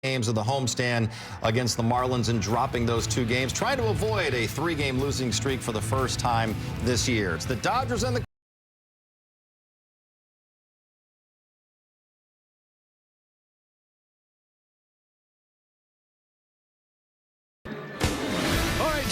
games of the homestand against the Marlins and dropping those 2 games, trying to avoid a 3-game losing streak for the first time this year. It's the Dodgers and the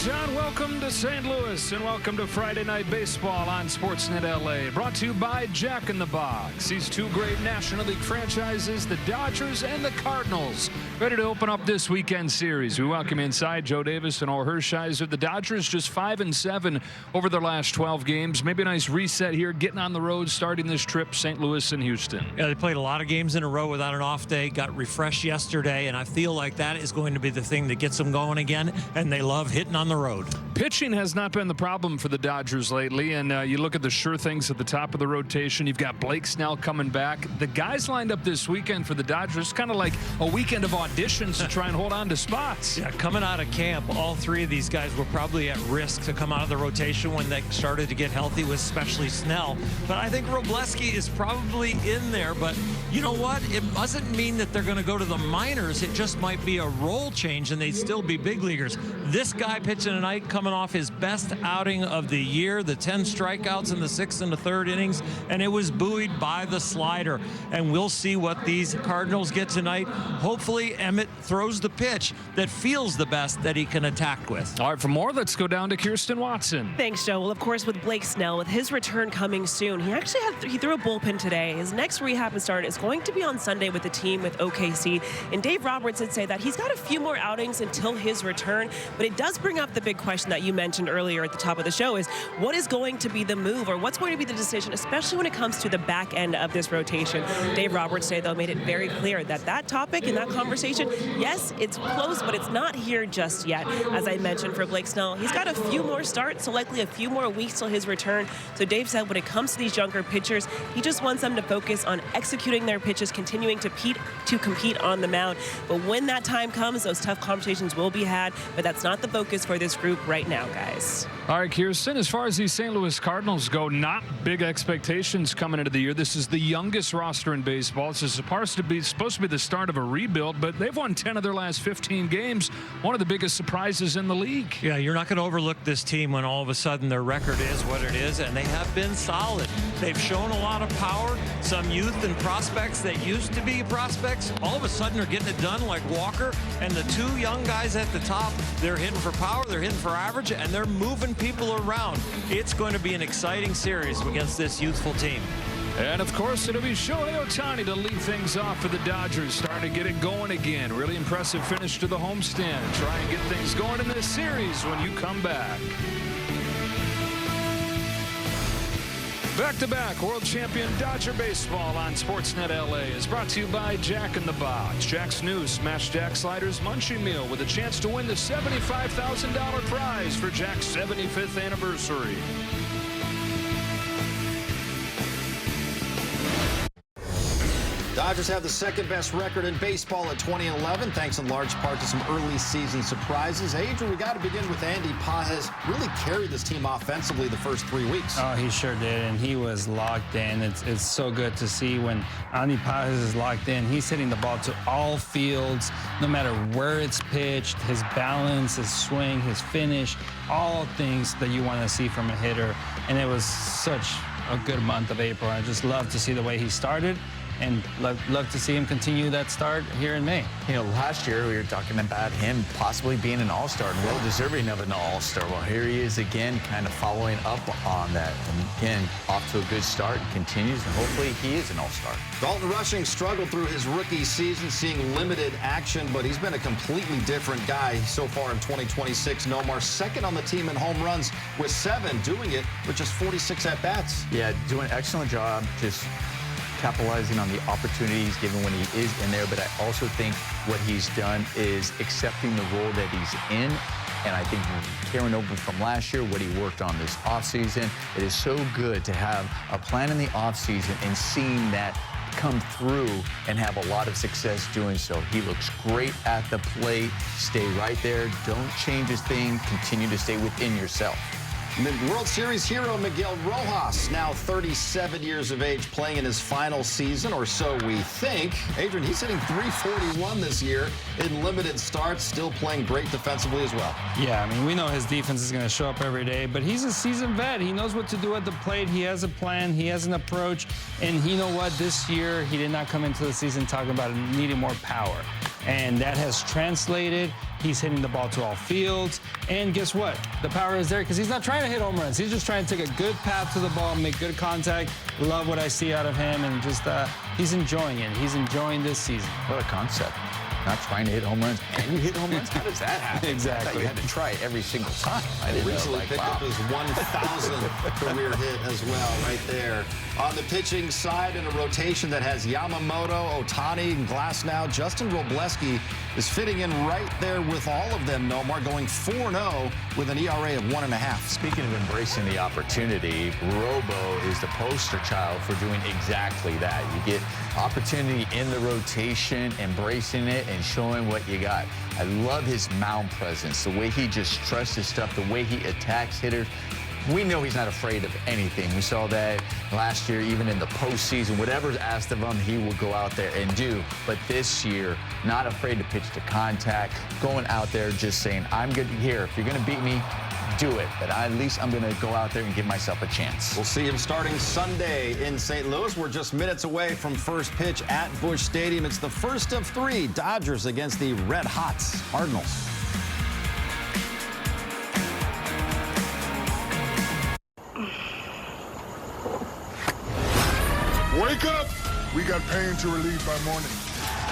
John, welcome to St. Louis and welcome to Friday Night Baseball on SportsNet LA. Brought to you by Jack in the Box. These 2 great National League franchises, the Dodgers and the Cardinals, ready to open up this weekend series. We welcome inside Joe Davis and Or Hershiser. The Dodgers just 5-7 over their last 12 games. Maybe a nice reset here, getting on the road, starting this trip, St. Louis and Houston. Yeah, they played a lot of games in a row without an off day, got refreshed yesterday, and I feel like that is going to be the thing that gets them going again, and they love hitting on the road. Pitching has not been the problem for the Dodgers lately, and you look at the sure things at the top of the rotation. You've got Blake Snell coming back. The guys lined up this weekend for the Dodgers, kind of like a weekend of auditions to try and hold on to spots. Yeah, coming out of camp, all 3 of these guys were probably at risk to come out of the rotation when they started to get healthy, with especially Snell. But I think Robleski is probably in there. But you know what? It doesn't mean that they're going to go to the minors. It just might be a role change, and they'd still be big leaguers. This guy pitching tonight, coming off his best outing of the year, the 10 strikeouts in the 6th and the 3rd innings, and it was buoyed by the slider. And we'll see what these Cardinals get tonight. Hopefully Emmett throws the pitch that feels the best that he can attack with. All right, for more, let's go down to Kirsten Watson. Thanks, Joe. Well, of course, with Blake Snell, with his return coming soon, he threw a bullpen today. His next rehab and start is going to be on Sunday with the team with OKC. And Dave Roberts did say that he's got a few more outings until his return, but it does bring up the big question that you mentioned earlier at the top of the show, is what is going to be the move, or what's going to be the decision, especially when it comes to the back end of this rotation. Dave Roberts today, though, made it very clear that that topic and that conversation, yes, it's close, but it's not here just yet. As I mentioned, for Blake Snell, he's got a few more starts, so likely a few more weeks till his return. So Dave said when it comes to these younger pitchers, he just wants them to focus on executing their pitches, continuing to compete on the mound. But when that time comes, those tough conversations will be had, but that's not the focus for this group right now, guys. All right, Kirsten, as far as these St. Louis Cardinals go, not big expectations coming into the year. This is the youngest roster in baseball. It's supposed to be the start of a rebuild, but they've won 10 of their last 15 games. One of the biggest surprises in the league. Yeah, you're not going to overlook this team when all of a sudden their record is what it is, and they have been solid. They've shown a lot of power. Some youth and prospects that used to be prospects all of a sudden are getting it done, like Walker, and the 2 young guys at the top. They're hitting for power, they're hitting for average, and they're moving people around. It's going to be an exciting series against this youthful team. And, of course, it'll be Shohei Ohtani to lead things off for the Dodgers, starting to get it going again. Really impressive finish to the homestand. Try and get things going in this series when you come back. Back-to-back world champion Dodger baseball on SportsNet LA is brought to you by Jack in the Box. Jack's new Smash Jack Sliders Munchie Meal with a chance to win the $75,000 prize for Jack's 75th anniversary. Dodgers have the 2nd best record in baseball at 20-11, thanks in large part to some early season surprises. Adrian, we got to begin with Andy Pages. Really carried this team offensively the first 3 weeks. Oh, he sure did, and he was locked in. It's so good to see when Andy Pages is locked in. He's hitting the ball to all fields, no matter where it's pitched. His balance, his swing, his finish, all things that you want to see from a hitter. And it was such a good month of April. I just love to see the way he started, and love to see him continue that start here in May. You know, last year we were talking about him possibly being an all-star and well-deserving of an all-star. Well, here he is again, kind of following up on that. And again, off to a good start, continues, and hopefully he is an all-star. Dalton Rushing struggled through his rookie season, seeing limited action, but he's been a completely different guy so far in 2026. Nomar, 2nd on the team in home runs with 7, doing it with just 46 at-bats. Yeah, doing an excellent job, just capitalizing on the opportunities given when he is in there. But I also think what he's done is accepting the role that he's in. And I think carrying over from last year, what he worked on this offseason, it is so good to have a plan in the offseason and seeing that come through and have a lot of success doing so. He looks great at the plate. Stay right there. Don't change a thing. Continue to stay within yourself. World Series hero Miguel Rojas, now 37 years of age, playing in his final season, or so we think. Adrian, he's hitting .341 this year in limited starts, still playing great defensively as well. Yeah, I mean, we know his defense is going to show up every day, but he's a seasoned vet. He knows what to do at the plate. He has a plan. He has an approach. And you know what? This year, he did not come into the season talking about needing more power. And that has translated. He's hitting the ball to all fields. And guess what? The power is there because he's not trying to hit home runs. He's just trying to take a good path to the ball, make good contact. Love what I see out of him, and just he's enjoying it. He's enjoying this season. What a concept. Not trying to hit home runs, and you hit home runs? How does that happen? Exactly. I thought you had to try it every single time. I didn't Recently know, picked up his 1,000th career hit as well, right there. On the pitching side, in a rotation that has Yamamoto, Ohtani, and Glasnow, Justin Robleski is fitting in right there with all of them, Nomar, going 4-0 with an ERA of 1.5. Speaking of embracing the opportunity, Robo is the poster child for doing exactly that. You get opportunity in the rotation, embracing it, and showing what you got. I love his mound presence, the way he just trusts his stuff, the way he attacks hitters. We know he's not afraid of anything. We saw that last year, even in the postseason. Whatever's asked of him, he will go out there and do. But this year, not afraid to pitch to contact, going out there just saying, I'm good here. If you're going to beat me, do it. But at least I'm going to go out there and give myself a chance. We'll see him starting Sunday in St. Louis. We're just minutes away from first pitch at Busch Stadium. It's the first of three. Dodgers against the red-hot Cardinals. Wake up! We got pain to relieve by morning.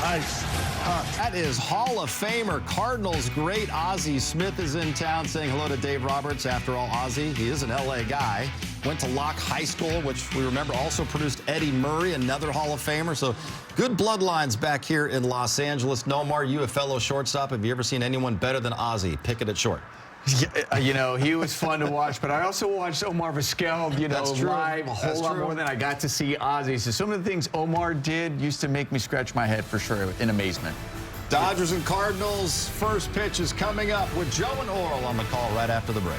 Ice, hot. That is Hall of Famer Cardinals great Ozzie Smith is in town saying hello to Dave Roberts. After all, Ozzie, he is an LA guy. Went to Locke High School, which we remember also produced Eddie Murray, another Hall of Famer. So good bloodlines back here in Los Angeles. Nomar, you a fellow shortstop. Have you ever seen anyone better than Ozzie picking it short? Yeah, you know, he was fun to watch, but I also watched Omar Vizquel, you know, live a whole lot more than I got to see Ozzie. So some of the things Omar did used to make me scratch my head for sure in amazement. Dodgers and Cardinals, first pitch is coming up with Joe and Oral on the call right after the break.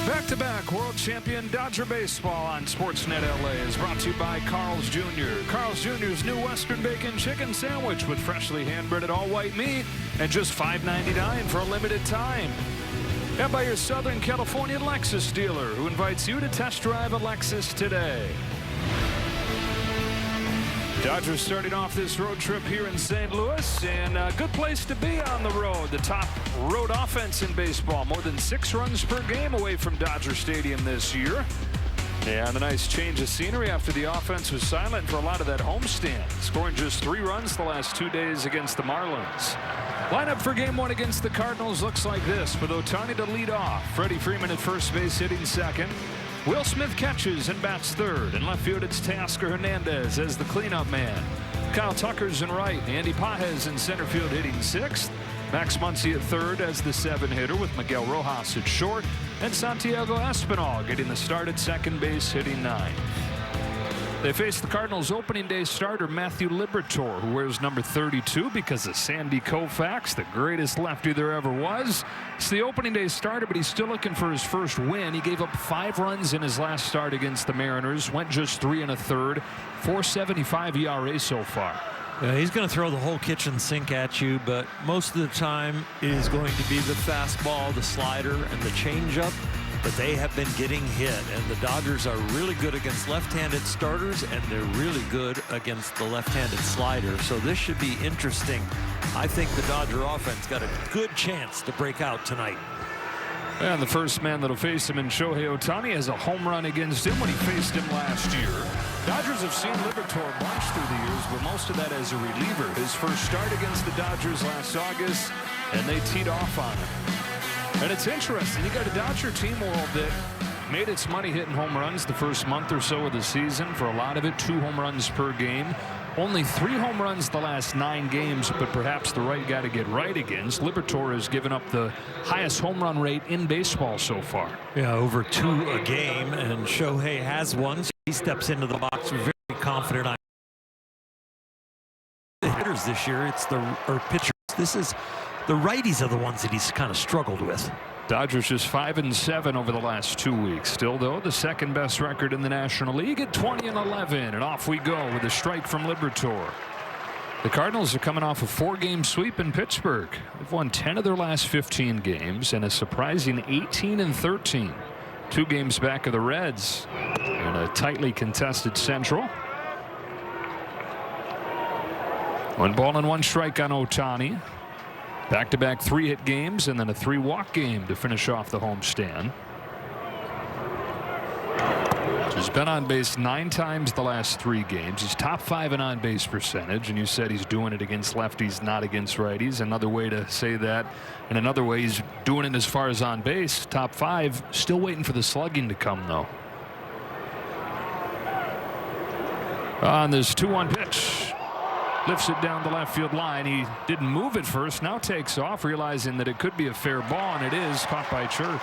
Back-to-back world champion Dodger baseball on SportsNet LA is brought to you by Carl's Jr. Carl's Jr.'s new Western Bacon Chicken Sandwich with freshly hand-breaded all-white meat and just $5.99 for a limited time. And by your Southern California Lexus dealer, who invites you to test drive a Lexus today. Dodgers starting off this road trip here in St. Louis, and a good place to be on the road. The top road offense in baseball, more than 6 runs per game away from Dodger Stadium this year. And a nice change of scenery after the offense was silent for a lot of that homestand, scoring just 3 runs the last 2 days against the Marlins. Lineup for game 1 against the Cardinals looks like this, with Ohtani to lead off. Freddie Freeman at first base hitting second. Will Smith catches and bats third. In left field, it's Teoscar Hernandez as the cleanup man. Kyle Tucker's in right. Andy Pages in center field hitting sixth. Max Muncy at third as the 7-hitter with Miguel Rojas at short. And Santiago Espinal getting the start at second base hitting 9th. They face the Cardinals opening day starter Matthew Liberatore, who wears number 32 because of Sandy Koufax, the greatest lefty there ever was. It's the opening day starter, but he's still looking for his first win. He gave up 5 runs in his last start against the Mariners, went just 3 1/3, 4.75 ERA so far. Yeah, he's going to throw the whole kitchen sink at you, but most of the time it is going to be the fastball, the slider, and the changeup. But they have been getting hit, and the Dodgers are really good against left-handed starters, and they're really good against the left-handed slider. So this should be interesting. I think the Dodger offense got a good chance to break out tonight. And the first man that'll face him in Shohei Ohtani has a home run against him when he faced him last year. Dodgers have seen Liberatore a bunch through the years, but most of that as a reliever. His first start against the Dodgers last August, and they teed off on him. And it's interesting, you got a Dodger team world that made its money hitting home runs the first month or so of the season. For a lot of it, 2 home runs per game. Only 3 home runs the last 9 games, but perhaps the right guy to get right against. Liberatore has given up the highest home run rate in baseball so far. Yeah, over 2 a game, and Shohei has one. So he steps into the box very confident. The hitters this year, pitchers The righties are the ones that he's kind of struggled with. Dodgers just 5-7 over the last 2 weeks. Still, though, the second best record in the National League at 20-11. And off we go with a strike from Liberatore. The Cardinals are coming off a 4-game sweep in Pittsburgh. They've won 10 of their last 15 games and a surprising 18-13. 2 games back of the Reds in a tightly contested Central. 1 ball and 1 strike on Ohtani. Back-to-back 3-hit games and then a 3-walk game to finish off the homestand. He's been on base 9 times the last 3 games. He's top 5 in on-base percentage, and you said he's doing it against lefties, not against righties. Another way to say that, and another way he's doing it as far as on base. Top 5, still waiting for the slugging to come, though. On this 2-1 pitch. Lifts it down the left field line. He didn't move it first, now takes off, realizing that it could be a fair ball, and it is caught by Church.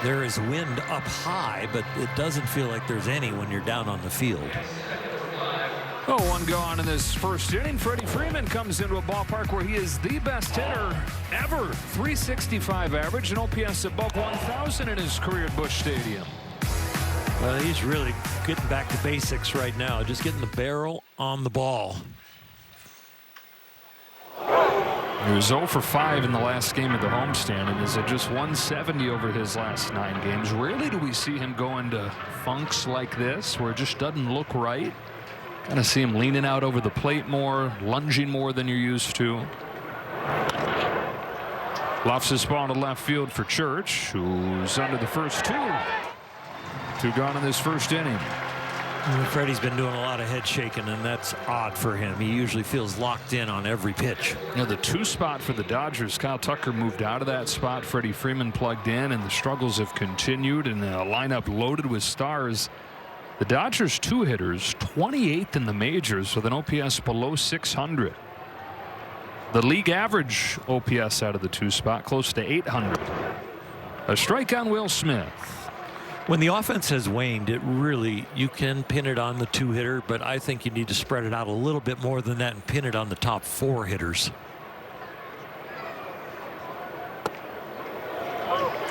There is wind up high, but it doesn't feel like there's any when you're down on the field. 1 gone in this first inning. Freddie Freeman comes into a ballpark where he is the best hitter ever. .365 average and OPS above 1,000 in his career at Busch Stadium. Well, he's really getting back to basics right now, just getting the barrel on the ball. He was 0 for 5 in the last game of the homestand and is at just 170 over his last 9 games. Rarely do we see him go into funks like this where it just doesn't look right. Kind of see him leaning out over the plate more, lunging more than you're used to. Lofts his ball to left field for Church, who's under the first 2. 2 gone in this first inning. Freddie's been doing a lot of head shaking, and that's odd for him. He usually feels locked in on every pitch. You know, the 2 spot for the Dodgers, Kyle Tucker moved out of that spot. Freddie Freeman plugged in, and the struggles have continued, and a lineup loaded with stars. The Dodgers 2 hitters, 28th in the majors with an OPS below 600. The league average OPS out of the 2 spot, close to 800. A strike on Will Smith. When the offense has waned, you can pin it on the 2 hitter, but I think you need to spread it out a little bit more than that and pin it on the top 4 hitters.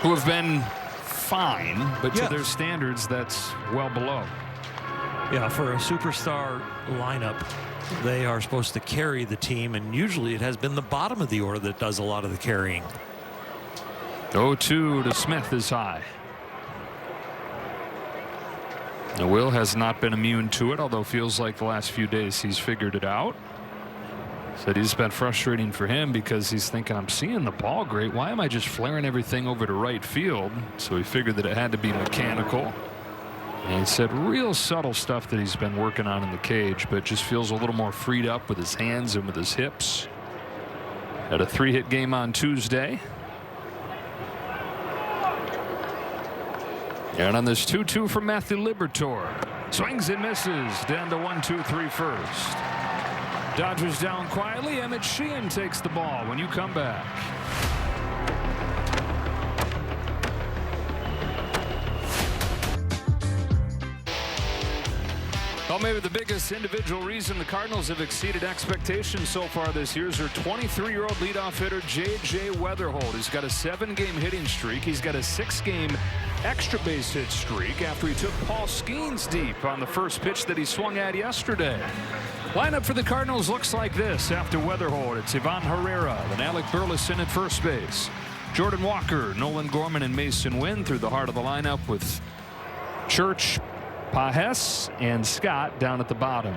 Who have been fine, but to their standards, that's well below. Yeah, for a superstar lineup, they are supposed to carry the team, and usually it has been the bottom of the order that does a lot of the carrying. 0-2 to Smith is high. Now, Will has not been immune to it, although feels like the last few days he's figured it out. Said it's been frustrating for him because he's thinking, I'm seeing the ball great. Why am I just flaring everything over to right field? So he figured that it had to be mechanical. And he said real subtle stuff that he's been working on in the cage, but just feels a little more freed up with his hands and with his hips. Had a 3-hit game on Tuesday. And on this 2-2 from Matthew Liberatore. Swings and misses. Down to 1-2-3 first. Dodgers down quietly. Emmett Sheehan takes the ball when you come back. Well, maybe the biggest individual reason the Cardinals have exceeded expectations so far this year is their 23-year-old leadoff hitter, J.J. Weatherholt. He's got a 7-game hitting streak. He's got a 6-game extra base hit streak after he took Paul Skeens deep on the first pitch that he swung at yesterday. Lineup for the Cardinals looks like this after Weatherholt. It's Ivan Herrera, then Alec Burleson at first base. Jordan Walker, Nolan Gorman, and Mason Wynn through the heart of the lineup with Church, Pajes, and Scott down at the bottom.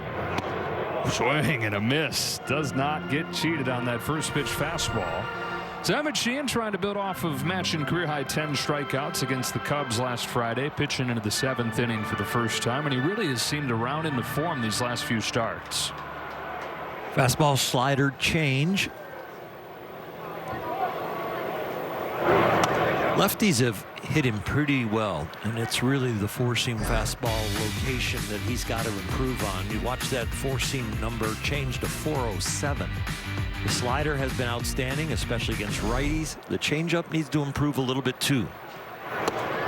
Swing and a miss. Does not get cheated on that first pitch fastball. So Emmett Sheehan trying to build off of matching career-high 10 strikeouts against the Cubs last Friday, pitching into the 7th inning for the first time, and he really has seemed to round into form these last few starts. Fastball, slider, change. Lefties have hit him pretty well, and it's really the four-seam fastball location that he's got to improve on. You watch that four-seam number change to 407. The slider has been outstanding, especially against righties. The changeup needs to improve a little bit too.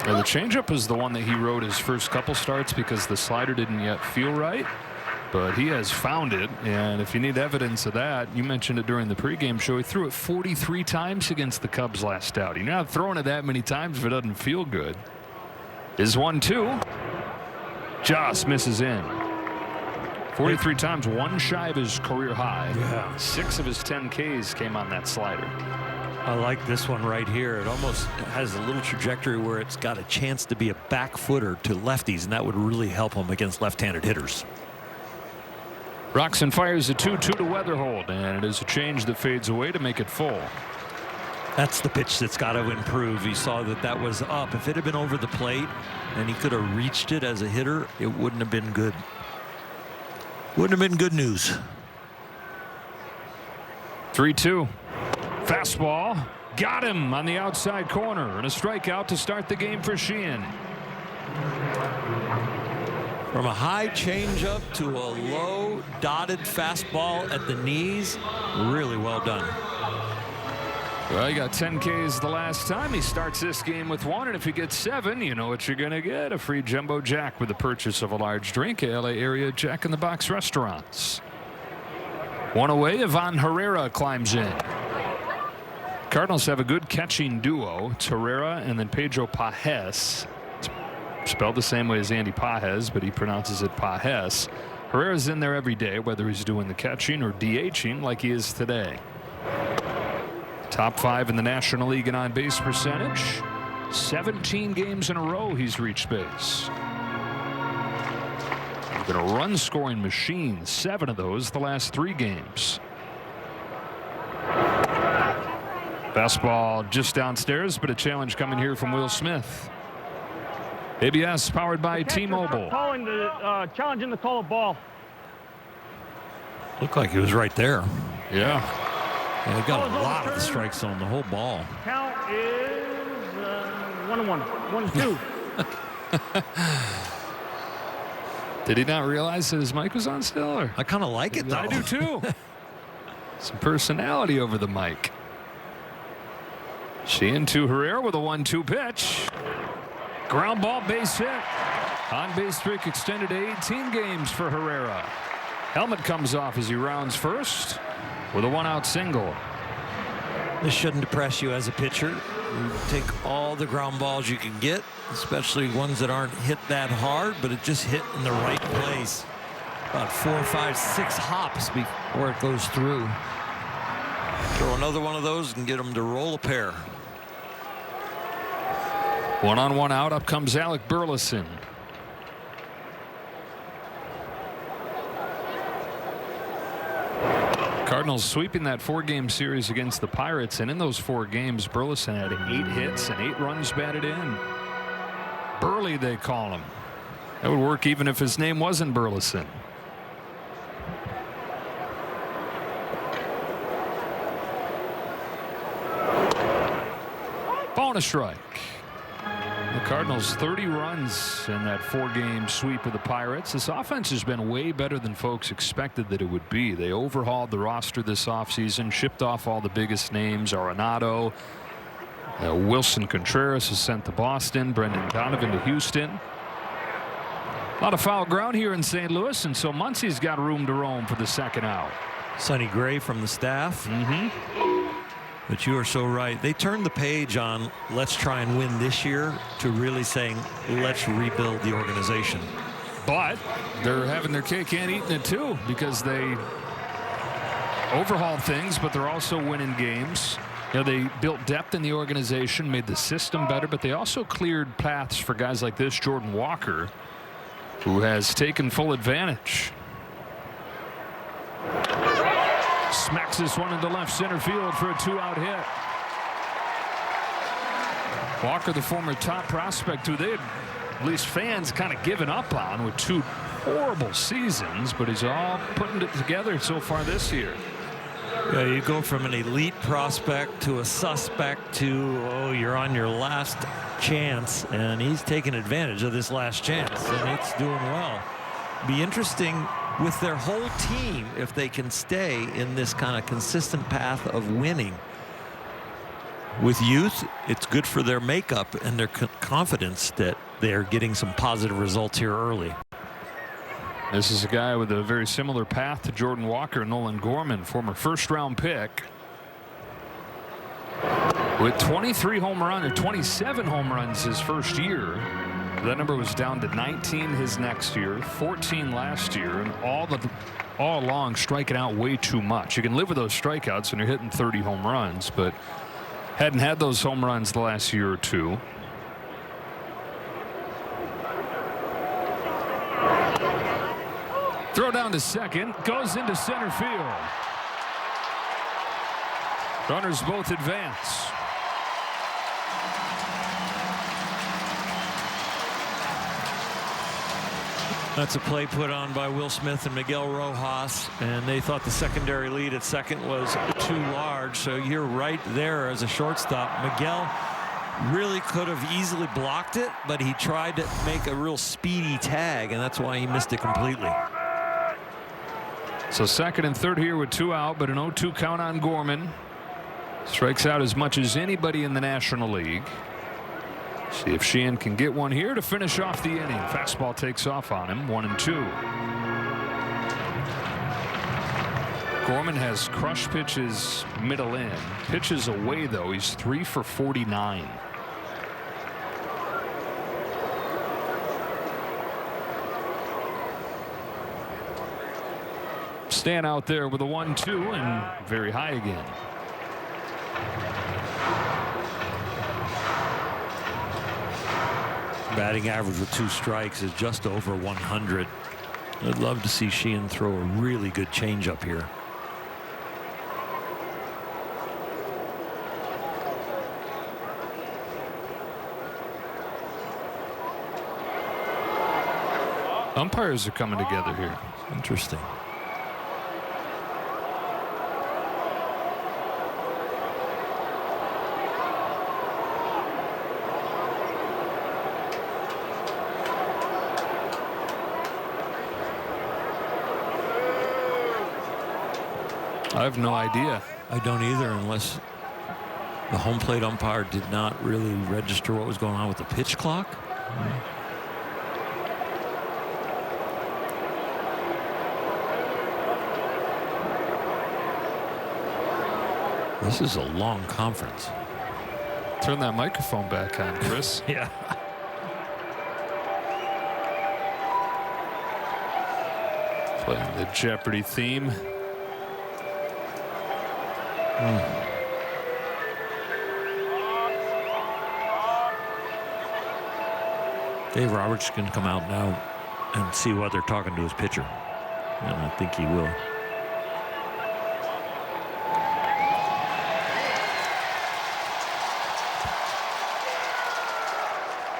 Yeah, the changeup is the one that he rode his first couple starts because the slider didn't yet feel right. But he has found it, and if you need evidence of that, you mentioned it during the pregame show. He threw it 43 times against the Cubs last outing. You're not throwing it that many times if it doesn't feel good. Is 1-2. Just misses in. 43 times, one shy of his career high. Yeah. 6 of his 10 Ks came on that slider. I like this one right here. It almost has a little trajectory where it's got a chance to be a back footer to lefties, and that would really help him against left-handed hitters. Roxon fires a 2-2 to Weatherhold, and it is a change that fades away to make it full. That's the pitch that's got to improve. He saw that that was up. If it had been over the plate and he could have reached it as a hitter, it wouldn't have been good. Wouldn't have been good news. 3-2. Fastball. Got him on the outside corner, and a strikeout to start the game for Sheehan. From a high changeup to a low dotted fastball at the knees, really well done. Well, he got 10 Ks the last time. He starts this game with 1, and if he gets 7, you know what you're going to get. A free Jumbo Jack with the purchase of a large drink at LA area Jack in the Box restaurants. 1 away, Ivan Herrera climbs in. Cardinals have a good catching duo. It's Herrera and then Pedro Pajes. Spelled the same way as Andy Pajes, but he pronounces it Pajes. Herrera's in there every day, whether he's doing the catching or DHing like he is today. Top 5 in the National League in on-base percentage. 17 games in a row he's reached base. He's been a run-scoring machine. 7 of those the last 3 games. Fastball just downstairs, but a challenge coming here from Will Smith. ABS powered by T-Mobile. Calling the challenge in the call of ball. Looked like he was right there. Yeah. And they've got a lot of the strike zone, the whole ball. Count is 1-1. 1-2. Did he not realize that his mic was on still? Or? I kind of like it, though. I do, too. Some personality over the mic. Sheehan to Herrera with a 1-2 pitch. Ground ball, base hit. On base streak extended to 18 games for Herrera. Helmet comes off as he rounds first with a 1-out single. This shouldn't depress you as a pitcher. You take all the ground balls you can get, especially ones that aren't hit that hard, but it just hit in the right place. About 4, 5, 6 hops before it goes through. Throw another one of those and get them to roll a pair. 1-on-1 out. Up comes Alec Burleson. Cardinals sweeping that 4-game series against the Pirates, and in those 4 games, Burleson had 8 hits and 8 runs batted in. Burley, they call him. That would work even if his name wasn't Burleson. Bonus strike. The Cardinals 30 runs in that 4-game sweep of the Pirates. This offense has been way better than folks expected that it would be. They overhauled the roster this offseason, shipped off all the biggest names. Arenado, Wilson Contreras is sent to Boston, Brendan Donovan to Houston. A lot of foul ground here in St. Louis, and so Muncie's got room to roam for the second out. Sonny Gray from the staff. But you are so right. They turned the page on let's try and win this year to really saying let's rebuild the organization. But they're having their cake and eating it too, because they overhauled things, but they're also winning games. You know, they built depth in the organization, made the system better, but they also cleared paths for guys like this Jordan Walker, who has taken full advantage. Smacks this one into left center field for a 2-out hit. Walker, the former top prospect, who they had, at least fans, kind of given up on with 2 horrible seasons, but he's all putting it together so far this year. Yeah, you go from an elite prospect to a suspect to, oh, you're on your last chance, and he's taking advantage of this last chance, and it's doing well. Be interesting with their whole team if they can stay in this kind of consistent path of winning. with youth, it's good for their makeup and their confidence that they're getting some positive results here early. This is a guy with a very similar path to Jordan Walker, Nolan Gorman, former first-round pick. With 23 home runs, or 27 home runs his first year. That number was down to 19 his next year, 14 last year, and all along striking out way too much. You can live with those strikeouts when you're hitting 30 home runs, but hadn't had those home runs the last year or two. Throw down to second, goes into center field. Runners both advance. That's a play put on by Will Smith and Miguel Rojas, and they thought the secondary lead at second was too large, so you're right there as a shortstop. Miguel really could have easily blocked it, but he tried to make a real speedy tag, and that's why he missed it completely. So second and third here with 2 out, but an 0-2 count on Gorman. Strikes out as much as anybody in the National League. See if Sheehan can get one here to finish off the inning. Fastball takes off on him, 1-2. Gorman has crush pitches middle in. Pitches away, though. He's 3 for 49. Stand out there with a 1-2 and very high again. Batting average with 2 strikes is just over 100. I'd love to see Sheehan throw a really good changeup here. Umpires are coming together here. Interesting. I have no idea. I don't either, unless the home plate umpire did not really register what was going on with the pitch clock. This is a long conference. Turn that microphone back on, Chris. Yeah. Playing the Jeopardy theme. Dave Roberts can come out now and see what they're talking to his pitcher. And I think he will.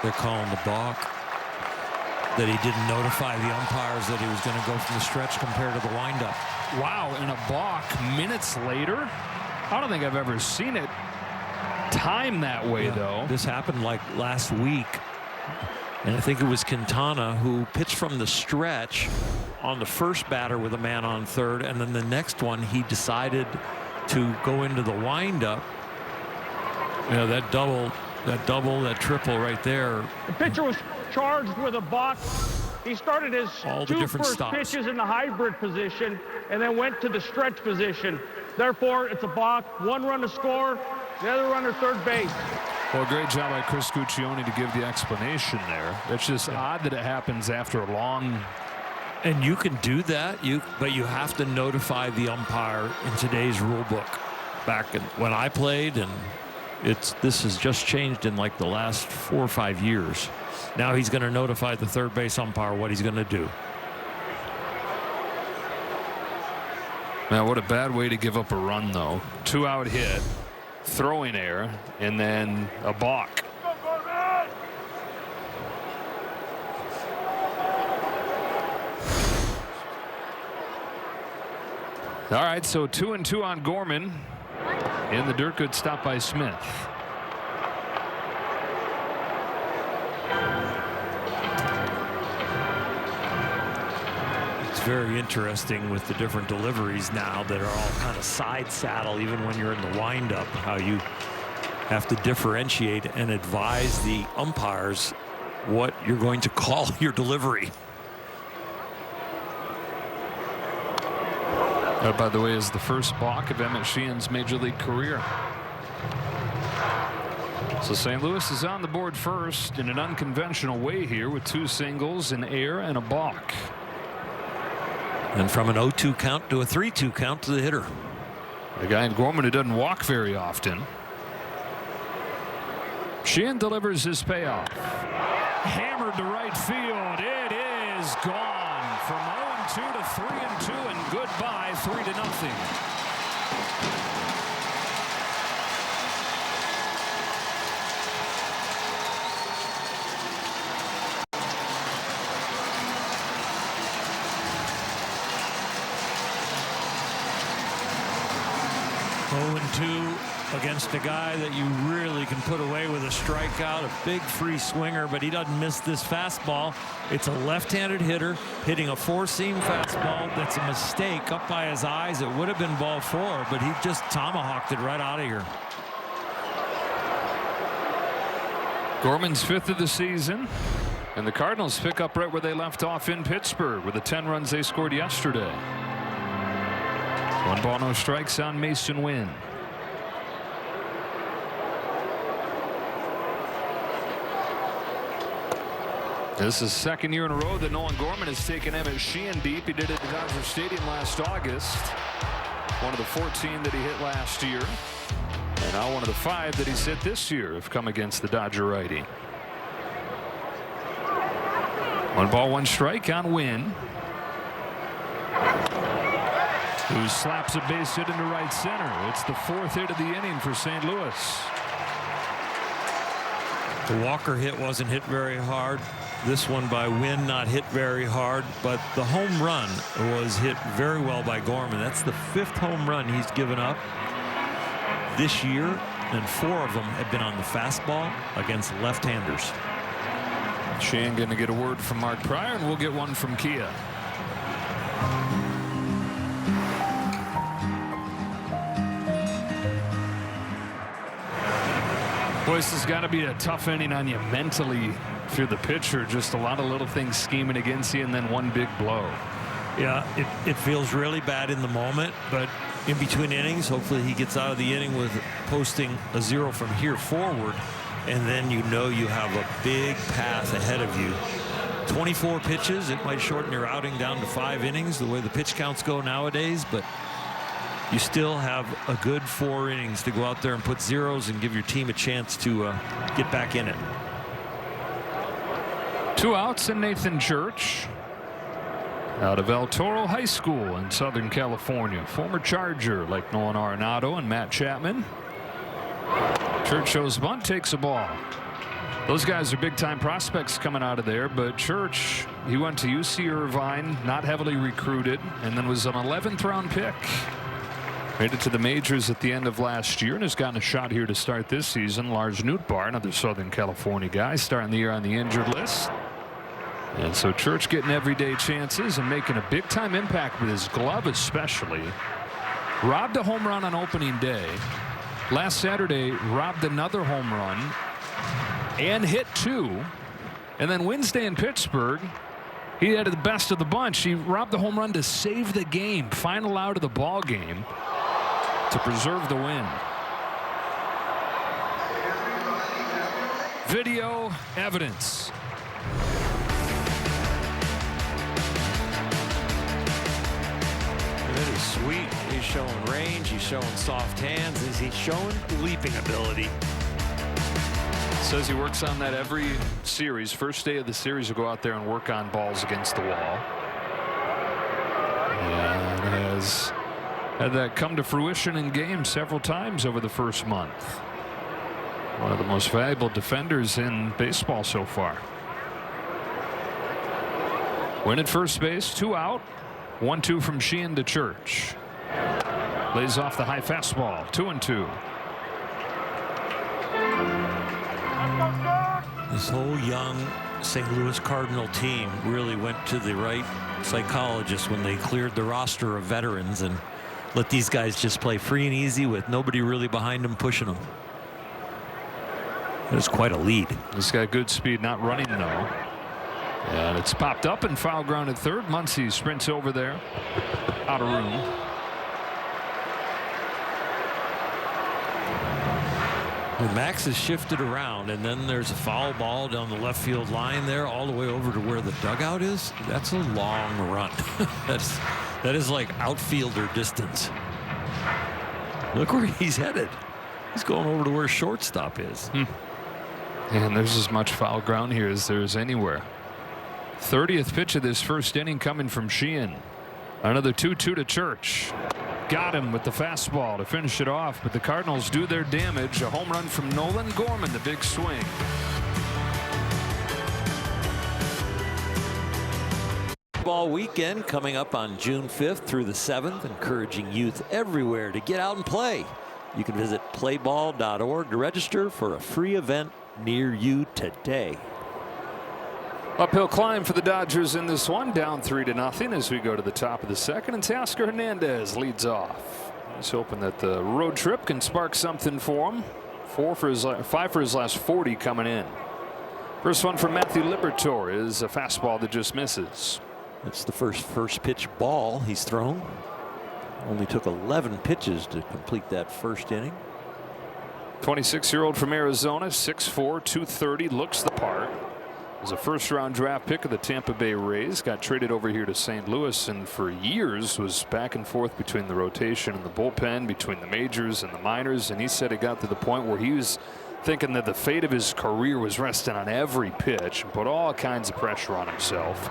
They're calling the balk. That he didn't notify the umpires that he was going to go from the stretch compared to the windup. Wow, and a balk minutes later? I don't think I've ever seen it time that way, though. This happened like last week. And I think it was Quintana who pitched from the stretch on the first batter with a man on third. And then the next one, he decided to go into the windup. You know, that double, that triple right there. The pitcher was charged with a balk. He started his All the 2 different first stops. pitches in the hybrid position and then went to the stretch position. Therefore, it's a balk. 1 run to score, the other runner third base. Well, great job by Chris Guccione to give the explanation there. It's just odd that it happens after a long. And you can do that, but you have to notify the umpire in today's rule book. Back when I played, and this has just changed in like the last 4 or 5 years. Now he's going to notify the third base umpire what he's going to do. Man, what a bad way to give up a run, though. 2 out hit, throwing error, and then a balk. All right, so 2-2 on Gorman. In the dirt, good stop by Smith. It's very interesting with the different deliveries now that are all kind of side saddle, even when you're in the windup, how you have to differentiate and advise the umpires what you're going to call your delivery. That, by the way, is the first balk of Emmett Sheehan's Major League career. So St. Louis is on the board first in an unconventional way here with 2 singles, an error, and a balk. And from an 0-2 count to a 3-2 count to the hitter. The guy in Gorman who doesn't walk very often. Sheehan delivers his payoff. Hammered to right field. It is gone from 0-2 to 3-2, and goodbye 3-0. Against a guy that you really can put away with a strikeout, a big free swinger, but he doesn't miss this fastball. It's a left-handed hitter hitting a 4-seam fastball that's a mistake up by his eyes. It would have been ball 4, but he just tomahawked it right out of here. Gorman's 5th of the season, and the Cardinals pick up right where they left off in Pittsburgh with the 10 runs they scored yesterday. 1 ball, no strikes on Mason Wynn. This is 2nd year in a row that Nolan Gorman has taken Emmett Sheehan deep. He did it at Dodger Stadium last August. One of the 14 that he hit last year. And now one of the 5 that he's hit this year have come against the Dodger righty. 1 ball, 1 strike on Wynn, who slaps a base hit into right center. It's the 4th hit of the inning for St. Louis. The Walker hit wasn't hit very hard. This one by Wynn not hit very hard, but the home run was hit very well by Gorman. That's the 5th home run he's given up this year, and 4 of them have been on the fastball against left-handers. Sheehan going to get a word from Mark Pryor, and we'll get one from Kia. Boy, this has got to be a tough inning on you mentally if you're the pitcher. Just a lot of little things scheming against you, and then one big blow. Yeah, it feels really bad in the moment, but in between innings, hopefully he gets out of the inning with posting a 0 from here forward, and then you know you have a big path ahead of you. 24 pitches, it might shorten your outing down to 5 innings the way the pitch counts go nowadays, but you still have a good 4 innings to go out there and put zeros and give your team a chance to get back in it. 2 outs and Nathan Church out of El Toro High School in Southern California. Former Charger like Nolan Arenado and Matt Chapman. Church shows bunt, takes a ball. Those guys are big-time prospects coming out of there, but Church, he went to UC Irvine, not heavily recruited, and then was an 11th round pick. Made it to the majors at the end of last year and has gotten a shot here to start this season. Lars Nootbaar, another Southern California guy, starting the year on the injured list. And so Church getting everyday chances and making a big-time impact with his glove especially. Robbed a home run on opening day. Last Saturday, robbed another home run and hit 2. And then Wednesday in Pittsburgh, he had the best of the bunch. He robbed the home run to save the game. Final out of the ball game to preserve the win. Video evidence. That is sweet. He's showing range. He's showing soft hands. He's showing leaping ability. Says he works on that every series. First day of the series, he'll go out there and work on balls against the wall. And has had that come to fruition in games several times over the first month. One of the most valuable defenders in baseball so far. Win at first base, 2 out. 1-2 from Sheehan to Church. Lays off the high fastball. 2-2. This whole young St. Louis Cardinal team really went to the right psychologist when they cleared the roster of veterans and let these guys just play free and easy with nobody really behind them pushing them. It's quite a lead. He's got good speed, not running though. And it's popped up and foul ground at third. Muncy sprints over there. Out of room. Well, Max is shifted around, and then there's a foul ball down the left field line there, all the way over to where the dugout is. That's a long run. that is like outfielder distance. Look where he's headed. He's going over to where shortstop is. And there's as much foul ground here as there is anywhere. 30th pitch of this first inning coming from Sheehan. Another 2-2 to Church. Got him with the fastball to finish it off, but the Cardinals do their damage. A home run from Nolan Gorman, the big swing. Ball weekend coming up on June 5th through the 7th, encouraging youth everywhere to get out and play. You can visit playball.org to register for a free event near you today. Uphill climb for the Dodgers in this one, down 3-0 as we go to the top of the second, and Teoscar Hernandez leads off. He's hoping that the road trip can spark something for him. 5 for his last 40 coming in. First one from Matthew Liberatore is a fastball that just misses. That's the first pitch ball he's thrown. Only took 11 pitches to complete that first inning. 26-year-old from Arizona, 6'4", 230, looks the part. Was a first-round draft pick of the Tampa Bay Rays. Got traded over here to St. Louis, and for years was back and forth between the rotation and the bullpen, between the majors and the minors. And he said it got to the point where he was thinking that the fate of his career was resting on every pitch and put all kinds of pressure on himself.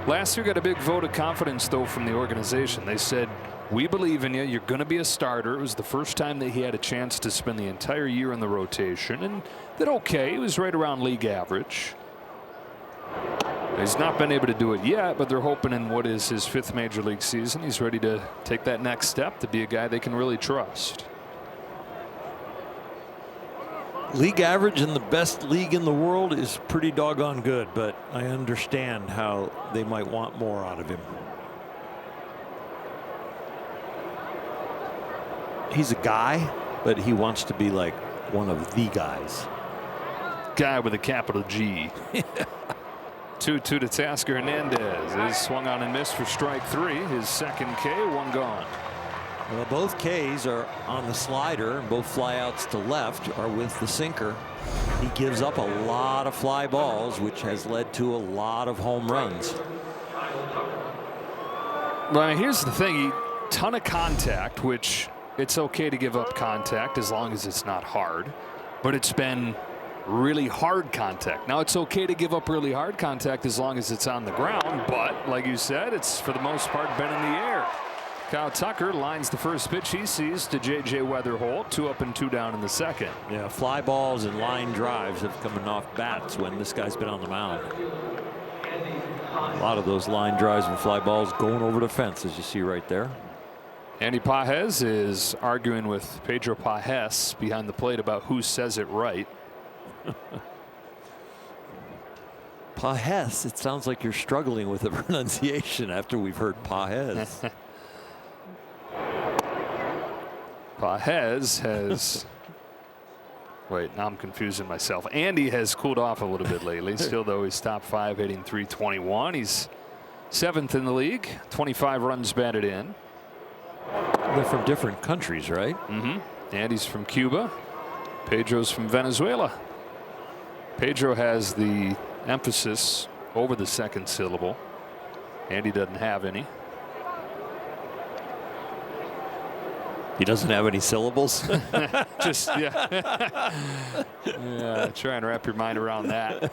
Last year got a big vote of confidence, though, from the organization. They said, "We believe in you. You're going to be a starter." It was the first time that he had a chance to spend the entire year in the rotation, and that okay, he was right around league average. He's not been able to do it yet, but they're hoping in what is his 5th major league season, he's ready to take that next step to be a guy they can really trust. League average in the best league in the world is pretty doggone good, but I understand how they might want more out of him. He's a guy, but he wants to be like one of the guys. Guy with a capital G. 2-2 to Teoscar Hernandez. Is swung on and missed for strike 3. His second K, one gone. Well, both Ks are on the slider, and both flyouts to left are with the sinker. He gives up a lot of fly balls, which has led to a lot of home runs. Well, here's the thing. Ton of contact, which it's okay to give up contact as long as it's not hard. But it's been really hard contact. Now it's okay to give up really hard contact as long as it's on the ground, but like you said, it's for the most part been in the air. Kyle Tucker lines the first pitch he sees to J.J. Weatherholt. 2 up and 2 down in the second. Yeah, fly balls and line drives have come off bats when this guy's been on the mound. A lot of those line drives and fly balls going over the fence, as you see right there. Andy Pages is arguing with Pedro Pajes behind the plate about who says it right. Pajes, it sounds like you're struggling with the pronunciation after we've heard Pajes. Pajes has wait, now I'm confusing myself. Andy has cooled off a little bit lately. Still, though, he's top 5, hitting .321. He's 7th in the league, 25 runs batted in. They're from different countries, right? Andy's from Cuba. Pedro's from Venezuela. Pedro has the emphasis over the second syllable. Andy doesn't have any. He doesn't have any syllables? Just, yeah. Yeah, try and wrap your mind around that.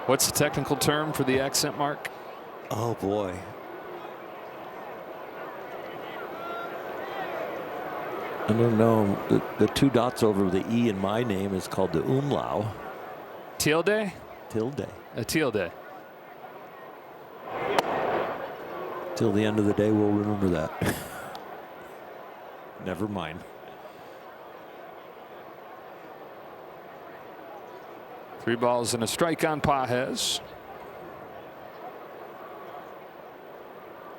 What's the technical term for the accent mark? Oh, boy. I don't know. The 2 dots over the E in my name is called the umlaut. Tilde? Tilde. A tilde. Till the end of the day, we'll remember that. Never mind. Three balls and a strike on Pajes.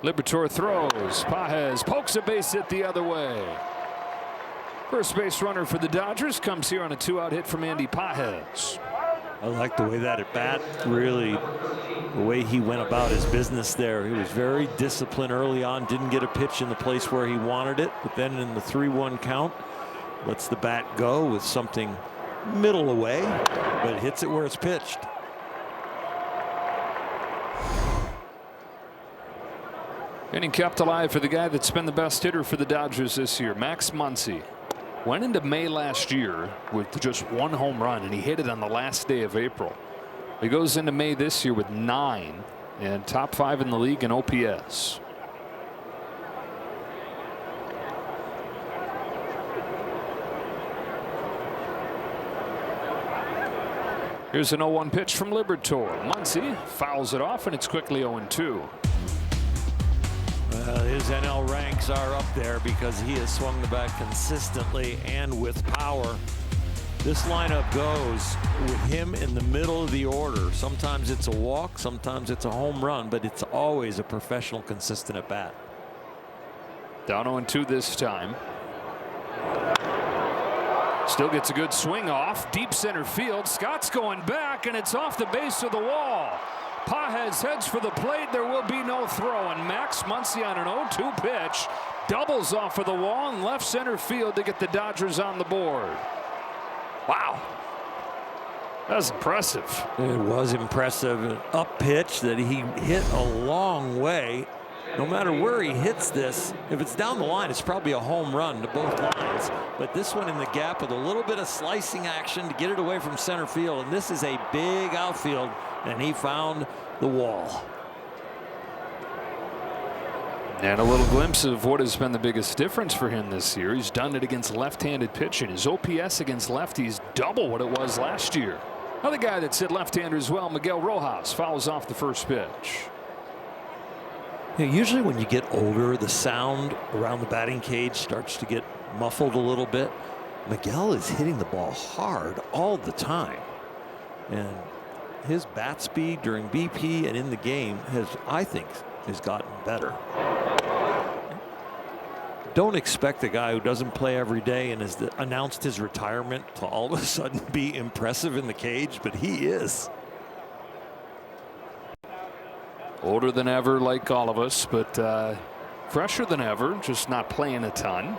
Liberatore throws. Pajes pokes a base hit the other way. First base runner for the Dodgers comes here on a 2-out hit from Andy Pages. I like the way that at bat, really, the way he went about his business there. He was very disciplined early on, didn't get a pitch in the place where he wanted it, but then in the 3-1 count, lets the bat go with something middle away, but it hits it where it's pitched. Inning kept alive for the guy that's been the best hitter for the Dodgers this year, Max Muncy. Went into May last year with just 1 home run, and he hit it on the last day of April. He goes into May this year with 9 and top 5 in the league in OPS. Here's an 0-1 pitch from Liberatore. Muncy fouls it off, and it's quickly 0-2. His NL ranks are up there because he has swung the bat consistently and with power. This lineup goes with him in the middle of the order. Sometimes it's a walk, sometimes it's a home run, but it's always a professional, consistent at bat. Down 0-2 this time. Still gets a good swing off. Deep center field. Scott's going back, and it's off the base of the wall. Pages heads for the plate. There will be no throw, and Max Muncy on an 0-2 pitch doubles off of the wall in left center field to get the Dodgers on the board. Wow, that was impressive. It was impressive. An up pitch that he hit a long way. No matter where he hits this, if it's down the line, it's probably a home run to both lines. But this one in the gap with a little bit of slicing action to get it away from center field. And this is a big outfield, and he found the wall. And a little glimpse of what has been the biggest difference for him this year. He's done it against left-handed pitching. His OPS against lefties double what it was last year. Another guy that's hit left-hander as well, Miguel Rojas, fouls off the first pitch. You know, usually when you get older, the sound around the batting cage starts to get muffled a little bit. Miguel is hitting the ball hard all the time. And his bat speed during BP and in the game has, I think, has gotten better. Don't expect a guy who doesn't play every day and has announced his retirement to all of a sudden be impressive in the cage, but he is. Older than ever, like all of us, but fresher than ever, just not playing a ton.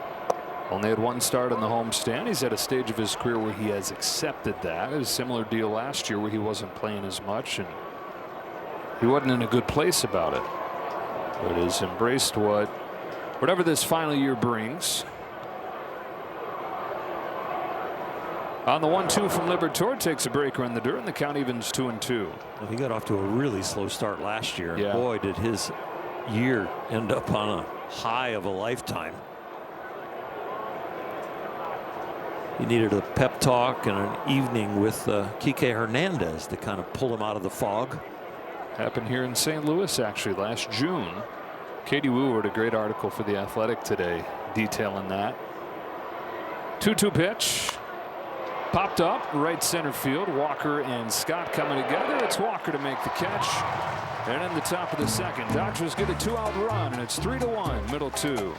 Only had 1 start on the homestand. He's at a stage of his career where he has accepted that. It was a similar deal last year where he wasn't playing as much and he wasn't in a good place about it. But has embraced whatever this final year brings. On the 1-2 from Liberatore, takes a breaker in the dirt, and the count evens 2-2. Well, he got off to a really slow start last year. Yeah. Boy, did his year end up on a high of a lifetime. He needed a pep talk and an evening with Kike Hernandez to kind of pull him out of the fog. Happened here in St. Louis actually last June. Katie Wu wrote a great article for The Athletic today detailing that. 2-2 pitch. Popped up right center field. Walker and Scott coming together. It's Walker to make the catch. And in the top of the second, Dodgers get a 2-out run, and it's 3-1, middle 2.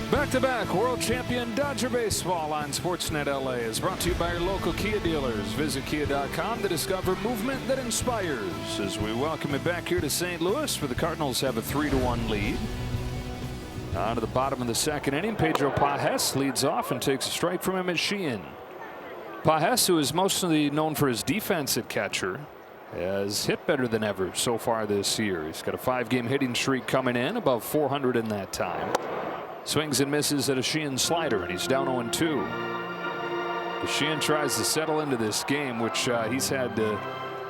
Back-to-back world champion Dodger baseball on SportsNet LA is brought to you by your local Kia dealers. Visit Kia.com to discover movement that inspires. As we welcome it back here to St. Louis, where the Cardinals have a 3-1 lead. On to the bottom of the second inning, Pedro Pages leads off and takes a strike from Emmett Sheehan. Pages, who is mostly known for his defense at catcher, has hit better than ever so far this year. He's got a 5-game hitting streak coming in, above 400 in that time. Swings and misses at a Sheehan slider, and he's down 0-2. Sheehan tries to settle into this game, which he's had to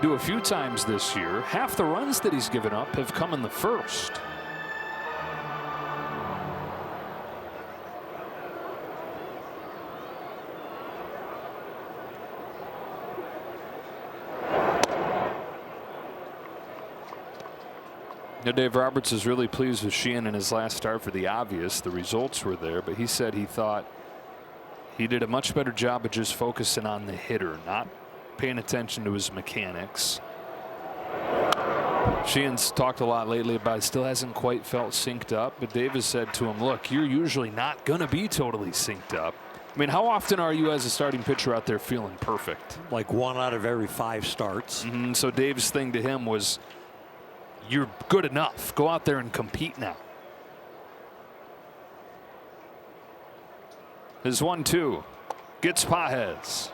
do a few times this year. Half the runs that he's given up have come in the first. Now, Dave Roberts is really pleased with Sheehan in his last start for the obvious. The results were there, but he said he thought he did a much better job of just focusing on the hitter, not paying attention to his mechanics. Sheehan's talked a lot lately about it still hasn't quite felt synced up, but Davis said to him, look, you're usually not going to be totally synced up. I mean, how often are you as a starting pitcher out there feeling perfect? Like 1 out of every 5 starts. So Dave's thing to him was, you're good enough. Go out there and compete now. His 1-2 gets Pages.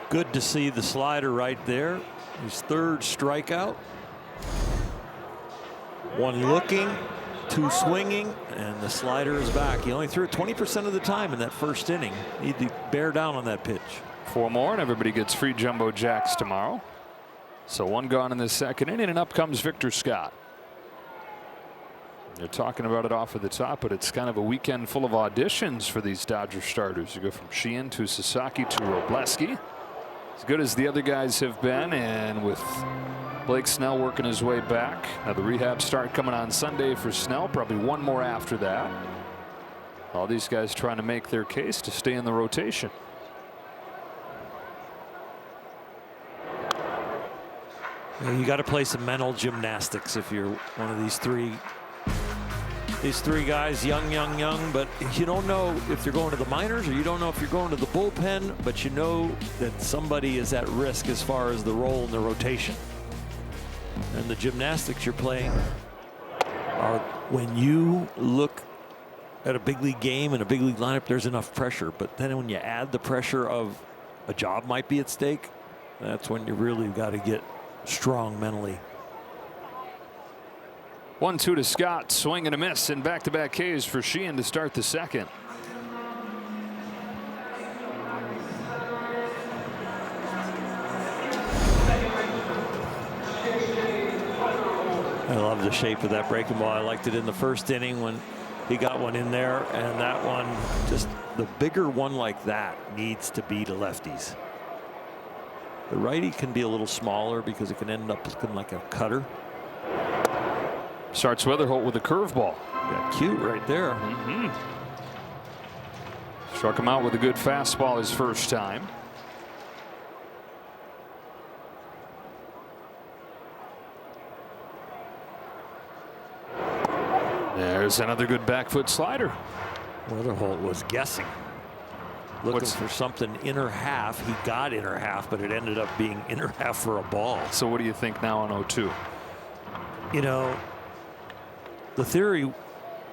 Good to see the slider right there. His 3rd strikeout. 1 looking, 2 swinging, and the slider is back. He only threw it 20% of the time in that first inning. Need to bear down on that pitch. 4 more, and everybody gets free jumbo jacks tomorrow. So 1 gone in the second inning, and up comes Victor Scott. They're talking about it off of the top, but it's kind of a weekend full of auditions for these Dodger starters. You go from Sheehan to Sasaki to Robleski. As good as the other guys have been, and with Blake Snell working his way back. Now the rehab start coming on Sunday for Snell, probably 1 more after that. All these guys trying to make their case to stay in the rotation. You got to play some mental gymnastics if you're one of these three guys, young, but you don't know if they're going to the minors, or you don't know if you're going to the bullpen, but you know that somebody is at risk as far as the role in the rotation. And the gymnastics you're playing are when you look at a big league game and a big league lineup, there's enough pressure, but then when you add the pressure of a job might be at stake, that's when you really got to get strong mentally. 1-2 to Scott, swing and a miss, and back-to-back Ks for Sheehan to start the second. I love the shape of that breaking ball. I liked it in the first inning when he got one in there, and that one, just the bigger one like that needs to be to lefties. The righty can be a little smaller because it can end up looking like a cutter. Starts Weatherholt with a curveball. Yeah, cute right there. Struck him out with a good fastball his first time. There's another good back foot slider. Weatherholt was guessing, looking for something inner half. He got inner half, but it ended up being inner half for a ball. So what do you think now on 0-2? You know, the theory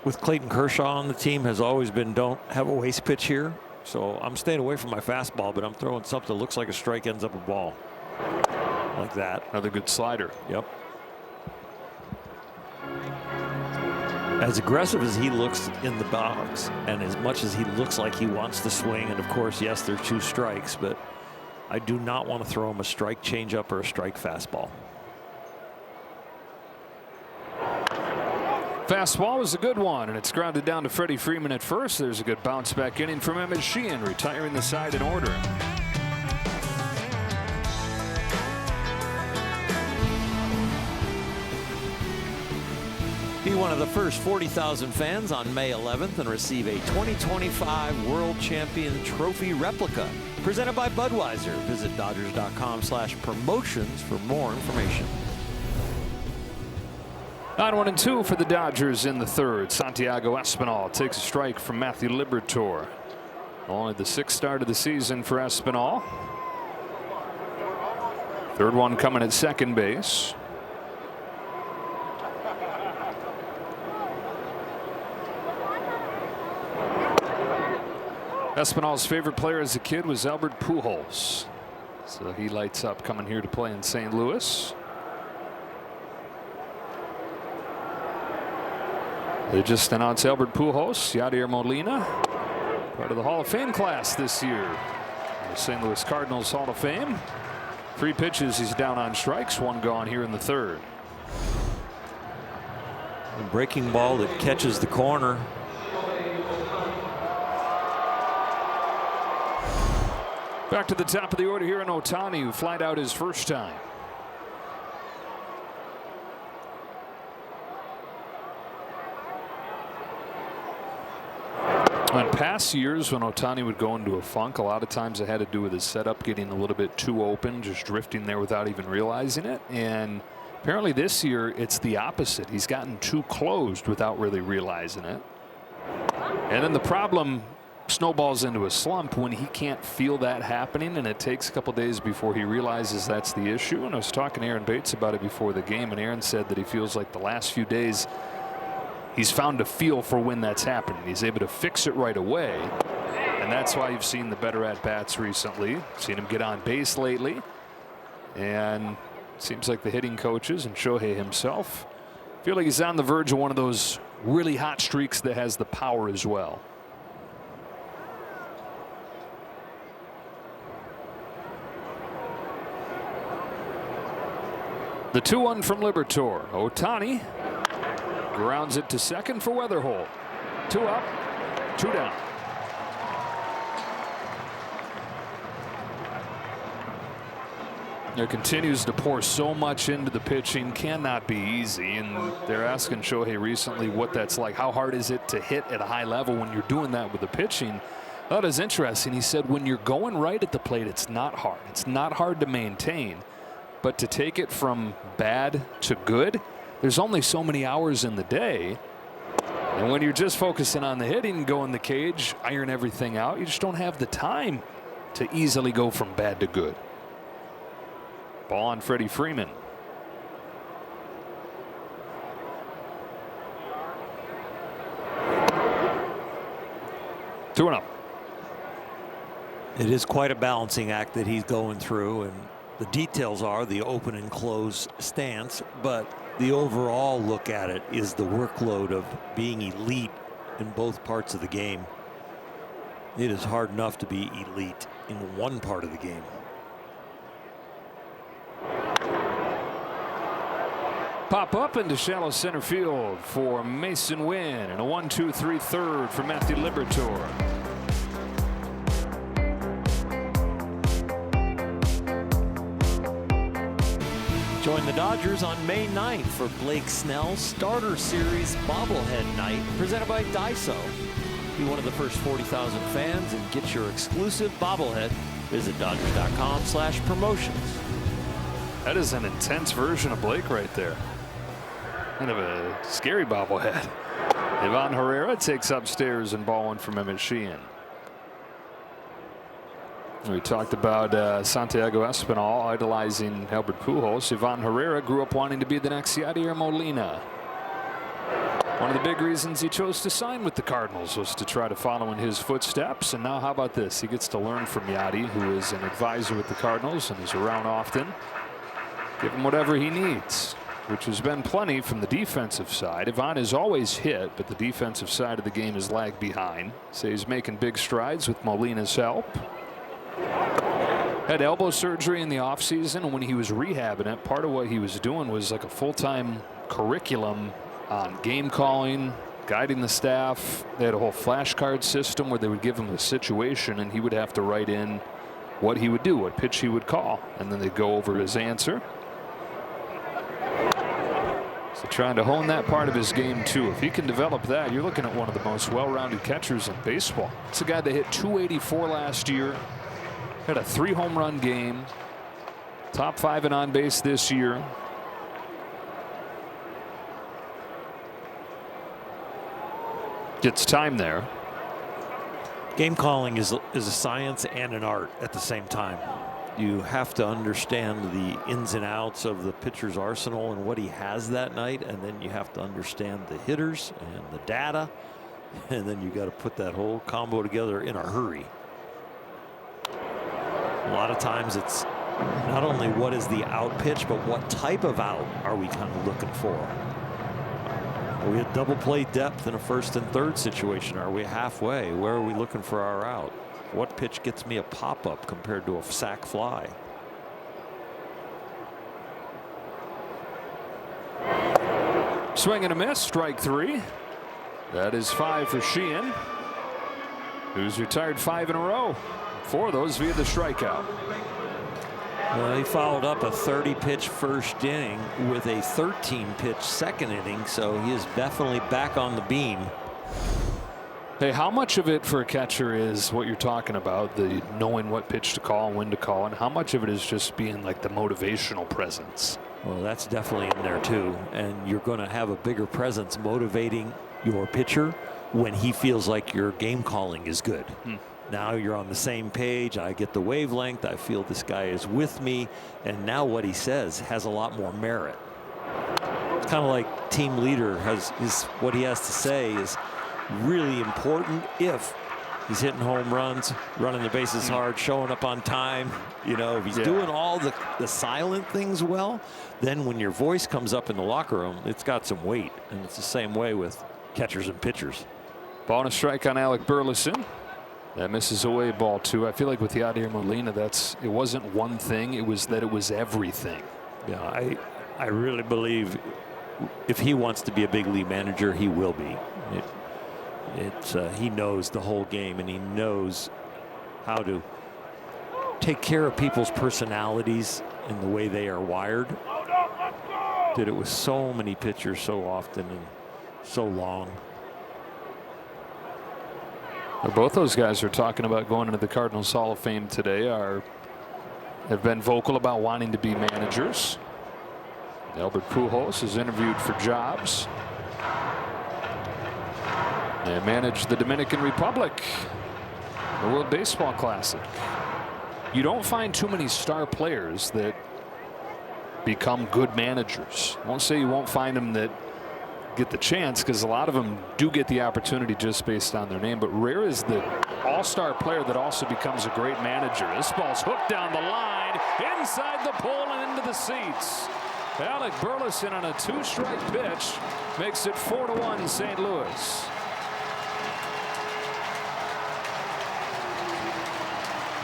with Clayton Kershaw on the team has always been don't have a waste pitch here. So I'm staying away from my fastball, but I'm throwing something that looks like a strike, ends up a ball. Like that. Another good slider. Yep. As aggressive as he looks in the box, and as much as he looks like he wants to swing, and of course, yes, there are 2 strikes, but I do not want to throw him a strike changeup or a strike fastball. Fastball was a good one, and it's grounded down to Freddie Freeman at first. There's a good bounce back inning from him as Sheehan retiring the side in order. Be one of the first 40,000 fans on May 11th and receive a 2025 World Champion Trophy replica presented by Budweiser. Visit Dodgers.com/promotions for more information. 9-1-2 for the Dodgers in the third. Santiago Espinal takes a strike from Matthew Liberatore. Only the 6th start of the season for Espinal. Third one coming at second base. Espinal's favorite player as a kid was Albert Pujols. So he lights up coming here to play in St. Louis. They just announced Albert Pujols, Yadier Molina, part of the Hall of Fame class this year. The St. Louis Cardinals Hall of Fame. 3 pitches, he's down on strikes, 1 gone here in the third. A breaking ball that catches the corner. Back to the top of the order here in Ohtani, who flied out his first time. On past years when Ohtani would go into a funk, a lot of times it had to do with his setup getting a little bit too open, just drifting there without even realizing it. And Apparently this year it's the opposite. He's gotten too closed without really realizing it. And then the problem snowballs into a slump when he can't feel that happening, and it takes a couple days before he realizes that's the issue. And I was talking to Aaron Bates about it before the game, and Aaron said that he feels like the last few days he's found a feel for when that's happening. He's able to fix it right away, and that's why you've seen the better at-bats recently. Seen him get on base lately, and it seems like the hitting coaches and Shohei himself feel like he's on the verge of one of those really hot streaks that has the power as well. The 2-1 from Liberatore. Ohtani grounds it to second for Weatherholt. 2 up, 2 down. It continues to pour so much into the pitching, cannot be easy, and they're asking Shohei recently what that's like. How hard is it to hit at a high level when you're doing that with the pitching? That is interesting. He said when you're going right at the plate, it's not hard. It's not hard to maintain. But to take it from bad to good, there's only so many hours in the day. And when you're just focusing on the hitting, go in the cage, iron everything out, you just don't have the time to easily go from bad to good. Ball on Freddie Freeman. Two and up. It is quite a balancing act that he's going through, and the details are the open and close stance, but the overall look at it is the workload of being elite in both parts of the game. It is hard enough to be elite in one part of the game. Pop up into shallow center field for Mason Wynn, and a 1-2-3 third for Matthew Liberatore. Join the Dodgers on May 9th for Blake Snell's Starter Series Bobblehead Night presented by Daiso. Be one of the first 40,000 fans and get your exclusive bobblehead. Visit Dodgers.com/promotions. That is an intense version of Blake right there. Kind of a scary bobblehead. Ivan Herrera takes upstairs and ball one from Emmett Sheehan. We talked about Santiago Espinal idolizing Albert Pujols. Ivan Herrera grew up wanting to be the next Yadier Molina. One of the big reasons he chose to sign with the Cardinals was to try to follow in his footsteps. And now how about this? He gets to learn from Yadi, who is an advisor with the Cardinals and is around often. Give him whatever he needs, which has been plenty from the defensive side. Ivan has always hit, but the defensive side of the game has lagged behind. So he's making big strides with Molina's help. Had elbow surgery in the offseason, and when he was rehabbing it, part of what he was doing was like a full-time curriculum on game calling, guiding the staff. They had a whole flashcard system where they would give him a situation, and he would have to write in what he would do, what pitch he would call, and then they'd go over his answer. So trying to hone that part of his game too. If he can develop that, you're looking at one of the most well-rounded catchers in baseball. It's a guy that hit .284 last year. Had a 3 home run game. Top 5 in on base this year. Gets time there. Game calling is a science and an art at the same time. You have to understand the ins and outs of the pitcher's arsenal and what he has that night, and then you have to understand the hitters and the data, and then you got to put that whole combo together in a hurry. A lot of times it's not only what is the out pitch, but what type of out are we kind of looking for? Are we at double play depth in a first and third situation? Are we halfway? Where are we looking for our out? What pitch gets me a pop-up compared to a sac fly? Swing and a miss, strike 3. That is 5 for Sheehan, who's retired 5 in a row. 4 of those via the strikeout. Well, he followed up a 30-pitch first inning with a 13-pitch second inning, so he is definitely back on the beam. Hey, how much of it for a catcher is what you're talking about, the knowing what pitch to call and when to call, and how much of it is just being like the motivational presence? Well, that's definitely in there too. And you're going to have a bigger presence motivating your pitcher when he feels like your game calling is good. Now you're on the same page. I get the wavelength. I feel this guy is with me. And now what he says has a lot more merit. It's kind of like team leader is what he has to say is really important if he's hitting home runs, running the bases hard, showing up on time. You know, if he's doing all the silent things well, then when your voice comes up in the locker room, it's got some weight. And it's the same way with catchers and pitchers. Ball and a strike on Alec Burleson. That misses away, ball 2. I feel like with Yadier Molina, it wasn't one thing, it was that it was everything. Yeah, I really believe if he wants to be a big league manager, he will be. He knows the whole game, and he knows how to take care of people's personalities and the way they are wired. Did it with so many pitchers so often and so long. Both those guys are talking about going into the Cardinals Hall of Fame today. Have been vocal about wanting to be managers. Albert Pujols is interviewed for jobs and managed the Dominican Republic, the World Baseball Classic. You don't find too many star players that become good managers. I won't say you won't find them that get the chance, because a lot of them do get the opportunity just based on their name, but rare is the all-star player that also becomes a great manager. This ball's hooked down the line, inside the pole and into the seats. Alec Burleson on a 2-strike pitch makes it 4-1 St. Louis.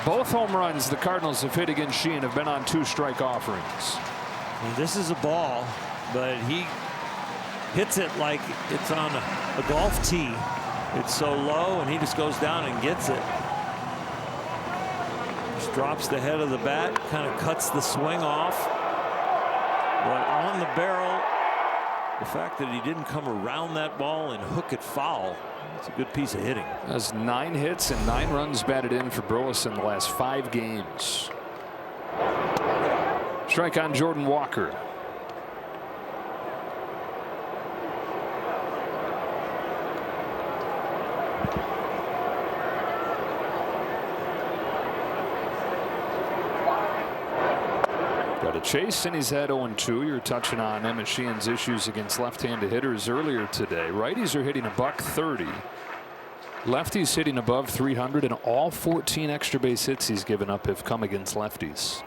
Both home runs the Cardinals have hit against Sheehan have been on 2-strike offerings. And this is a ball, but he hits it like it's on a golf tee. It's so low, and he just goes down and gets it. Just drops the head of the bat, kind of cuts the swing off. But on the barrel, the fact that he didn't come around that ball and hook it foul, it's a good piece of hitting. That's 9 hits and 9 runs batted in for Burleson the last 5 games. Strike on Jordan Walker. Chase, and he's had 0-2. You're touching on Emmett Sheehan's issues against left-handed hitters earlier today. Righties are hitting $130. Lefties hitting above 300, and all 14 extra base hits he's given up have come against lefties.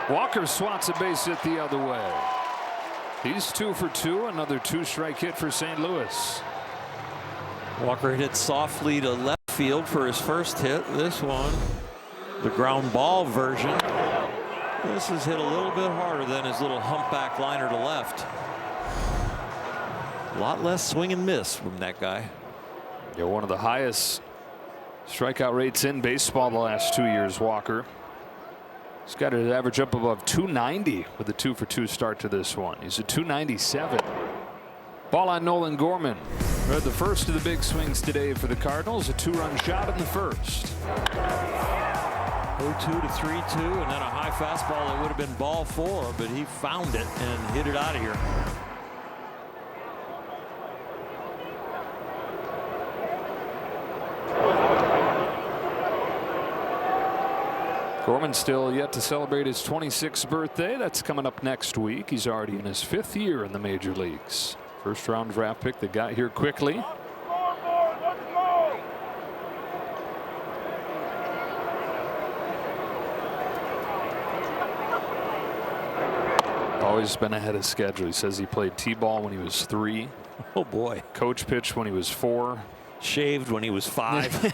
Walker swats a base hit the other way. He's 2 for 2. Another 2-strike hit for St. Louis. Walker hit softly to left field for his first hit. This one, the ground ball version. This is hit a little bit harder than his little humpback liner to left. A lot less swing and miss from that guy. Yeah, one of the highest strikeout rates in baseball the last 2 years, Walker. He's got an average up above 290 with a 2 for 2 start to this one. He's at 297. Ball on Nolan Gorman. Read the first of the big swings today for the Cardinals. A 2-run shot in the first. 0-2 to 3-2, and then a high fastball that would have been ball 4, but he found it and hit it out of here. Gorman still yet to celebrate his 26th birthday. That's coming up next week. He's already in his 5th year in the major leagues. First round draft pick that got here quickly. Always been ahead of schedule. He says he played T-ball when he was 3. Oh boy. Coach pitched when he was 4. Shaved when he was 5.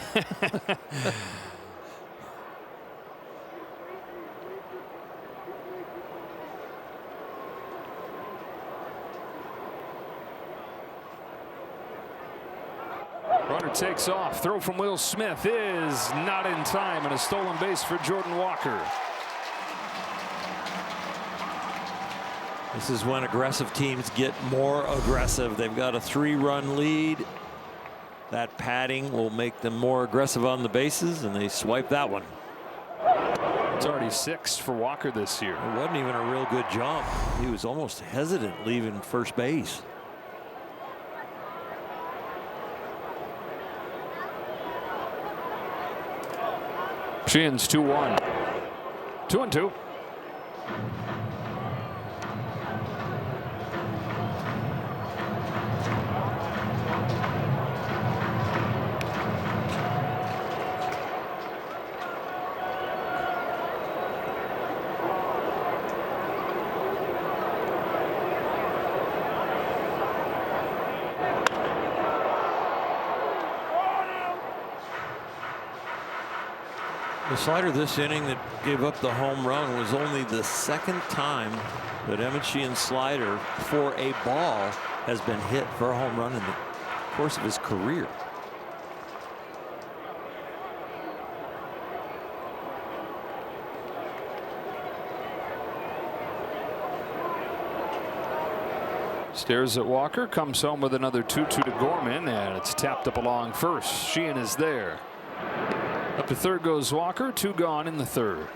Runner takes off. Throw from Will Smith is not in time, and a stolen base for Jordan Walker. This is when aggressive teams get more aggressive. They've got a 3-run lead. That padding will make them more aggressive on the bases, and they swipe that one. It's already 6 for Walker this year. It wasn't even a real good jump. He was almost hesitant leaving first base. Sheehan's 2-1. 2-2. The slider this inning that gave up the home run was only the second time that Emmett Sheehan's slider for a ball has been hit for a home run in the course of his career. Stares at Walker, comes home with another 2-2 to Gorman, and it's tapped up along first. Sheehan is there. Up to third goes Walker, 2 gone in the third.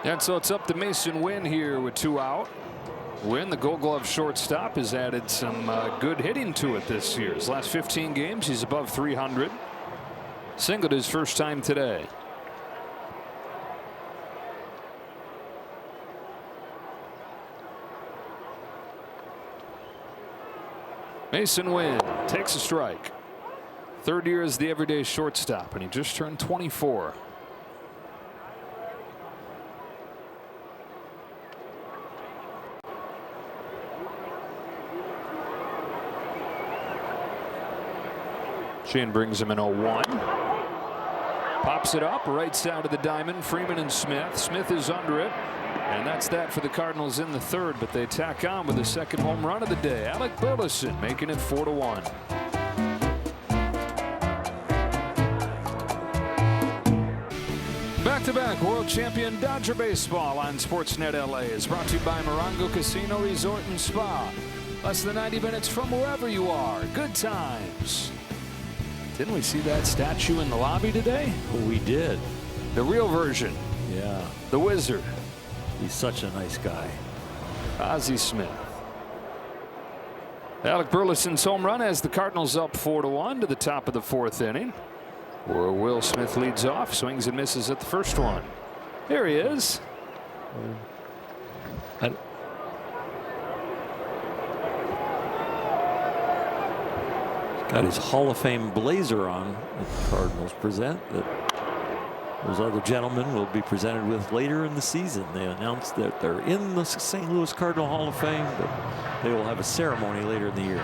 And so it's up to Mason Wynn here with 2 out. Wynn, the Gold Glove shortstop, has added some good hitting to it this year. His last 15 games, he's above 300. Singled his first time today. Mason Wynn takes a strike. Third year as the everyday shortstop, and he just turned 24. Sheehan brings him in 0-1. Pops it up right side of the diamond. Freeman and Smith. Smith is under it. And that's that for the Cardinals in the third, but they tack on with the second home run of the day. Alec Burleson making it 4-1. Back-to-back world champion Dodger baseball on SportsNet LA is brought to you by Morongo Casino Resort and Spa. Less than 90 minutes from wherever you are. Good times. Didn't we see that statue in the lobby today? We did. The real version. Yeah. The Wizard. He's such a nice guy. Ozzie Smith. Alec Burleson's home run has the Cardinals up 4-1 to the top of the fourth inning, where Will Smith leads off, swings and misses at the first one. There he is. Got his Hall of Fame blazer on that the Cardinals present that those other gentlemen will be presented with later in the season. They announced that they're in the St. Louis Cardinal Hall of Fame, but they will have a ceremony later in the year.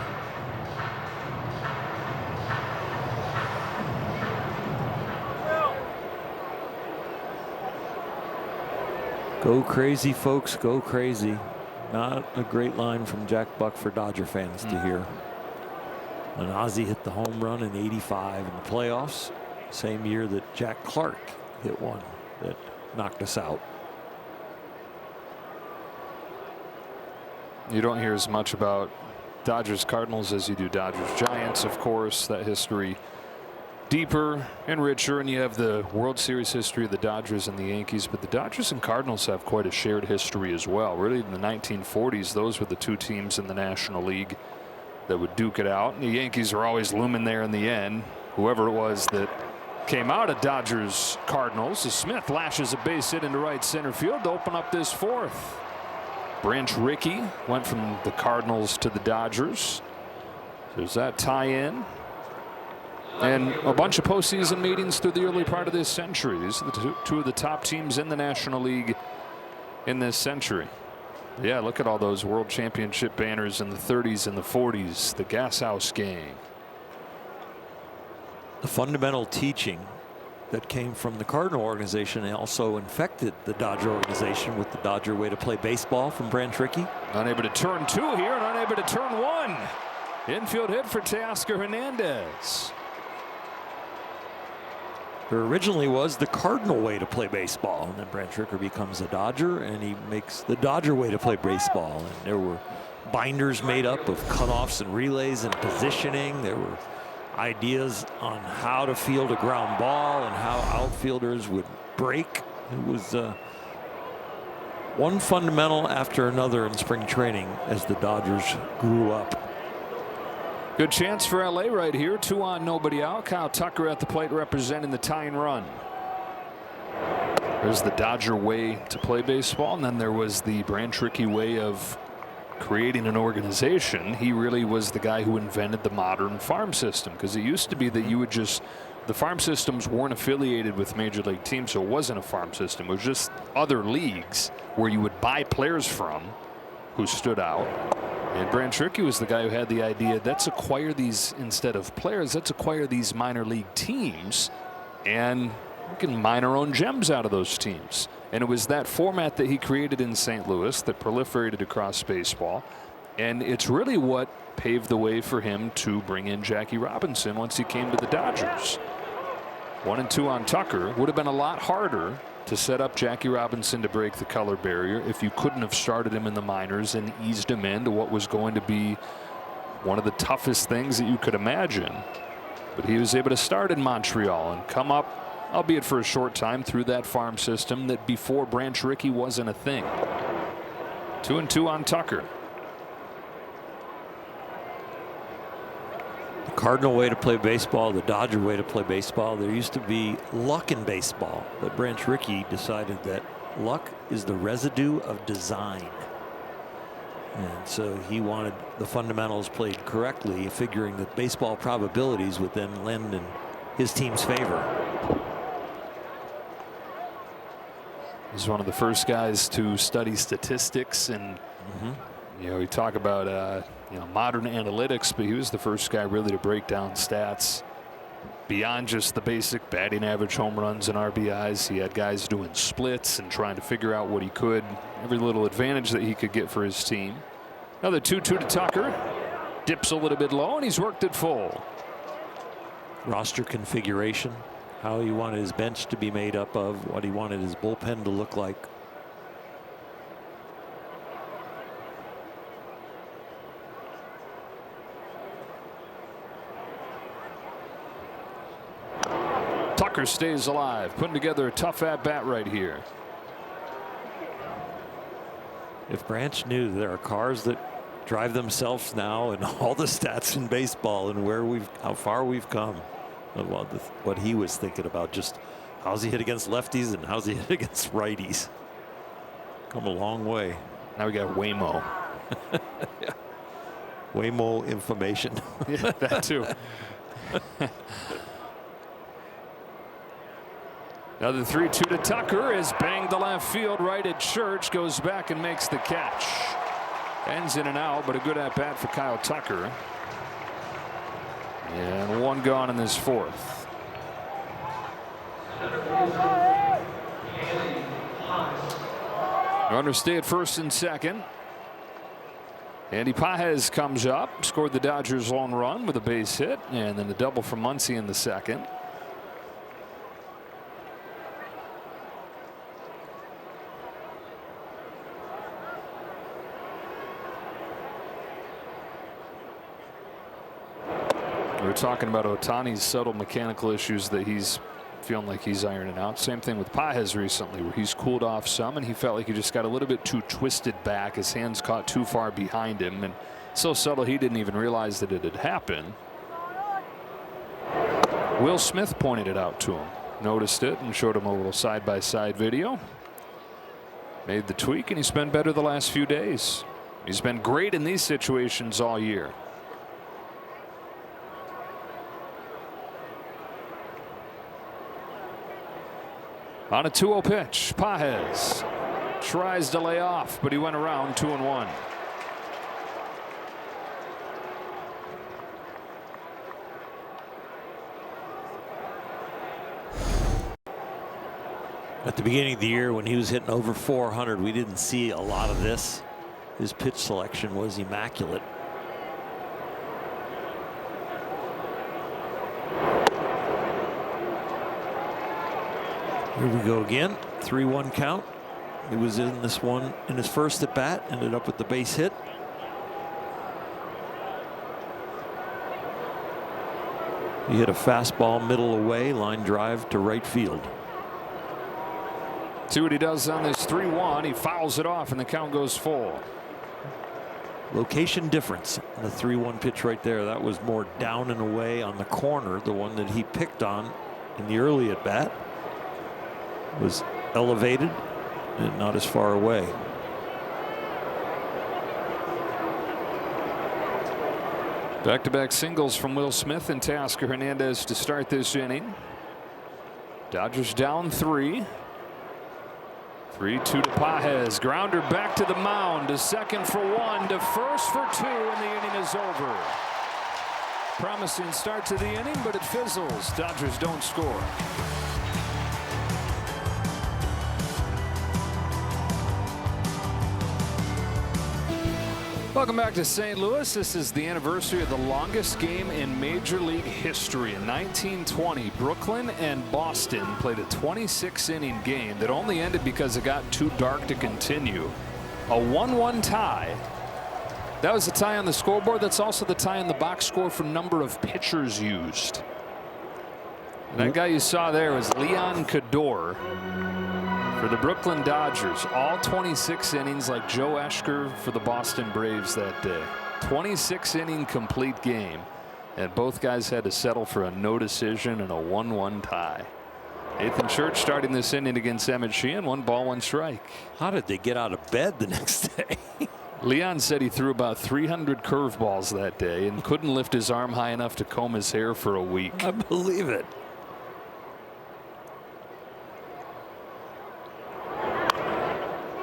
Go crazy, folks, go crazy. Not a great line from Jack Buck for Dodger fans to hear. And Ozzie hit the home run in '85 in the playoffs, same year that Jack Clark hit one that knocked us out. You don't hear as much about Dodgers Cardinals as you do Dodgers Giants, of course. That history deeper and richer, and you have the World Series history of the Dodgers and the Yankees, but the Dodgers and Cardinals have quite a shared history as well. Really, in the 1940s, those were the two teams in the National League that would duke it out. And the Yankees are always looming there in the end. Whoever it was that came out of Dodgers Cardinals, as Smith lashes a base hit into right center field to open up this fourth. Branch Rickey went from the Cardinals to the Dodgers. There's that tie-in. And a bunch of postseason meetings through the early part of this century. These are the two of the top teams in the National League in this century. Yeah, look at all those World Championship banners in the 30s and the 40s. The Gas House Gang. The fundamental teaching that came from the Cardinal organization also infected the Dodger organization with the Dodger way to play baseball from Branch Rickey. Unable to turn 2 here and unable to turn 1. Infield hit for Teoscar Hernandez. There originally was the Cardinal way to play baseball, and then Branch Ricker becomes a Dodger, and he makes the Dodger way to play baseball. And there were binders made up of cutoffs and relays and positioning. There were ideas on how to field a ground ball and how outfielders would break. It was one fundamental after another in spring training as the Dodgers grew up. Good chance for LA right here. 2 on, nobody out. Kyle Tucker at the plate representing the tying run. There's the Dodger way to play baseball, and then there was the Branch Rickey way of creating an organization. He really was the guy who invented the modern farm system, because it used to be that you would just, the farm systems weren't affiliated with major league teams, so it wasn't a farm system. It was just other leagues where you would buy players from who stood out. And Branch Rickey was the guy who had the idea, let's acquire these, instead of players, let's acquire these minor league teams, and we can mine our own gems out of those teams. And it was that format that he created in St. Louis that proliferated across baseball. And it's really what paved the way for him to bring in Jackie Robinson once he came to the Dodgers. 1 and 2 on Tucker. Would have been a lot harder to set up Jackie Robinson to break the color barrier if you couldn't have started him in the minors and eased him into what was going to be one of the toughest things that you could imagine. But he was able to start in Montreal and come up, albeit for a short time, through that farm system that before Branch Rickey wasn't a thing. 2 and 2 on Tucker. Cardinal way to play baseball, the Dodger way to play baseball. There used to be luck in baseball, but Branch Rickey decided that luck is the residue of design. And so he wanted the fundamentals played correctly, figuring that baseball probabilities would then lend in his team's favor. He's one of the first guys to study statistics, and you know, we talk about modern analytics, but he was the first guy really to break down stats beyond just the basic batting average, home runs, and RBIs. He had guys doing splits and trying to figure out what he could, every little advantage that he could get for his team. Another 2-2 to Tucker. Dips a little bit low, and he's worked it full. Roster configuration, how he wanted his bench to be made up of, what he wanted his bullpen to look like. Tucker stays alive, putting together a tough at-bat right here. If Branch knew there are cars that drive themselves now and all the stats in baseball and how far we've come, what he was thinking about, just how's he hit against lefties and how's he hit against righties. Come a long way. Now we got Waymo. Yeah. Waymo information. Yeah, that too. Another 3-2 to Tucker is banged to left field right at Church, goes back and makes the catch. Ends in and out, but a good at bat for Kyle Tucker. And 1 gone in this 4th. Runners stay at 1st and 2nd. Andy Pages comes up, scored the Dodgers' lone run with a base hit, and then the double from Muncy in the 2nd. We're talking about Ohtani's subtle mechanical issues that he's feeling like he's ironing out. Same thing with Pages recently, where he's cooled off some and he felt like he just got a little bit too twisted back. His hands caught too far behind him, and so subtle he didn't even realize that it had happened. Will Smith pointed it out to him, noticed it, and showed him a little side-by-side video. Made the tweak, and he's been better the last few days. He's been great in these situations all year. On a 2-0 pitch, Pages tries to lay off, but he went around 2-1. At the beginning of the year, when he was hitting over 400, we didn't see a lot of this. His pitch selection was immaculate. Here we go again. 3-1 count. He was in this one in his first at bat, ended up with the base hit. He hit a fastball middle away, line drive to right field. See what he does on this 3-1. He fouls it off and the count goes full. Location difference. The 3-1 pitch right there, that was more down and away on the corner. The one that he picked on in the early at bat was elevated and not as far away. Back-to-back singles from Will Smith and Teoscar Hernandez to start this inning. Dodgers down 3. 3-2 to Pages. Grounder back to the mound. To second for 1. To first for 2. And the inning is over. Promising start to the inning, but it fizzles. Dodgers don't score. Welcome back to St. Louis. This is the anniversary of the longest game in Major League history. In 1920, Brooklyn and Boston played a 26-inning game that only ended because it got too dark to continue. A 1-1 tie. That was the tie on the scoreboard. That's also the tie on the box score for number of pitchers used. And that guy you saw there was Leon Cador for the Brooklyn Dodgers. All 26 innings, like Joe Eschker for the Boston Braves that day. 26-inning complete game, and both guys had to settle for a no decision and a 1-1 tie. Nathan Church starting this inning against Emmett Sheehan. 1 ball, 1 strike. How did they get out of bed the next day? Leon said he threw about 300 curveballs that day and couldn't lift his arm high enough to comb his hair for a week. I believe it.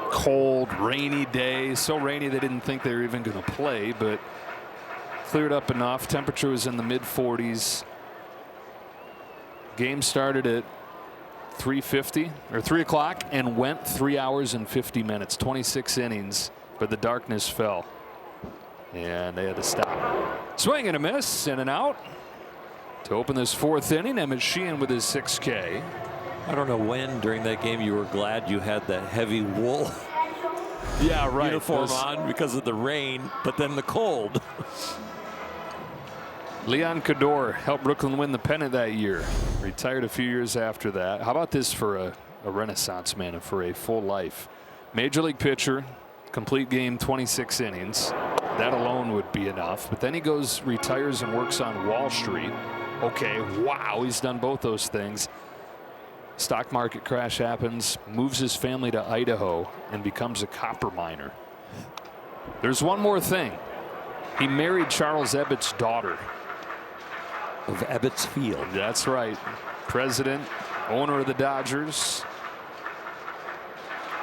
Cold, rainy day. So rainy they didn't think they were even going to play, but cleared up enough. Temperature was in the mid-40s. Game started at 3:50 or 3 o'clock and went 3 hours and 50 minutes. 26 innings, but the darkness fell, and they had to stop. Swing and a miss, in and out. To open this 4th inning, Emmett Sheehan with his 6K. I don't know when during that game you were glad you had that heavy wool uniform on because of the rain, but then the cold. Leon Cador helped Brooklyn win the pennant that year. Retired a few years after that. How about this for a renaissance man and for a full life? Major league pitcher, complete game, 26 innings. That alone would be enough. But then he retires and works on Wall Street. Okay, wow, he's done both those things. Stock market crash happens, moves his family to Idaho, and becomes a copper miner. There's one more thing. He married Charles Ebbitt's daughter. Of Ebbets Field. That's right. President, owner of the Dodgers.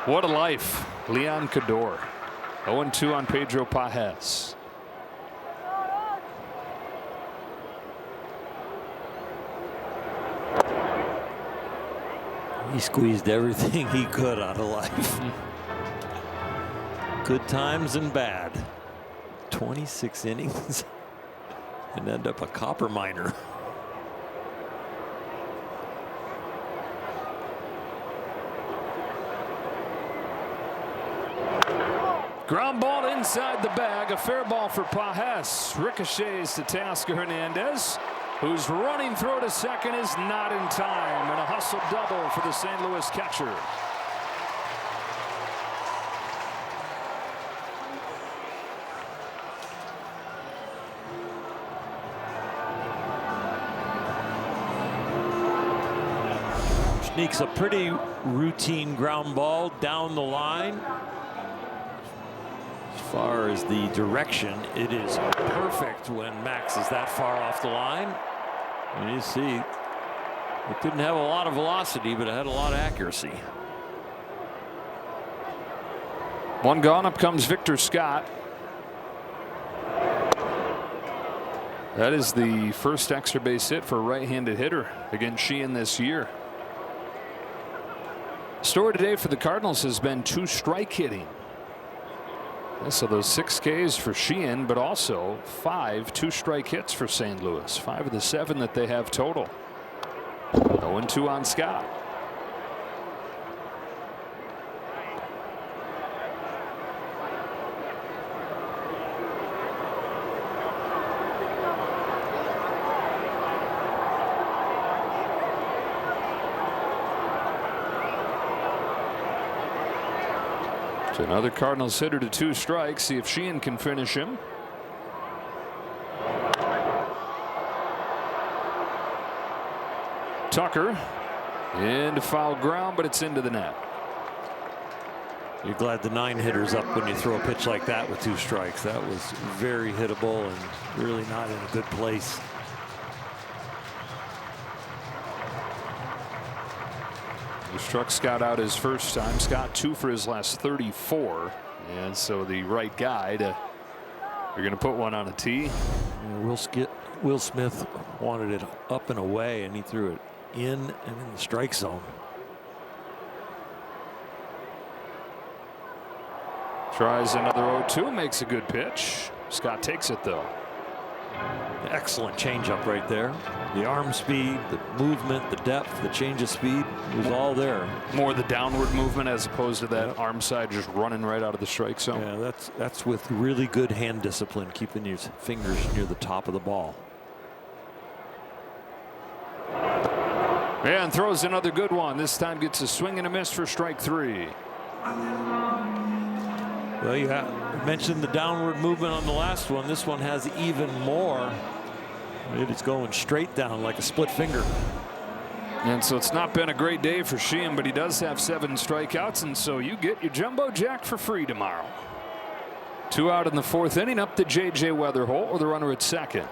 What a life. Leon Cador. 0-2 on Pedro Pages. He squeezed everything he could out of life. Good times and bad. 26 innings and end up a copper miner. Ground ball inside the bag. A fair ball for Pages. Ricochets to Teoscar Hernandez, who's running through to second, is not in time. And a hustle double for the St. Louis catcher. Sneaks a pretty routine ground ball down the line. As far as the direction, it is perfect when Max is that far off the line. And you see, it didn't have a lot of velocity, but it had a lot of accuracy. 1 gone. Up comes Victor Scott. That is the first extra base hit for a right-handed hitter against Sheehan this year. Story today for the Cardinals has been 2 strike hitting. So those 6 Ks for Sheehan, but also 5 2-strike hits for St. Louis. 5 of the 7 that they have total. 0-2 on Scott. So another Cardinals hitter to 2 strikes. See if Sheehan can finish him. Tucker into foul ground, but it's into the net. You're glad the 9 hitter's up when you throw a pitch like that with 2 strikes. That was very hittable and really not in a good place. He struck Scott out his first time. Scott 2 for his last 34. And so the right guy you're going to put one on a tee. Will Smith wanted it up and away, and he threw it in and in the strike zone. Tries another 0-2, makes a good pitch. Scott takes it though. Excellent changeup right there. The arm speed, the movement, the depth, the change of speed was all there. More the downward movement as opposed to that arm side just running right out of the strike zone. Yeah, that's with really good hand discipline, keeping your fingers near the top of the ball. And throws another good one. This time gets a swing and a miss for strike 3. Well, you mentioned the downward movement on the last one. This one has even more. It's going straight down like a split finger. And so it's not been a great day for Sheehan, but he does have 7 strikeouts, and so you get your jumbo jack for free tomorrow. 2 out in the 4th inning, up to J.J. Weatherholt with a runner at second.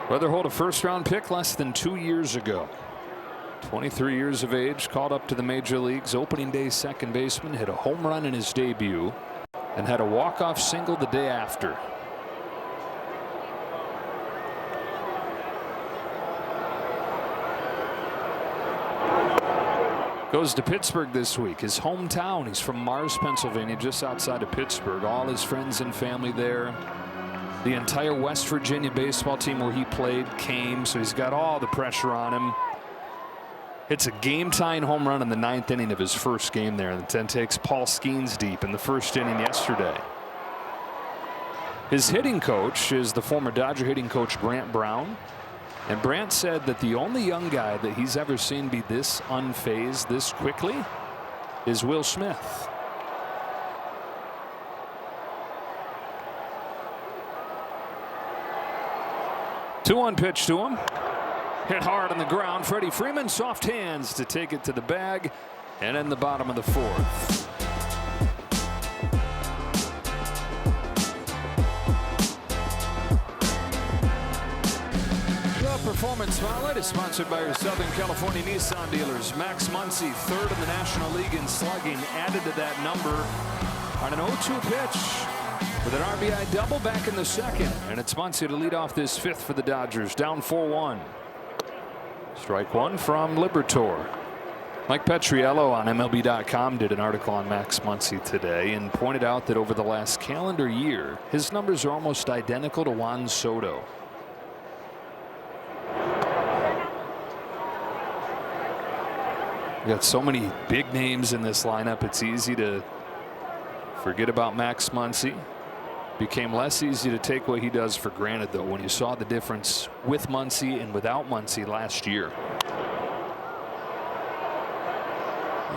Weatherholt, a first-round pick less than 2 years ago. 23 years of age, called up to the major leagues. Opening day second baseman, hit a home run in his debut and had a walk-off single the day after. Goes to Pittsburgh this week, his hometown. He's from Mars, Pennsylvania, just outside of Pittsburgh. All his friends and family there. The entire West Virginia baseball team where he played came, so he's got all the pressure on him. It's a game-tying home run in the 9th inning of his first game there, and then takes Paul Skeens deep in the first inning yesterday. His hitting coach is the former Dodger hitting coach Brant Brown, and Brant said that the only young guy that he's ever seen be this unfazed this quickly is Will Smith. Two-one pitch to him. Hit hard on the ground. Freddie Freeman, soft hands to take it to the bag, and in the bottom of the 4th. The Performance Spotlight is sponsored by your Southern California Nissan dealers. Max Muncy, 3rd in the National League in slugging, added to that number on an 0-2 pitch with an RBI double back in the 2nd. And it's Muncy to lead off this 5th for the Dodgers, down 4-1. Strike 1 from Liberatore. Mike Petriello on MLB.com did an article on Max Muncy today and pointed out that over the last calendar year, his numbers are almost identical to Juan Soto. We got so many big names in this lineup, it's easy to forget about Max Muncy. Became less easy to take what he does for granted, though, when you saw the difference with Muncy and without Muncy last year.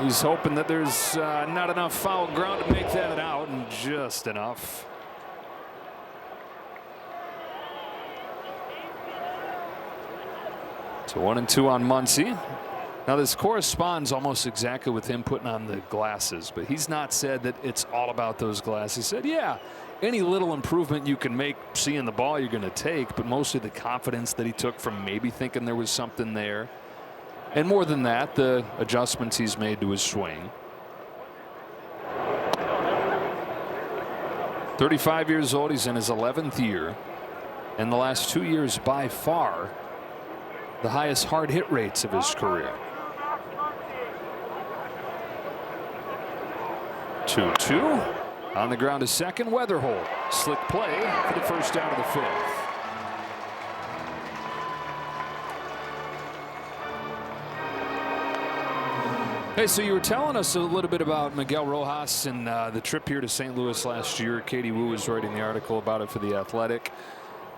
He's hoping that there's not enough foul ground to make that out, and just enough. So 1-2 on Muncy. Now this corresponds almost exactly with him putting on the glasses, but he's not said that it's all about those glasses. He said, yeah, any little improvement you can make seeing the ball you're going to take, but mostly the confidence that he took from maybe thinking there was something there. And more than that, the adjustments he's made to his swing. 35 years old, he's in his 11th year. And the last 2 years, by far, the highest hard hit rates of his career. 2-2. On the ground to second, Weatherholt. Slick play for the first out of the 5th. Hey, so you were telling us a little bit about Miguel Rojas and the trip here to St. Louis last year. Katie Wu was writing the article about it for The Athletic.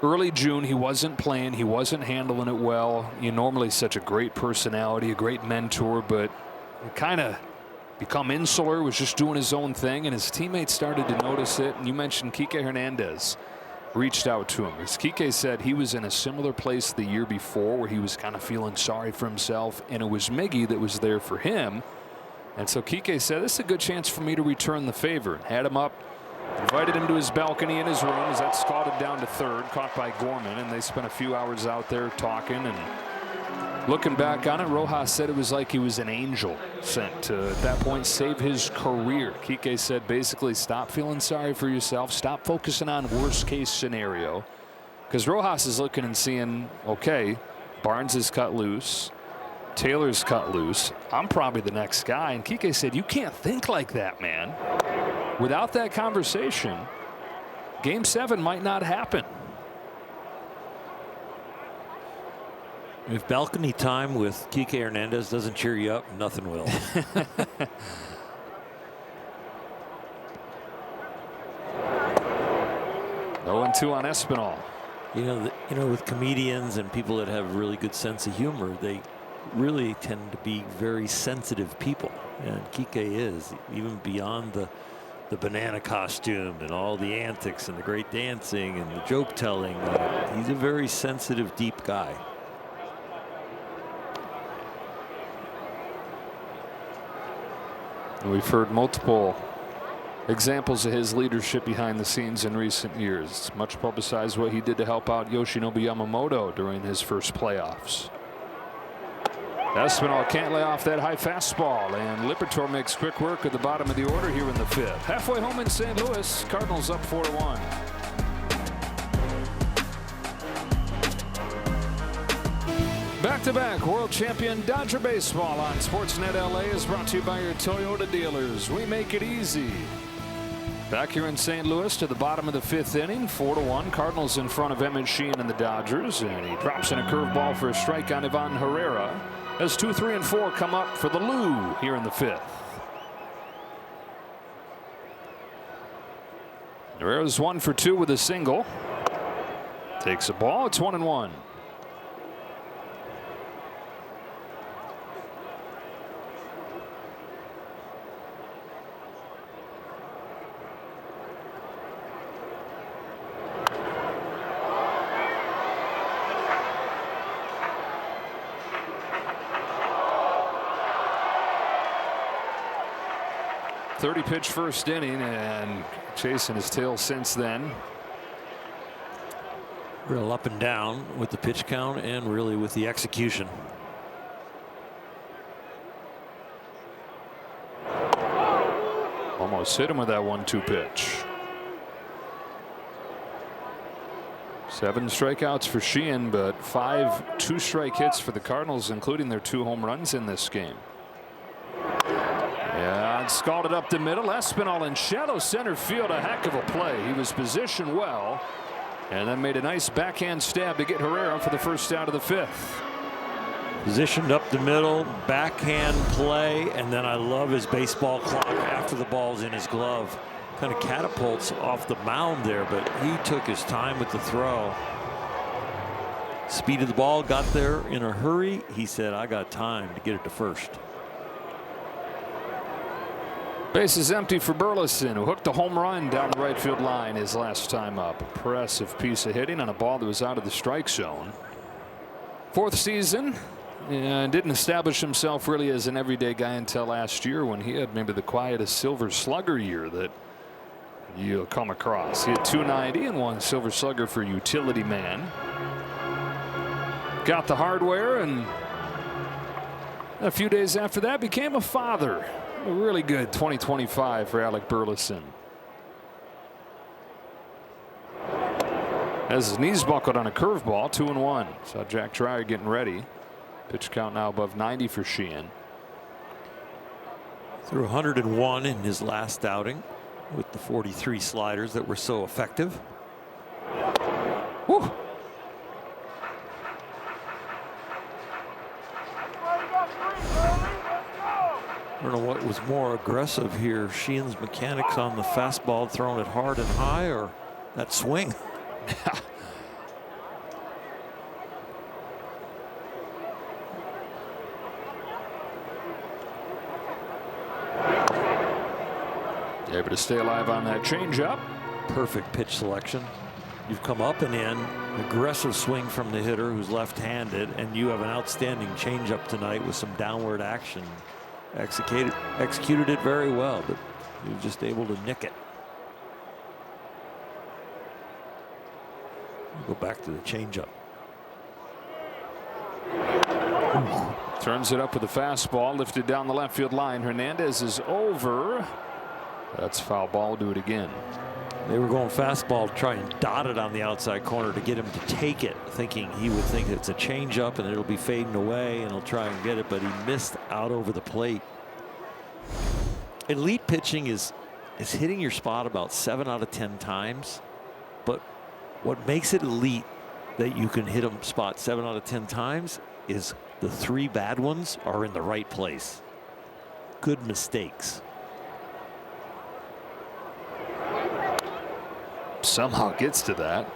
early June, he wasn't playing. He wasn't handling it well. You normally such a great personality, a great mentor, but kind of become insular, was just doing his own thing, and his teammates started to notice it. And you mentioned Kike Hernandez reached out to him. As Kike said, he was in a similar place the year before where he was kind of feeling sorry for himself, and it was Miggy that was there for him. And so Kike said, this is a good chance for me to return the favor. Had him up, invited him to his balcony in his room as that scalded down to third, caught by Gorman, and they spent a few hours out there talking. And looking back on it, Rojas said it was like he was an angel sent to, at that point, save his career. Kike said basically stop feeling sorry for yourself, stop focusing on worst case scenario, because Rojas is looking and seeing, okay, Barnes is cut loose, Taylor's cut loose, I'm probably the next guy. And Kike said, you can't think like that, man. Without that conversation, Game 7 might not happen. If balcony time with Kike Hernandez doesn't cheer you up, nothing will. 0-2 on Espinal. You know, with comedians and people that have really good sense of humor, they really tend to be very sensitive people, and Kike is, even beyond the banana costume and all the antics and the great dancing and the joke telling. He's a very sensitive, deep guy. We've heard multiple examples of his leadership behind the scenes in recent years. Much publicized what he did to help out Yoshinobu Yamamoto during his first playoffs. Espinal can't lay off that high fastball, and Lipitor makes quick work at the bottom of the order here in the fifth. Halfway home in St. Louis, Cardinals up 4-1. Back-to-back world champion Dodger baseball on SportsNet LA is brought to you by your Toyota dealers. We make it easy. Back here in St. Louis to the bottom of the fifth inning, 4-1. Cardinals in front of Emmett Sheehan and the Dodgers, and he drops in a curveball for a strike on Ivan Herrera as 2, 3, and 4 come up for the Lou here in the fifth. Herrera's 1 for 2 with a single. Takes a ball. It's 1-1. Pitch first inning, and chasing his tail since then. Real up and down with the pitch count and really with the execution. Almost hit him with that 1-2 pitch. 7 strikeouts for Sheehan, but 5 two-strike hits for the Cardinals, including their 2 home runs in this game. Yeah, scalded up the middle. Espinal in shallow center field. A heck of a play. He was positioned well, and then made a nice backhand stab to get Herrera for the first out of the fifth. Positioned up the middle, backhand play, and then I love his baseball clock after the ball's in his glove. Kind of catapults off the mound there, but he took his time with the throw. Speed of the ball, got there in a hurry. He said, I got time to get it to first. Base is empty for Burleson, who hooked a home run down the right field line his last time up. Impressive piece of hitting on a ball that was out of the strike zone. 4th season, and didn't establish himself really as an everyday guy until last year, when he had maybe the quietest Silver Slugger year that you'll come across. He had 290 and 1 Silver Slugger for utility man. Got the hardware, and a few days after that became a father. A really good 2025 for Alec Burleson. As his knees buckled on a curveball, 2-1. Saw Jack Dreyer getting ready. Pitch count now above 90 for Sheehan. Threw 101 in his last outing with the 43 sliders that were so effective. Whew. I don't know what was more aggressive here, Sheehan's mechanics on the fastball, throwing it hard and high, or that swing. Able to stay alive on that changeup. Perfect pitch selection. You've come up and in, aggressive swing from the hitter who's left-handed, and you have an outstanding changeup tonight with some downward action. Executed it very well, but he was just able to nick it. Go back to the changeup. Turns it up with a fastball, lifted down the left field line. Hernandez is over. That's foul ball. Do it again. They were going fastball to try and dot it on the outside corner to get him to take it, thinking he would think it's a changeup and it'll be fading away and he'll try and get it, but he missed out over the plate. Elite pitching is hitting your spot about 7 out of 10 times, but what makes it elite that you can hit them spot 7 out of 10 times is the 3 bad ones are in the right place. Good mistakes. Somehow gets to that.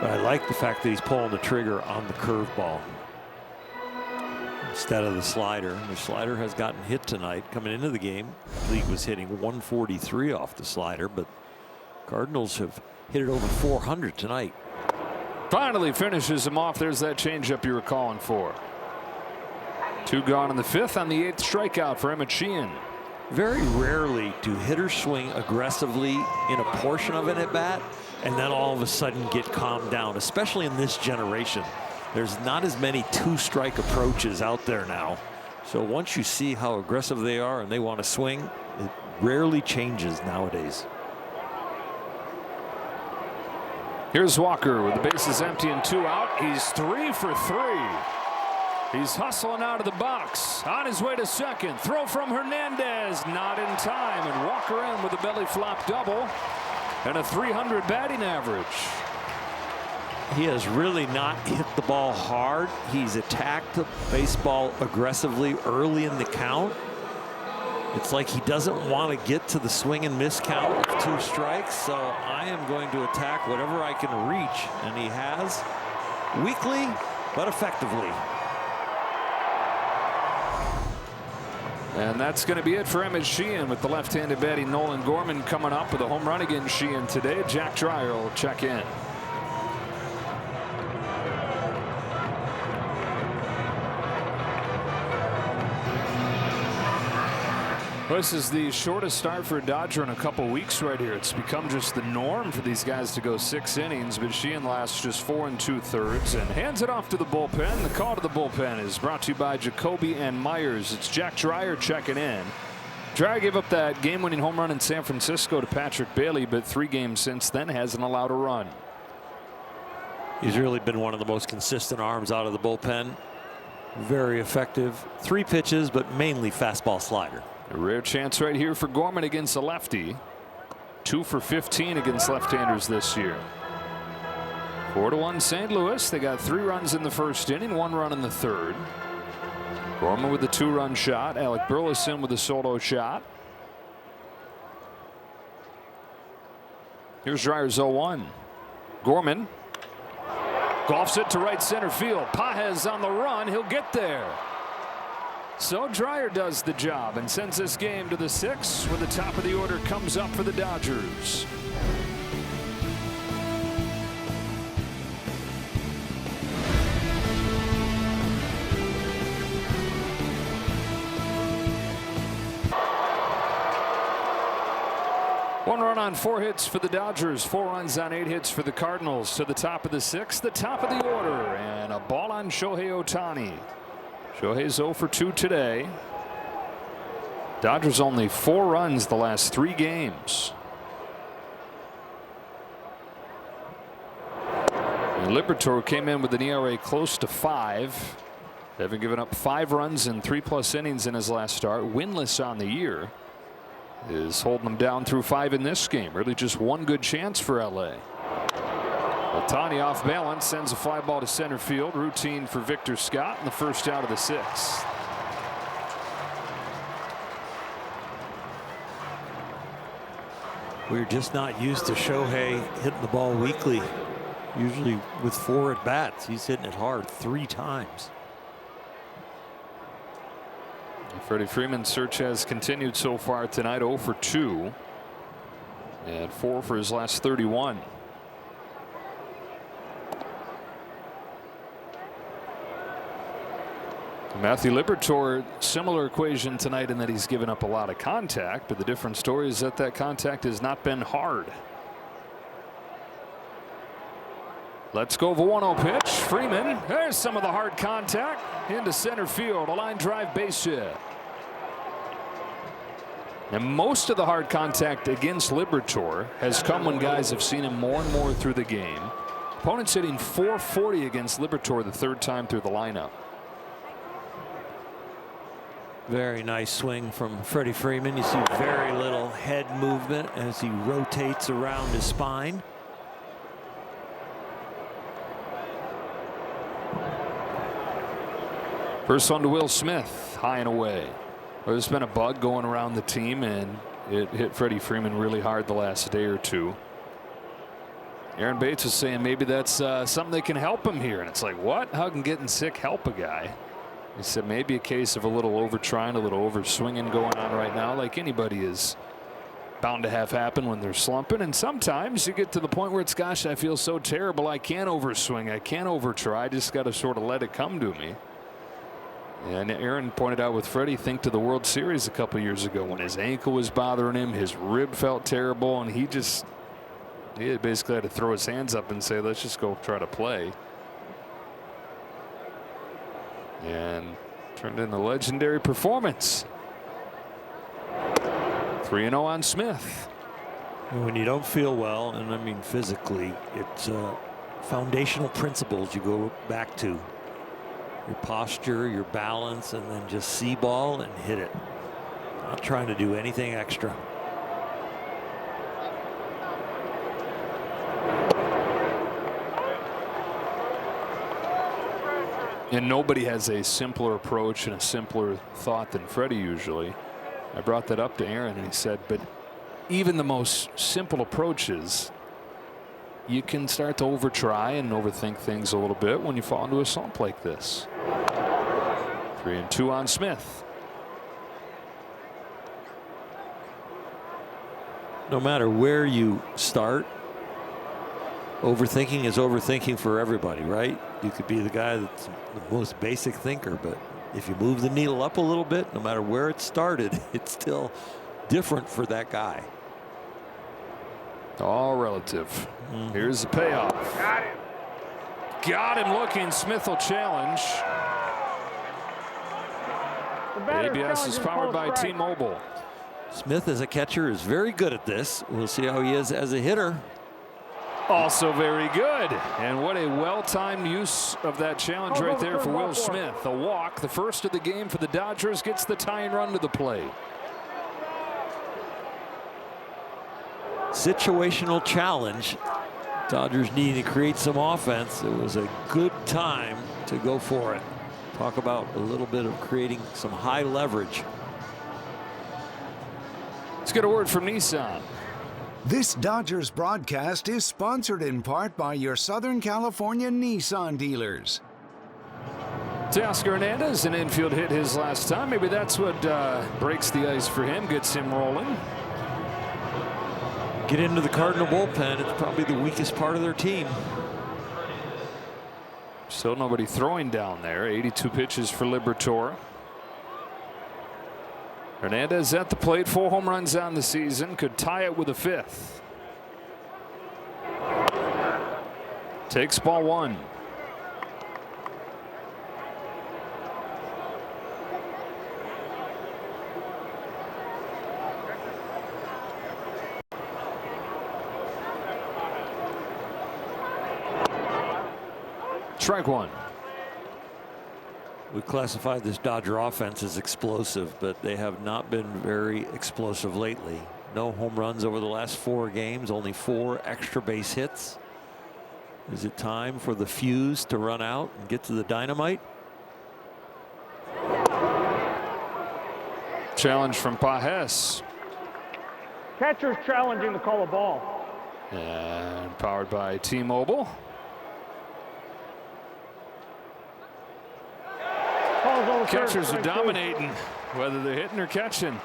But I like the fact that he's pulling the trigger on the curveball instead of the slider. The slider has gotten hit tonight. Coming into the game, the league was hitting 143 off the slider, but Cardinals have hit it over 400 tonight. Finally finishes him off. There's that changeup you were calling for. 2 gone in the 5th on the 8th strikeout for Emmett Sheehan. Very rarely do hitters swing aggressively in a portion of an at bat and then all of a sudden get calmed down, especially in this generation. There's not as many 2-strike approaches out there now. So once you see how aggressive they are and they want to swing, it rarely changes nowadays. Here's Walker with the bases empty and 2 out. He's 3 for 3. He's hustling out of the box. On his way to second. Throw from Hernandez. Not in time. And Walker in with a belly flop double and a 300 batting average. He has really not hit the ball hard. He's attacked the baseball aggressively early in the count. It's like he doesn't want to get to the swing and miss count of 2 strikes. So I am going to attack whatever I can reach. And he has, weakly but effectively. And that's going to be it for Emmett Sheehan with the left-handed batting Nolan Gorman coming up with a home run against Sheehan today. Jack Dreyer will check in. This is the shortest start for a Dodger in a couple weeks right here. It's become just the norm for these guys to go 6 innings, but Sheehan lasts just 4 2/3 and hands it off to the bullpen. The call to the bullpen is brought to you by Jacoby and Myers. It's Jack Dreyer checking in. Dreyer gave up that game-winning home run in San Francisco to Patrick Bailey, but 3 games since then hasn't allowed a run. He's really been one of the most consistent arms out of the bullpen. Very effective. 3 pitches, but mainly fastball slider. A rare chance right here for Gorman against a lefty. 2 for 15 against left-handers this year. 4-1 St. Louis. They got 3 runs in the first inning, 1 run in the 3rd. Gorman with a 2-run shot. Alec Burleson with a solo shot. Here's Dreyer's 0-1. Gorman golfs it to right center field. Pages on the run. He'll get there. So Dreyer does the job and sends this game to the 6th, where the top of the order comes up for the Dodgers. One run on 4 hits for the Dodgers, 4 runs on 8 hits for the Cardinals. To the top of the 6th, the top of the order, and a ball on Shohei Ohtani. Shohei's 0 for 2 today. Dodgers only 4 runs the last 3 games. And Liberatore came in with an ERA close to 5. They haven't given up 5 runs in 3+ innings in his last start. Winless on the year. Is holding them down through 5 in this game. Really just one good chance for LA. Ohtani off balance, sends a fly ball to center field. Routine for Victor Scott in the first out of the 6th. We're just not used to Shohei hitting the ball weakly. Usually with 4 at bats, he's hitting it hard 3 times. Freddie Freeman's search has continued so far tonight. 0 for 2 and 4 for his last 31. Matthew Liberatore, similar equation tonight in that he's given up a lot of contact, but the different story is that that contact has not been hard. Let's go. The 1-0 pitch. Freeman. There's some of the hard contact into center field. A line drive base hit. And most of the hard contact against Liberatore has come when guys have seen him more and more through the game. Opponents hitting .440 against Liberatore the third time through the lineup. Very nice swing from Freddie Freeman. You see very little head movement as he rotates around his spine. First one to Will Smith, high and away. Well, there's been a bug going around the team, and it hit Freddie Freeman really hard the last day or two. Aaron Bates was saying maybe that's something that can help him here. And it's like, what? How can getting sick help a guy? He said maybe a case of a little over trying, a little over swinging going on right now, like anybody is bound to have happen when they're slumping. And sometimes you get to the point where it's, gosh, I feel so terrible. I can't overswing. I can't over try. I just got to sort of let it come to me. And Aaron pointed out with Freddie, think to the World Series a couple years ago when his ankle was bothering him, his rib felt terrible, and he basically had to throw his hands up and say, let's just go try to play. And turned in a legendary performance. 3-0 on Smith. When you don't feel well, and I mean physically, it's foundational principles you go back to. Your posture, your balance, and then just see ball and hit it. Not trying to do anything extra. And nobody has a simpler approach and a simpler thought than Freddie usually. I brought that up to Aaron, and he said, but even the most simple approaches, you can start to overtry and overthink things a little bit when you fall into a slump like this. 3-2 on Smith. No matter where you start, overthinking is overthinking for everybody, right? You could be the guy that's the most basic thinker, but if you move the needle up a little bit, no matter where it started, it's still different for that guy. All relative. Here's the payoff. Got him looking. Smith will challenge. ABS is powered by T-Mobile. Smith as a catcher is very good at this. We'll see how he is as a hitter. Also very good. And what a well-timed use of that challenge right there for Will Smith. A walk, the first of the game for the Dodgers, gets the tying run to the plate. Situational challenge. Dodgers needing to create some offense. It was a good time to go for it. Talk about a little bit of creating some high leverage. Let's get a word from Nissan. This Dodgers broadcast is sponsored in part by your Southern California Nissan dealers. Teoscar Hernandez, an infield hit his last time. Maybe that's what breaks the ice for him, gets him rolling. Get into the Cardinal bullpen. It's probably the weakest part of their team. Still nobody throwing down there. 82 pitches for Liberatore. Hernandez at the plate, 4 home runs on the season, could tie it with a 5th. Takes ball 1. Strike 1. We classified this Dodger offense as explosive, but they have not been very explosive lately. No home runs over the last 4 games, only 4 extra base hits. Is it time for the fuse to run out and get to the dynamite? Challenge from Pajes. Catcher's challenging to call a ball. And powered by T-Mobile. Call Balls on the third, Catchers are strike two. dominating, whether they're hitting or catching.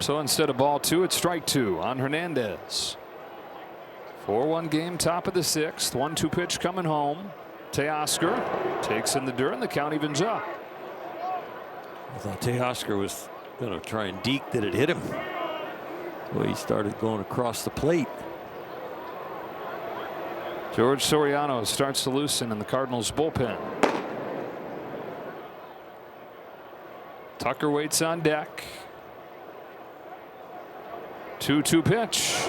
So instead of ball 2, it's strike 2 on Hernandez. 4-1 game, top of the 6th. 1-2 pitch coming home. Teoscar takes in the dirt, and the count evens up. I thought Teoscar was going to try and deke that it hit him. Well, he started going across the plate. George Soriano starts to loosen in the Cardinals bullpen. Tucker waits on deck. 2-2 pitch.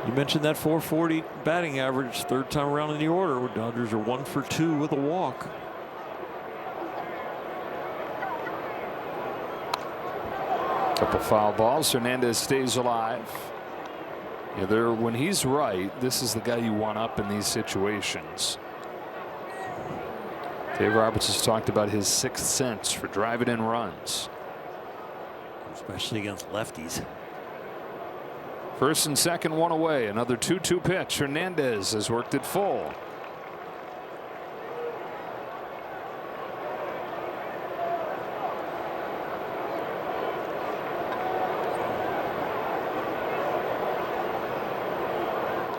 You mentioned that 440 batting average, third time around in the order. Dodgers are 1 for 2 with a walk. Couple foul balls. Hernandez stays alive. Yeah, when he's right, this is the guy you want up in these situations. Dave Roberts has talked about his sixth sense for driving in runs, especially against lefties. First and second, one away. Another 2-2 pitch. Hernandez has worked it full.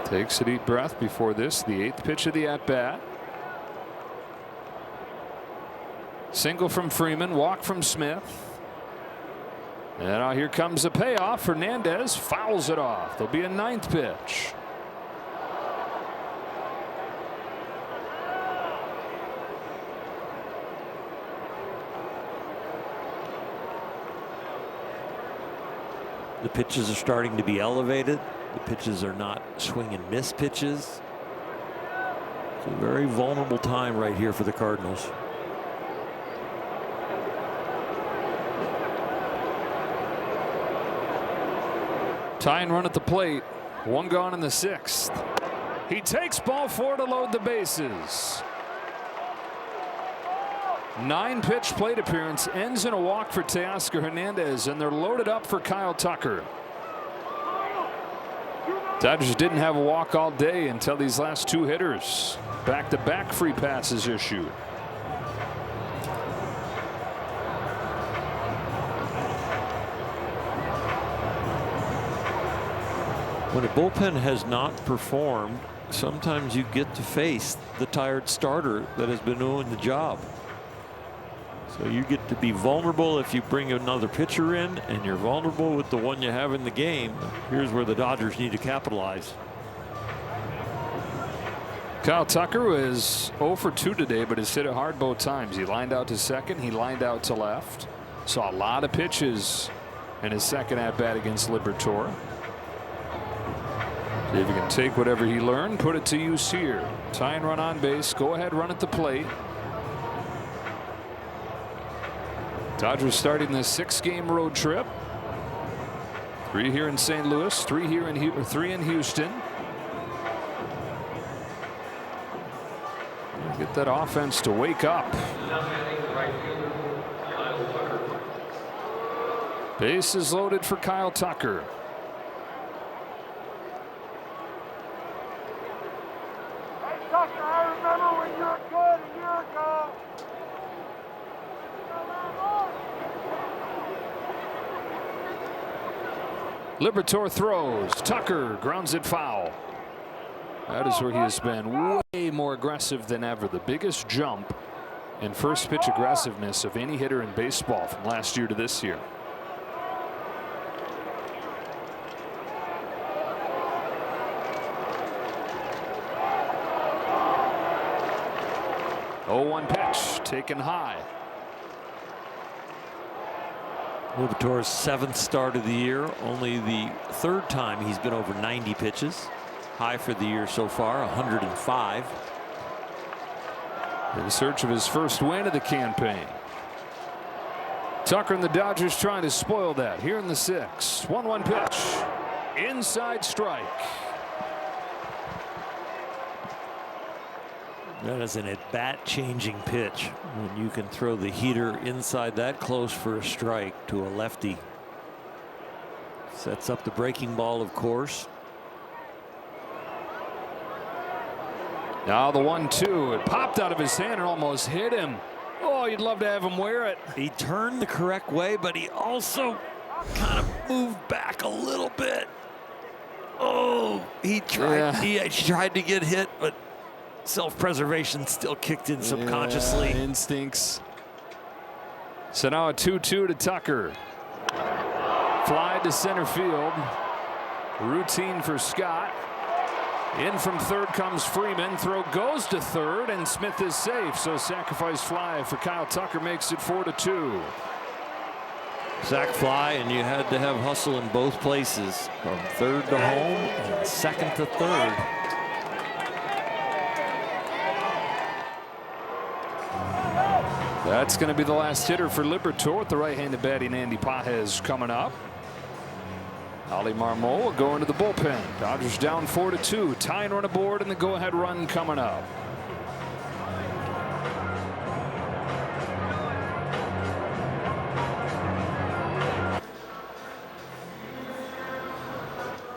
Takes a deep breath before this, the 8th pitch of the at-bat. Single from Freeman, walk from Smith. And now here comes the payoff. Hernandez fouls it off. There'll be a 9th pitch. The pitches are starting to be elevated. The pitches are not swing and miss pitches. It's a very vulnerable time right here for the Cardinals. Tying run at the plate. One gone in the 6th. He takes ball 4 to load the bases. 9-pitch plate appearance ends in a walk for Teoscar Hernandez, and they're loaded up for Kyle Tucker. Dodgers didn't have a walk all day until these last 2 hitters. Back-to-back free passes issued. When a bullpen has not performed, sometimes you get to face the tired starter that has been doing the job. So you get to be vulnerable if you bring another pitcher in, and you're vulnerable with the one you have in the game. Here's where the Dodgers need to capitalize. Kyle Tucker was 0 for 2 today, but has hit it hard both times. He lined out to second. He lined out to left. Saw a lot of pitches in his second at-bat against Liberatore. See if he can take whatever he learned, put it to use here. Tying run on base. Go ahead, run at the plate. Dodgers starting this 6-game road trip. 3 here in St. Louis, 3 here in 3 in Houston. Get that offense to wake up. Base is loaded for Kyle Tucker. Hey, Tucker, I remember when you were good a year ago. Liberatore throws. Tucker grounds it foul. That is where he has been way more aggressive than ever. The biggest jump in first pitch aggressiveness of any hitter in baseball from last year to this year. Oh, 1 pitch taken high. Liberatore's 7th start of the year, only the 3rd time he's been over 90 pitches. High for the year so far, 105. In search of his first win of the campaign. Tucker and the Dodgers trying to spoil that here in the 6th. 1-1 pitch. Inside strike. That is an at-bat changing pitch when you can throw the heater inside that close for a strike to a lefty. Sets up the breaking ball, of course. Now the 1-2. It popped out of his hand and almost hit him. Oh, you'd love to have him wear it. He turned the correct way, but he also kind of moved back a little bit. Oh, he tried. He tried to get hit, but self-preservation still kicked in subconsciously. Instincts. So now a 2-2 to Tucker. Fly to center field. Routine for Scott. In from third comes Freeman. Throw goes to third, and Smith is safe. So sacrifice fly for Kyle Tucker makes it 4-2. Sac fly, and you had to have hustle in both places, from third to home and second to third. That's going to be the last hitter for Liberatore with the right-handed batting Andy Pages coming up. Ali Marmol will go into the bullpen. Dodgers down 4-2. Tying run aboard and the go-ahead run coming up.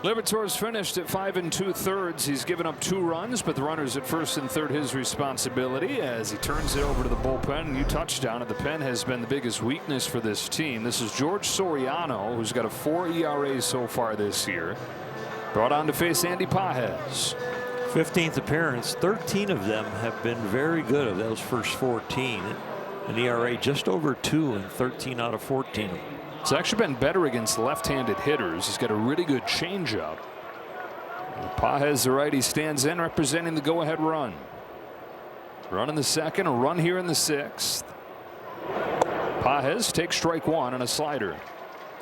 Liberatore's finished at 5 2/3. He's given up 2 runs, but the runners at first and third his responsibility as he turns it over to the bullpen. You touchdown at the pen has been the biggest weakness for this team. This is George Soriano, who's got a 4 ERA so far this year. Brought on to face Andy Pages. 15th appearance, 13 of them have been very good of those first 14. An ERA just over 2 in 13 out of 14. It's actually been better against left-handed hitters. He's got a really good changeup. Pages, the righty, stands in representing the go-ahead run. Run in the second, a run here in the 6th. Pages takes strike 1 and a slider.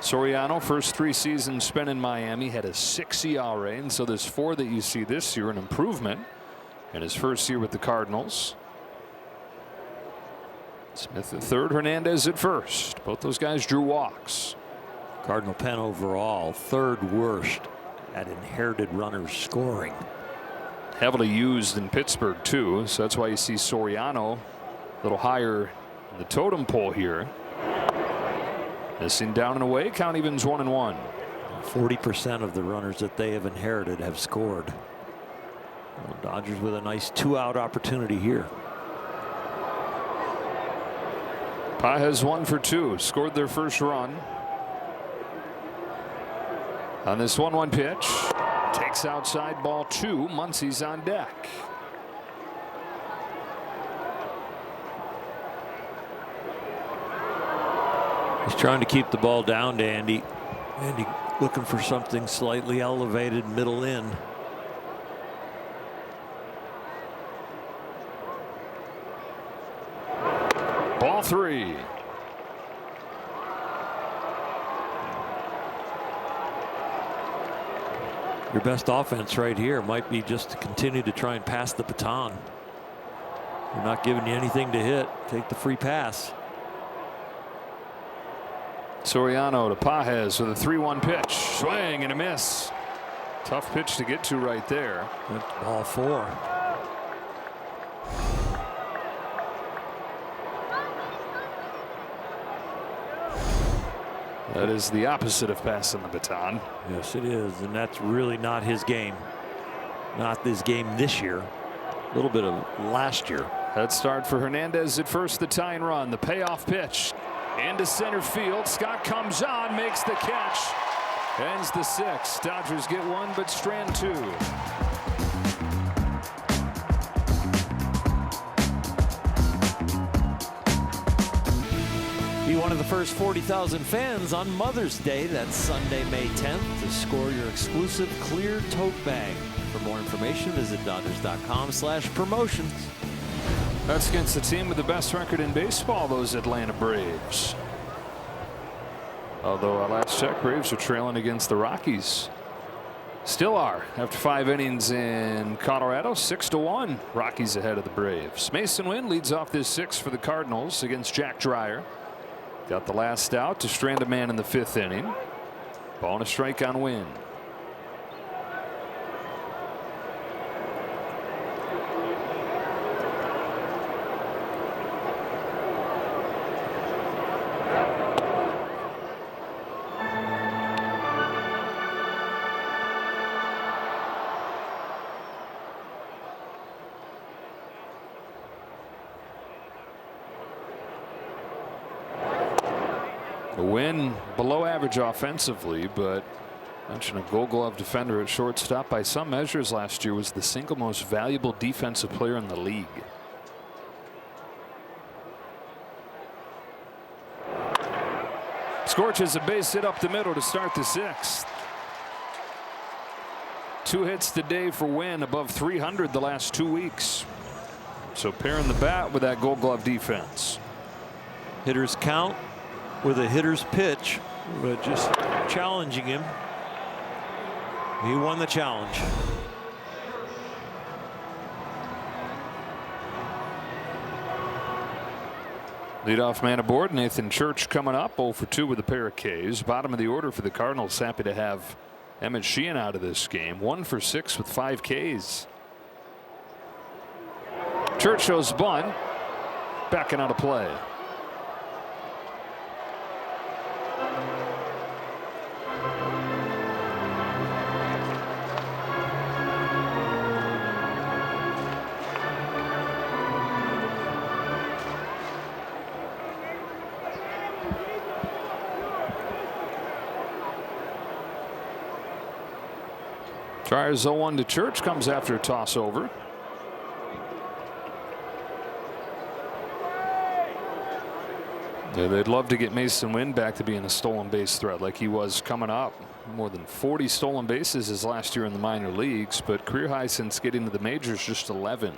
Soriano, first 3 seasons spent in Miami, had a 6 ERA, and so this 4 that you see this year, an improvement in his first year with the Cardinals. Smith at third, Hernandez at first. Both those guys drew walks. Cardinal pen overall, 3rd worst at inherited runners scoring. Heavily used in Pittsburgh too, so that's why you see Soriano a little higher in the totem pole here. Missing down and away, count evens 1-1. 40% of the runners that they have inherited have scored. Well, Dodgers with a nice 2-out opportunity here. Pages 1 for 2, scored their first run. On this 1-1 pitch, takes outside ball 2. Muncie's on deck. He's trying to keep the ball down to Andy. Andy looking for something slightly elevated, middle in. Ball 3. Your best offense right here might be just to continue to try and pass the baton. They're not giving you anything to hit. Take the free pass. Soriano to Pages with a 3-1 pitch. Swing and a miss. Tough pitch to get to right there. That's ball 4. That is the opposite of passing the baton. Yes, it is, and that's really not his game. Not this game this year. A little bit of last year. Head start for Hernandez at first, the tying run, the payoff pitch into center field. Scott comes on, makes the catch, ends the 6th. Dodgers get 1, but strand 2. Be one of the first 40,000 fans on Mother's Day. That's Sunday, May 10th, to score your exclusive clear tote bag. For more information, visit Dodgers.com/promotions. That's against the team with the best record in baseball, those Atlanta Braves. Although our last check, Braves are trailing against the Rockies. Still are after 5 innings in Colorado, 6-1. Rockies ahead of the Braves. Mason Wynn leads off this 6th for the Cardinals against Jack Dreyer. Got the last out to strand a man in the 5th inning. Ball and a strike on Wynn. A win below average offensively, but mention a Gold Glove defender at shortstop. By some measures last year was the single most valuable defensive player in the league. Scorches a base hit up the middle to start the 6th. 2 hits today for Wynn, above 300 the last 2 weeks. So pairing the bat with that Gold Glove defense. Hitters count with a hitter's pitch, but just challenging him. He won the challenge. Leadoff man aboard, Nathan Church coming up, 0 for 2 with a pair of Ks. Bottom of the order for the Cardinals. Happy to have Emmett Sheehan out of this game. 1 for 6 with 5 Ks. Church shows bunt, backing out of play. Tries 0-1 to Church, comes after a toss over. Yeah, they'd love to get Mason Wynn back to being a stolen base threat like he was coming up. More than 40 stolen bases his last year in the minor leagues, but career high since getting to the majors, just 11.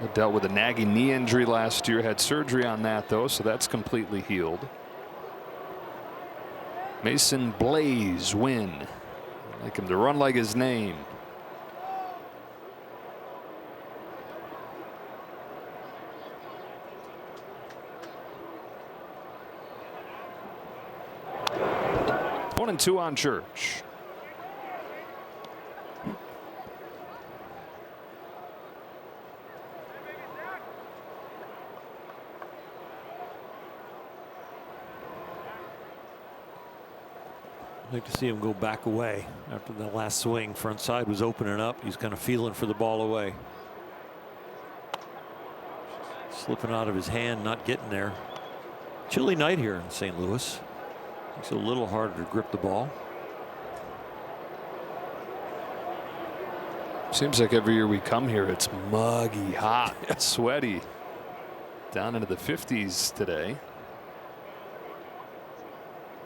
He dealt with a nagging knee injury last year, had surgery on that though, so that's completely healed. Mason Blaze Wynn. Like him to run like his name. One and 2 on Church. I'd like to see him go back away after the last swing. Front side was opening up. He's kind of feeling for the ball away. Slipping out of his hand, not getting there. Chilly night here in St. Louis. It's a little harder to grip the ball. Seems like every year we come here, it's muggy, hot, sweaty. Down into the 50s today.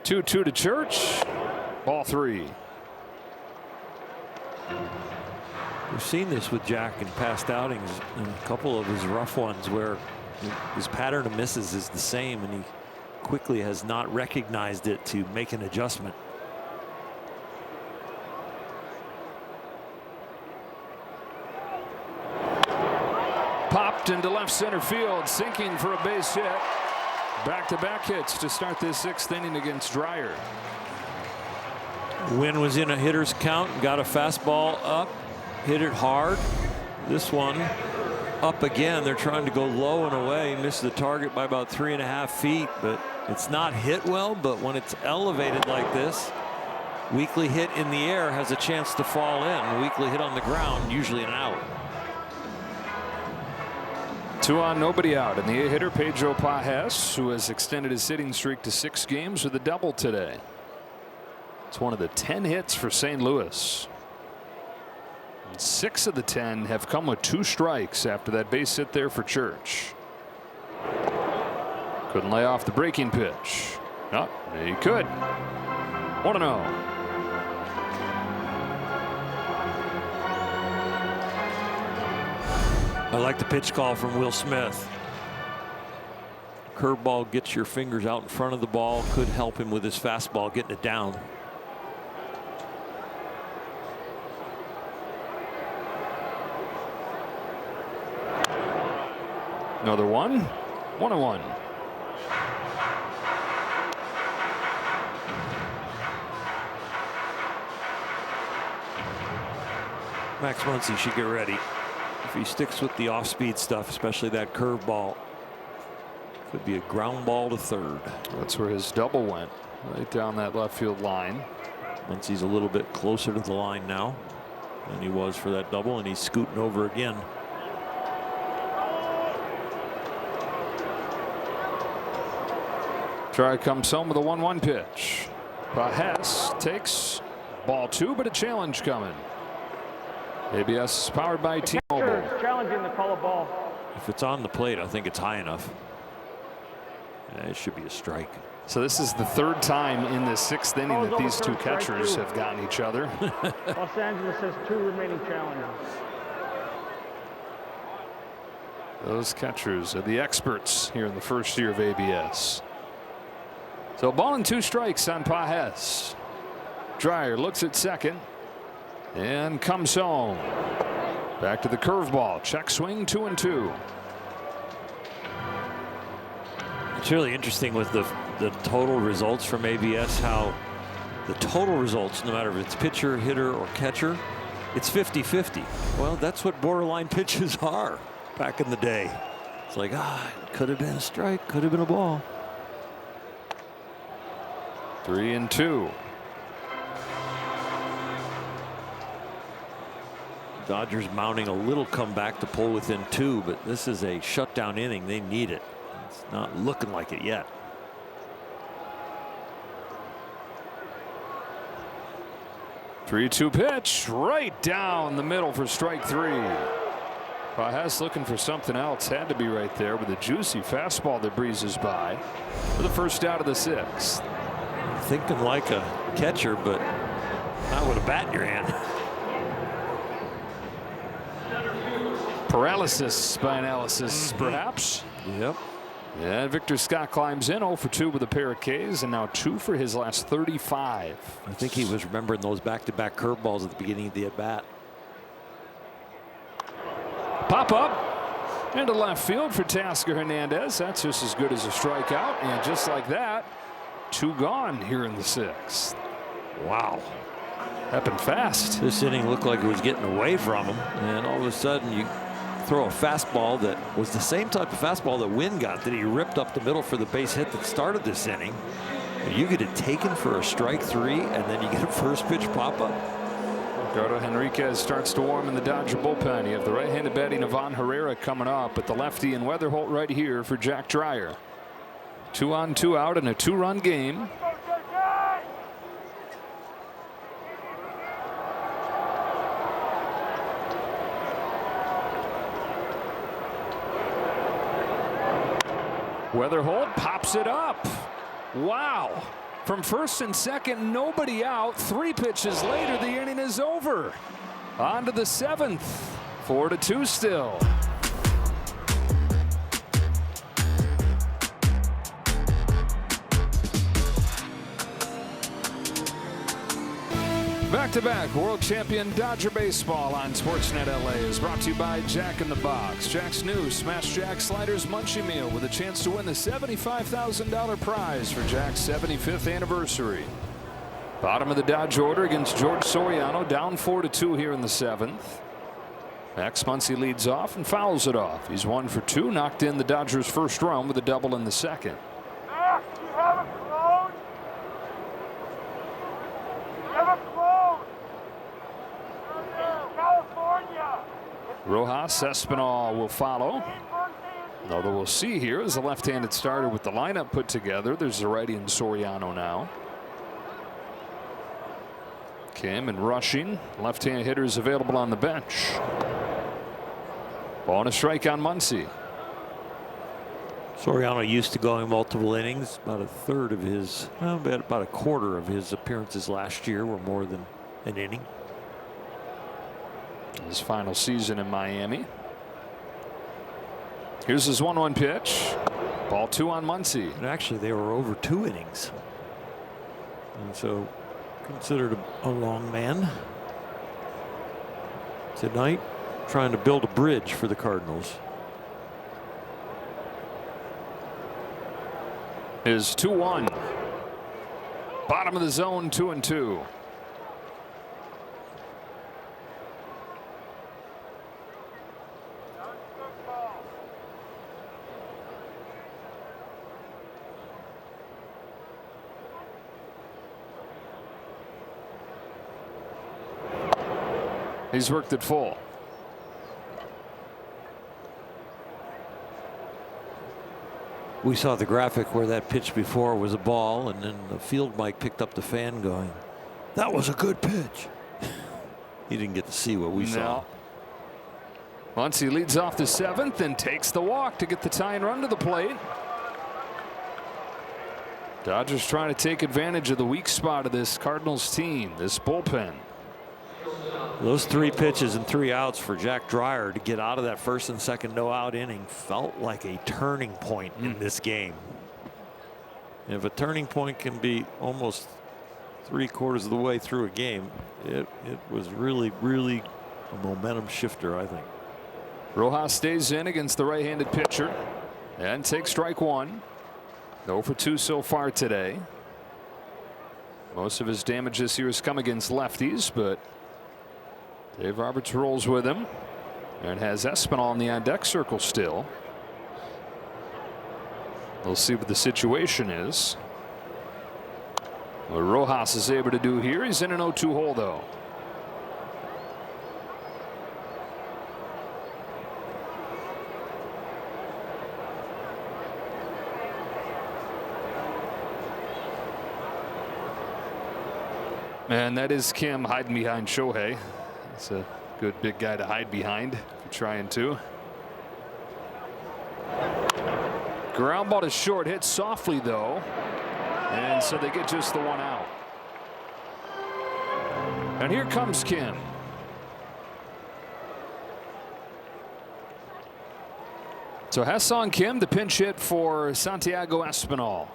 2-2 to Church. Ball 3. We've seen this with Jack in past outings, and a couple of his rough ones where his pattern of misses is the same, and he quickly has not recognized it to make an adjustment. Popped into left center field, sinking for a base hit. Back-to-back hits to start this 6th inning against Dreyer. Wynn was in a hitter's count, got a fastball up, hit it hard. This one up again. They're trying to go low and away. Missed the target by about 3.5 feet, but it's not hit well. But when it's elevated like this, weakly hit in the air has a chance to fall in. Weakly hit on the ground, usually an out. 2 on, nobody out. And the hitter Pedro Pajes, who has extended his hitting streak to 6 games with a double today. It's one of the 10 hits for St. Louis. And 6 of the 10 have come with 2 strikes after that base hit there for Church. Couldn't lay off the breaking pitch. No, he could. 1-0. I like the pitch call from Will Smith. Curveball gets your fingers out in front of the ball, could help him with his fastball getting it down. Another one. 1-1. Max Muncy should get ready. If he sticks with the off-speed stuff, especially that curveball, could be a ground ball to third. That's where his double went, right down that left field line. Muncy's a little bit closer to the line now than he was for that double, and he's scooting over again. Try comes home with a 1-1 pitch. Hess takes ball 2, but a challenge coming. ABS is powered by T-Mobile. Challenging the call of ball. If it's on the plate, I think it's high enough. It should be a strike. So this is the 3rd time in the 6th inning that these two catchers have gotten each other. Los Angeles has 2 remaining challenges. Those catchers are the experts here in the first year of ABS. So ball and 2 strikes on Hess. Dreyer looks at second and comes home. Back to the curveball. Check swing, 2-2. It's really interesting with the total results from ABS, how the total results, no matter if it's pitcher, hitter, or catcher, it's 50-50. Well, that's what borderline pitches are back in the day. It's like, it could have been a strike, could have been a ball. 3-2. Dodgers mounting a little comeback to pull within 2, but this is a shutdown inning. They need it. It's not looking like it yet. Three-2 pitch right down the middle for strike 3. Hess looking for something else. Had to be right there with a juicy fastball that breezes by for the first out of the 6th. Thinking like a catcher, but not with a bat in your hand. Paralysis by analysis, perhaps. Yep. And Victor Scott climbs in 0 for 2 with a pair of Ks, and now 2 for his last 35. I think he was remembering those back-to-back curveballs at the beginning of the at-bat. Pop up into left field for Tasker Hernandez. That's just as good as a strikeout, and just like that, 2 gone here in the 6th. Wow. Happened fast. This inning looked like it was getting away from him, and all of a sudden you throw a fastball that was the same type of fastball that Wynn got, that he ripped up the middle for the base hit that started this inning. And you get it taken for a strike 3, and then you get a first pitch pop up. Gordo Henriquez starts to warm in the Dodger bullpen. You have the right-handed batting Ivan Herrera coming up, but the lefty in Weatherholt right here for Jack Dreyer. 2 on, 2 out in a 2-run game. Weatherholt pops it up. Wow. From first and second, nobody out. 3 pitches later, the inning is over. On to the 7th. 4-2 still. Back-to-back world champion Dodger baseball on SportsNet LA is brought to you by Jack in the Box. Jack's new Smash Jack Sliders Munchie Meal with a chance to win the $75,000 prize for Jack's 75th anniversary. Bottom of the Dodge order against George Soriano, down 4-2 here in the 7th. Max Muncy leads off and fouls it off. He's 1 for 2, knocked in the Dodgers' first run with a double in the 2nd. Rojas Espinal will follow. Although we'll see here as the left-handed starter with the lineup put together. There's the righty in Soriano now. Kim and rushing. Left-hand hitters available on the bench. Ball and a strike on Muncy. Soriano used to going multiple innings. About a third of his, about a quarter of his appearances last year were more than an inning. His final season in Miami. Here's his 1-1 pitch. Ball 2 on Muncy. And actually, they were over 2 innings. And so considered a long man. Tonight, trying to build a bridge for the Cardinals. Is 2-1. Bottom of the zone, 2-2. He's worked it full. We saw the graphic where that pitch before was a ball, and then the field mic picked up the fan going, "That was a good pitch." He didn't get to see what we saw. Muncy leads off the 7th and takes the walk to get the tying run to the plate. Dodgers trying to take advantage of the weak spot of this Cardinals team, this bullpen. Those 3 pitches and 3 outs for Jack Dreyer to get out of that first and second no-out inning felt like a turning point in this game. And if a turning point can be almost 3/4 of the way through a game, it was really a momentum shifter, I think. Rojas stays in against the right-handed pitcher and takes strike 1. 0 for 2 so far today. Most of his damage this year has come against lefties, but Dave Roberts rolls with him and has Espinal in the on-deck circle still. We'll see what the situation is. What Rojas is able to do here, he's in an 0-2 hole though. And that is Kim hiding behind Shohei. It's a good big guy to hide behind if you're trying to. Ground ball to short, hit softly though, and so they get just the 1 out. And here comes Kim. So Ha-Seong Kim, the pinch hit for Santiago Espinal.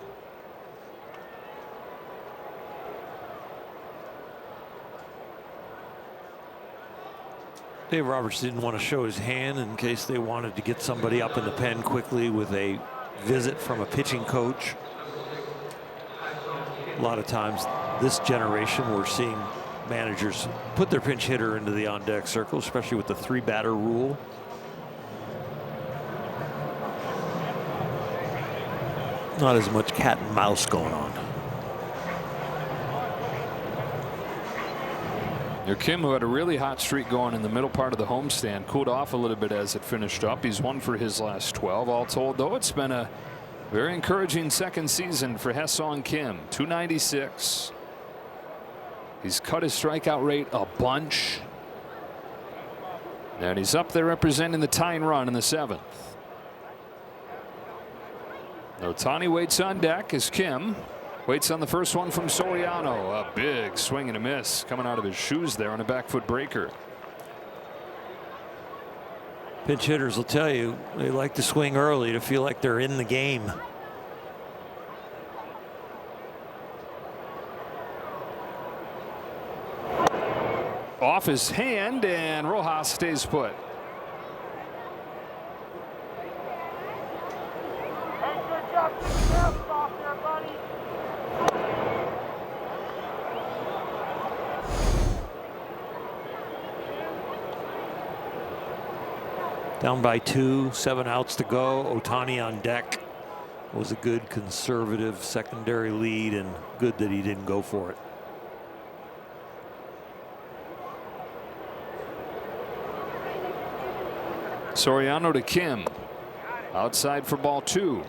Dave Roberts didn't want to show his hand in case they wanted to get somebody up in the pen quickly with a visit from a pitching coach. A lot of times this generation we're seeing managers put their pinch hitter into the on-deck circle, especially with the 3-batter rule. Not as much cat and mouse going on. Kim, who had a really hot streak going in the middle part of the homestand, cooled off a little bit as it finished up. He's 1 for his last 12. All told, though, it's been a very encouraging second season for Ha-Seong Kim. .296. He's cut his strikeout rate a bunch. And he's up there representing the tying run in the 7th. Ohtani waits on deck as Kim waits on the first one from Soriano. A big swing and a miss coming out of his shoes there on a back foot breaker. Pinch hitters will tell you they like to swing early to feel like they're in the game. Off his hand, and Rojas stays put. Down by 2, 7 outs to go. Ohtani on deck. Was a good conservative secondary lead, and good that he didn't go for it. Soriano to Kim. Outside for ball 2.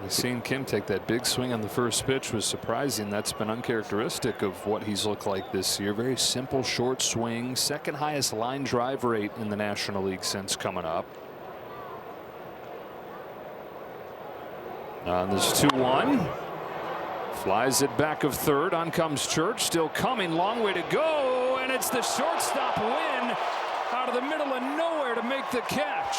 Seeing Kim take that big swing on the first pitch was surprising. That's been uncharacteristic of what he's looked like this year. Very simple short swing, second highest line drive rate in the National League since coming up. This 2-1. Flies it back of third. On comes Church, still coming, long way to go, and it's the shortstop win out of the middle of nowhere to make the catch.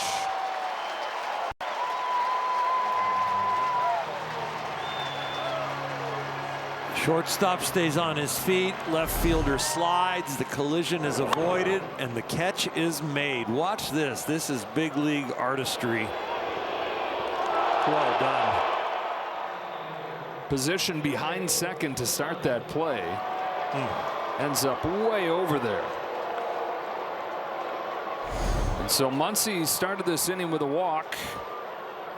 Shortstop stays on his feet. Left fielder slides. The collision is avoided, and the catch is made. Watch this. This is big league artistry. Well done. Position behind second to start that play. Ends up way over there. And so Muncy started this inning with a walk.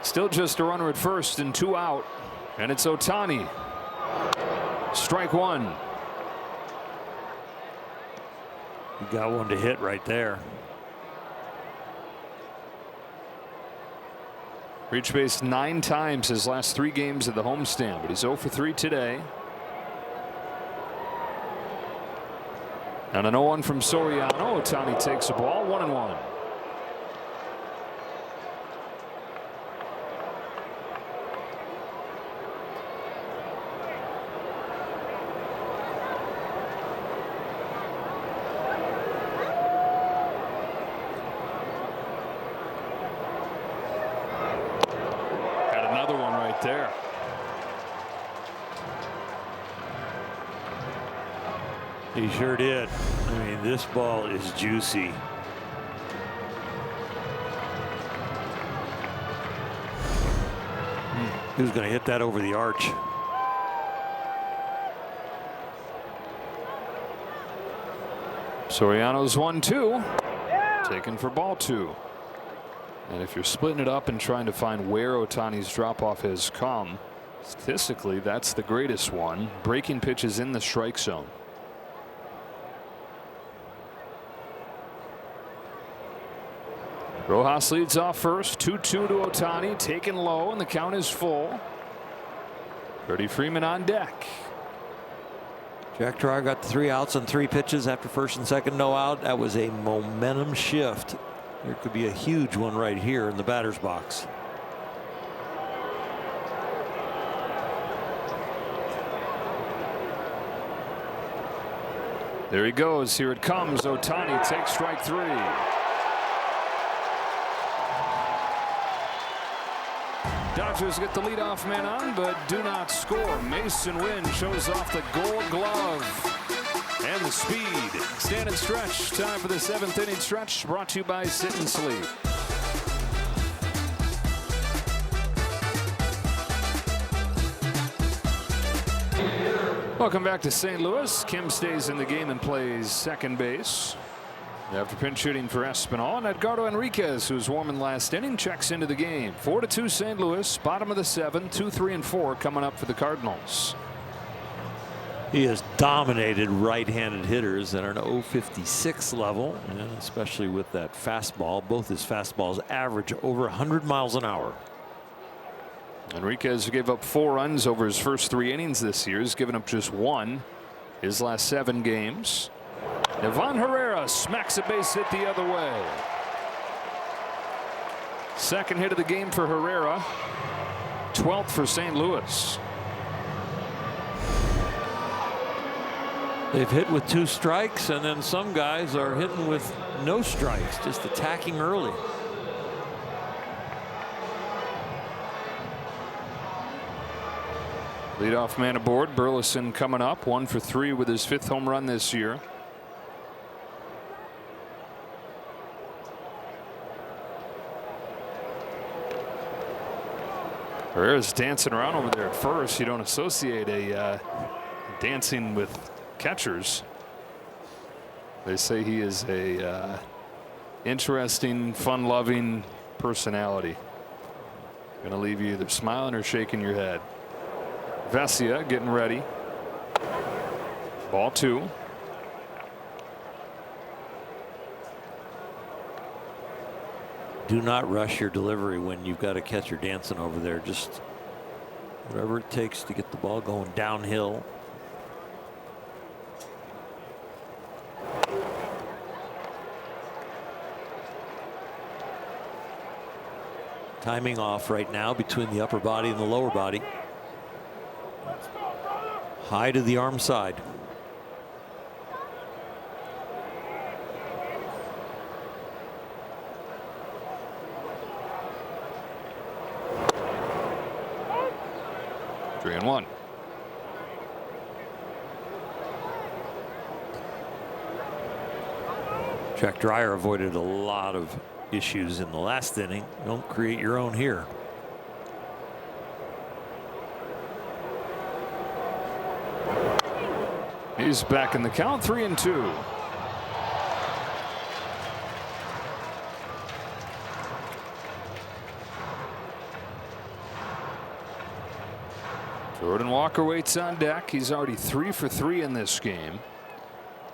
Still just a runner at first and 2 out. And it's Ohtani. Strike 1. You got one to hit right there. Reached base 9 times his last 3 games at the homestand, but he's 0 for 3 today. And an 0-1 from Soriano. Ohtani takes the ball, 1-1. There. He sure did. I mean, this ball is juicy. He was going to hit that over the arch. Soriano's 1-2. Taken for ball 2. And if you're splitting it up and trying to find where Ohtani's drop-off has come, statistically, that's the greatest one. Breaking pitches in the strike zone. Rojas leads off first, 2-2 to Ohtani, taken low, and the count is full. Freddie Freeman on deck. Jack Dreyer got the 3 outs on 3 pitches after first and second no out. That was a momentum shift. There could be a huge one right here in the batter's box. There he goes. Here it comes. Ohtani takes strike 3. Dodgers get the leadoff man on, but do not score. Mason Wynn shows off the Gold Glove. And the speed. Stand and stretch. Time for the 7th inning stretch, brought to you by Sit and Sleep. Welcome back to St. Louis. Kim stays in the game and plays second base. After pinch hitting for Espinal, and Edgardo Enriquez, who's warm in last inning, checks into the game. 4-2 St. Louis, bottom of the 7th, 2, 3, and 4 coming up for the Cardinals. He has dominated right-handed hitters at an 0.56 level, and especially with that fastball. Both his fastballs average over 100 miles an hour. Enriquez gave up 4 runs over his first 3 innings this year. He's given up just 1 his last 7 games. Ivan Herrera smacks a base hit the other way. Second hit of the game for Herrera. 12th for St. Louis. They've hit with 2 strikes, and then some guys are hitting with no strikes, just attacking early. Leadoff man aboard. Burleson coming up, 1 for 3 with his 5th home run this year. Herrera's dancing around over there at first. You don't associate a dancing with catchers. They say he is a interesting, fun-loving personality. Going to leave you either smiling or shaking your head. Vesia getting ready. Ball 2. Do not rush your delivery when you've got a catcher dancing over there. Just whatever it takes to get the ball going downhill. Timing off right now between the upper body and the lower body. High to the arm side. Three and 1. Jack Dreyer avoided a lot of issues in the last inning. Don't create your own here. He's back in the count, 3 and 2. Jordan Walker waits on deck. He's already 3 for 3 in this game.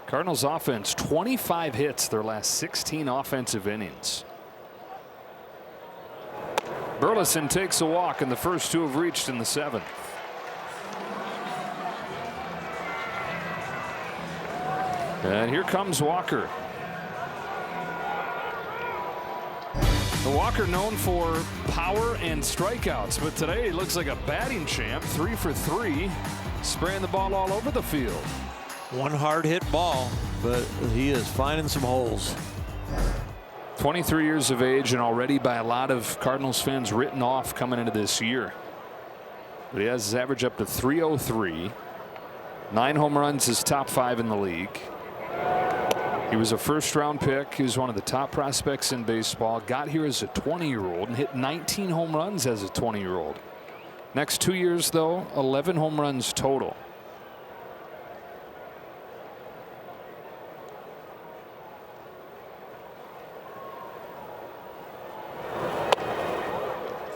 Cardinals offense 25 hits their last 16 offensive innings. Burleson takes a walk, and the first two have reached in the 7th. And here comes Walker. Walker known for power and strikeouts, but today he looks like a batting champ. 3 for 3, spraying the ball all over the field. One hard hit ball, but he is finding some holes. 23 years of age and already by a lot of Cardinals fans written off coming into this year. But he has his average up to 303. 9 home runs, is top 5 in the league. He was a first-round pick. He was one of the top prospects in baseball. Got here as a 20-year-old and hit 19 home runs as a 20-year-old. Next 2 years, though, 11 home runs total.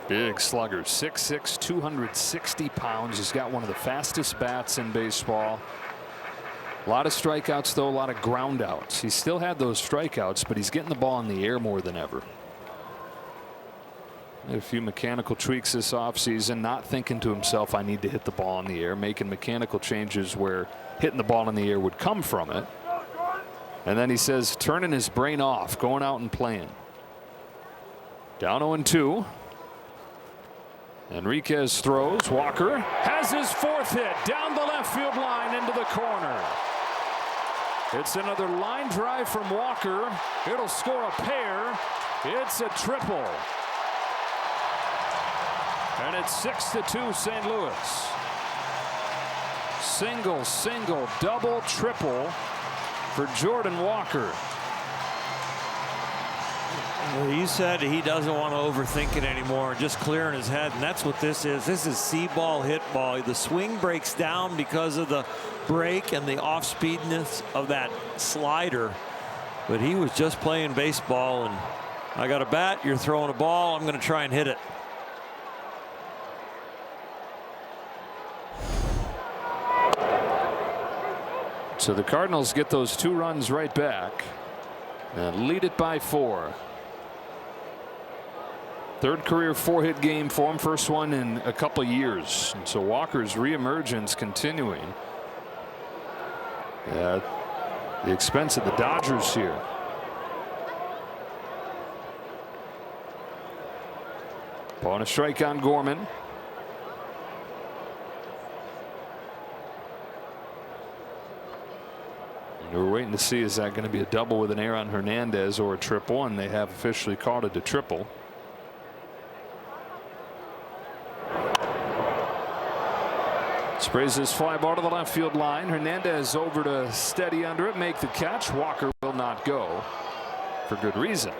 Big slugger, 6'6", 260 pounds. He's got one of the fastest bats in baseball. A lot of strikeouts, though, a lot of ground outs. He still had those strikeouts, but he's getting the ball in the air more than ever. Made a few mechanical tweaks this offseason, not thinking to himself, I need to hit the ball in the air, making mechanical changes where hitting the ball in the air would come from it. And then he says, turning his brain off, going out and playing. Down 0-2. Enriquez throws. Walker has his 4th hit down the left field line into the corner. It's another line drive from Walker. It'll score a pair. It's a triple. And it's 6-2 St. Louis. Single, single, double, triple for Jordan Walker. Well, you said he doesn't want to overthink it anymore, just clearing his head, and that's what this is. This is see-ball, hit ball. The swing breaks down because of the break and the off-speedness of that slider, but he was just playing baseball, and I got a bat, you're throwing a ball, I'm going to try and hit it. So the Cardinals get those 2 runs right back and lead it by 4. 3rd career 4-hit game for him, first one in a couple years. And so Walker's reemergence continuing at the expense of the Dodgers here. Ball and a strike on Gorman. And we're waiting to see, is that going to be a double with an error on Hernandez or a triple, and they have officially called it a triple. Sprays his fly ball to the left field line. Hernandez over to steady under it, make the catch. Walker will not go for good reason.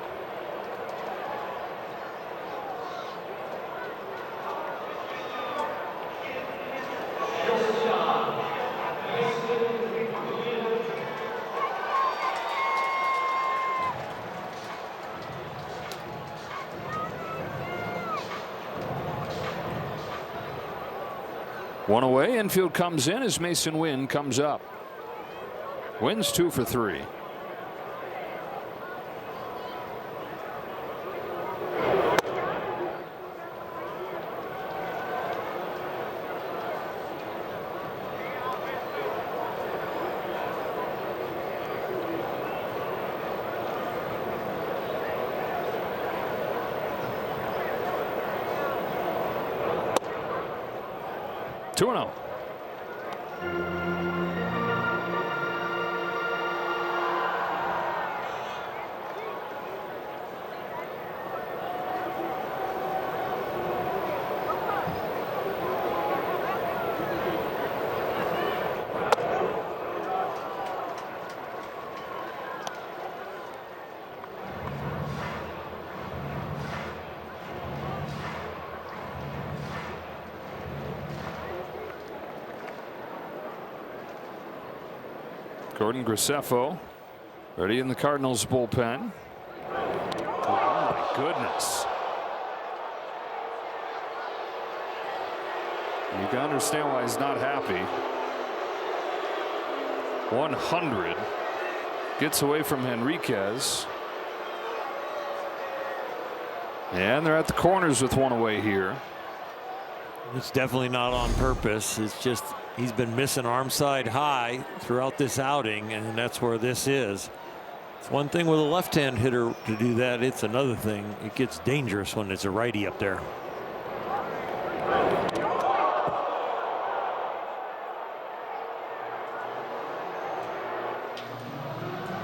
One away, infield comes in as Mason Wynn comes up. Wynn's 2 for 3. Gordon Graceffo ready in the Cardinals bullpen. Oh my goodness. You can understand why he's not happy. 100 gets away from Henriquez. And they're at the corners with one away here. It's definitely not on purpose. It's just he's been missing arm side high throughout this outing, and that's where this is. It's one thing with a left-hand hitter to do that. It's another thing. It gets dangerous when it's a righty up there.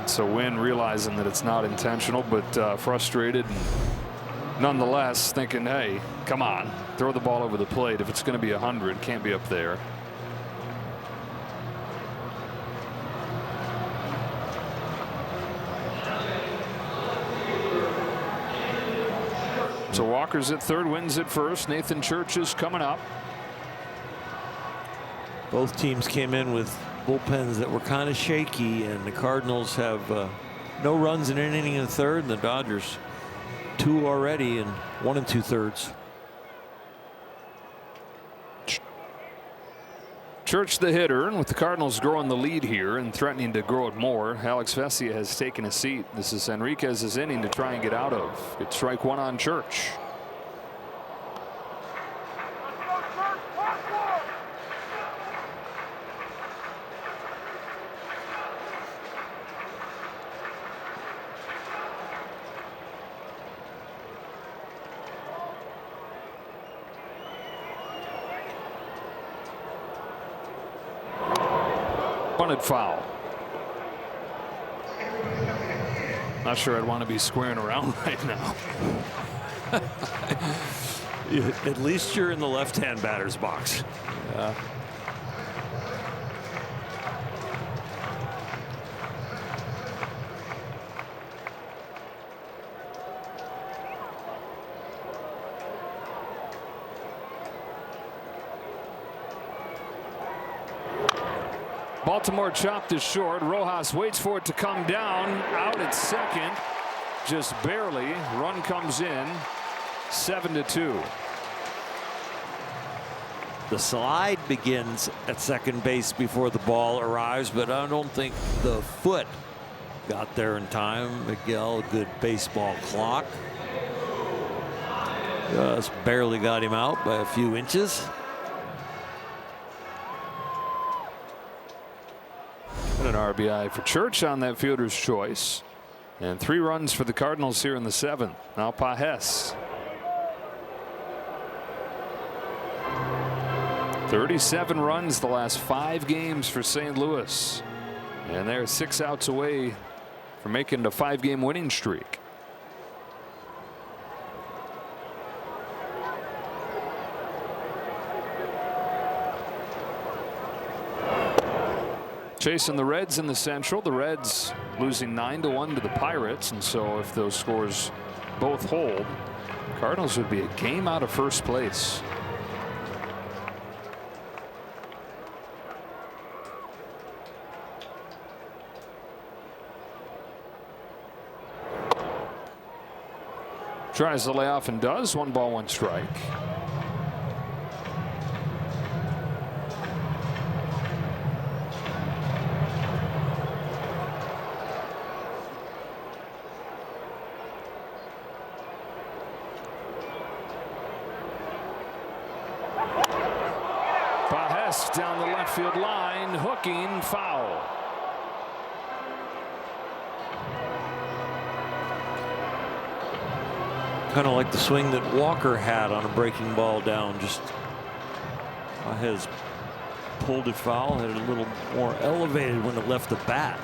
So Wynn realizing that it's not intentional, but frustrated, and nonetheless thinking, hey, come on, throw the ball over the plate. If it's going to be 100, can't be up there. So Walker's at third, Wynn's at first. Nathan Church is coming up. Both teams came in with bullpens that were kind of shaky, and the Cardinals have no runs in an inning in the third, and the Dodgers 2 already in 1 2/3. Church the hitter, and with the Cardinals growing the lead here and threatening to grow it more, Alex Vesia has taken a seat. This is Enriquez's inning to try and get out of. It's strike 1 on Church. Bunted foul. Not sure I'd want to be squaring around right now. At least you're in the left-hand batter's box. Yeah. Baltimore chopped this short. Rojas waits for it to come down. Out at second. Just barely. Run comes in. 7-2. The slide begins at second base before the ball arrives, but I don't think the foot got there in time. Miguel, good baseball clock. Just barely got him out by a few inches. And an RBI for Church on that fielder's choice. And 3 runs for the Cardinals here in the 7th. Now Pages. 37 runs the last 5 games for St. Louis. And they're 6 outs away from making it a 5-game winning streak. Chasing the Reds in the Central. The Reds losing 9-1 to the Pirates, and so if those scores both hold, Cardinals would be a game out of first place. Tries the layoff and does. 1 ball, 1 strike. Down the left field line, hooking, foul. Kind of like the swing that Walker had on a breaking ball down. Just has pulled it foul, had it a little more elevated when it left the bat.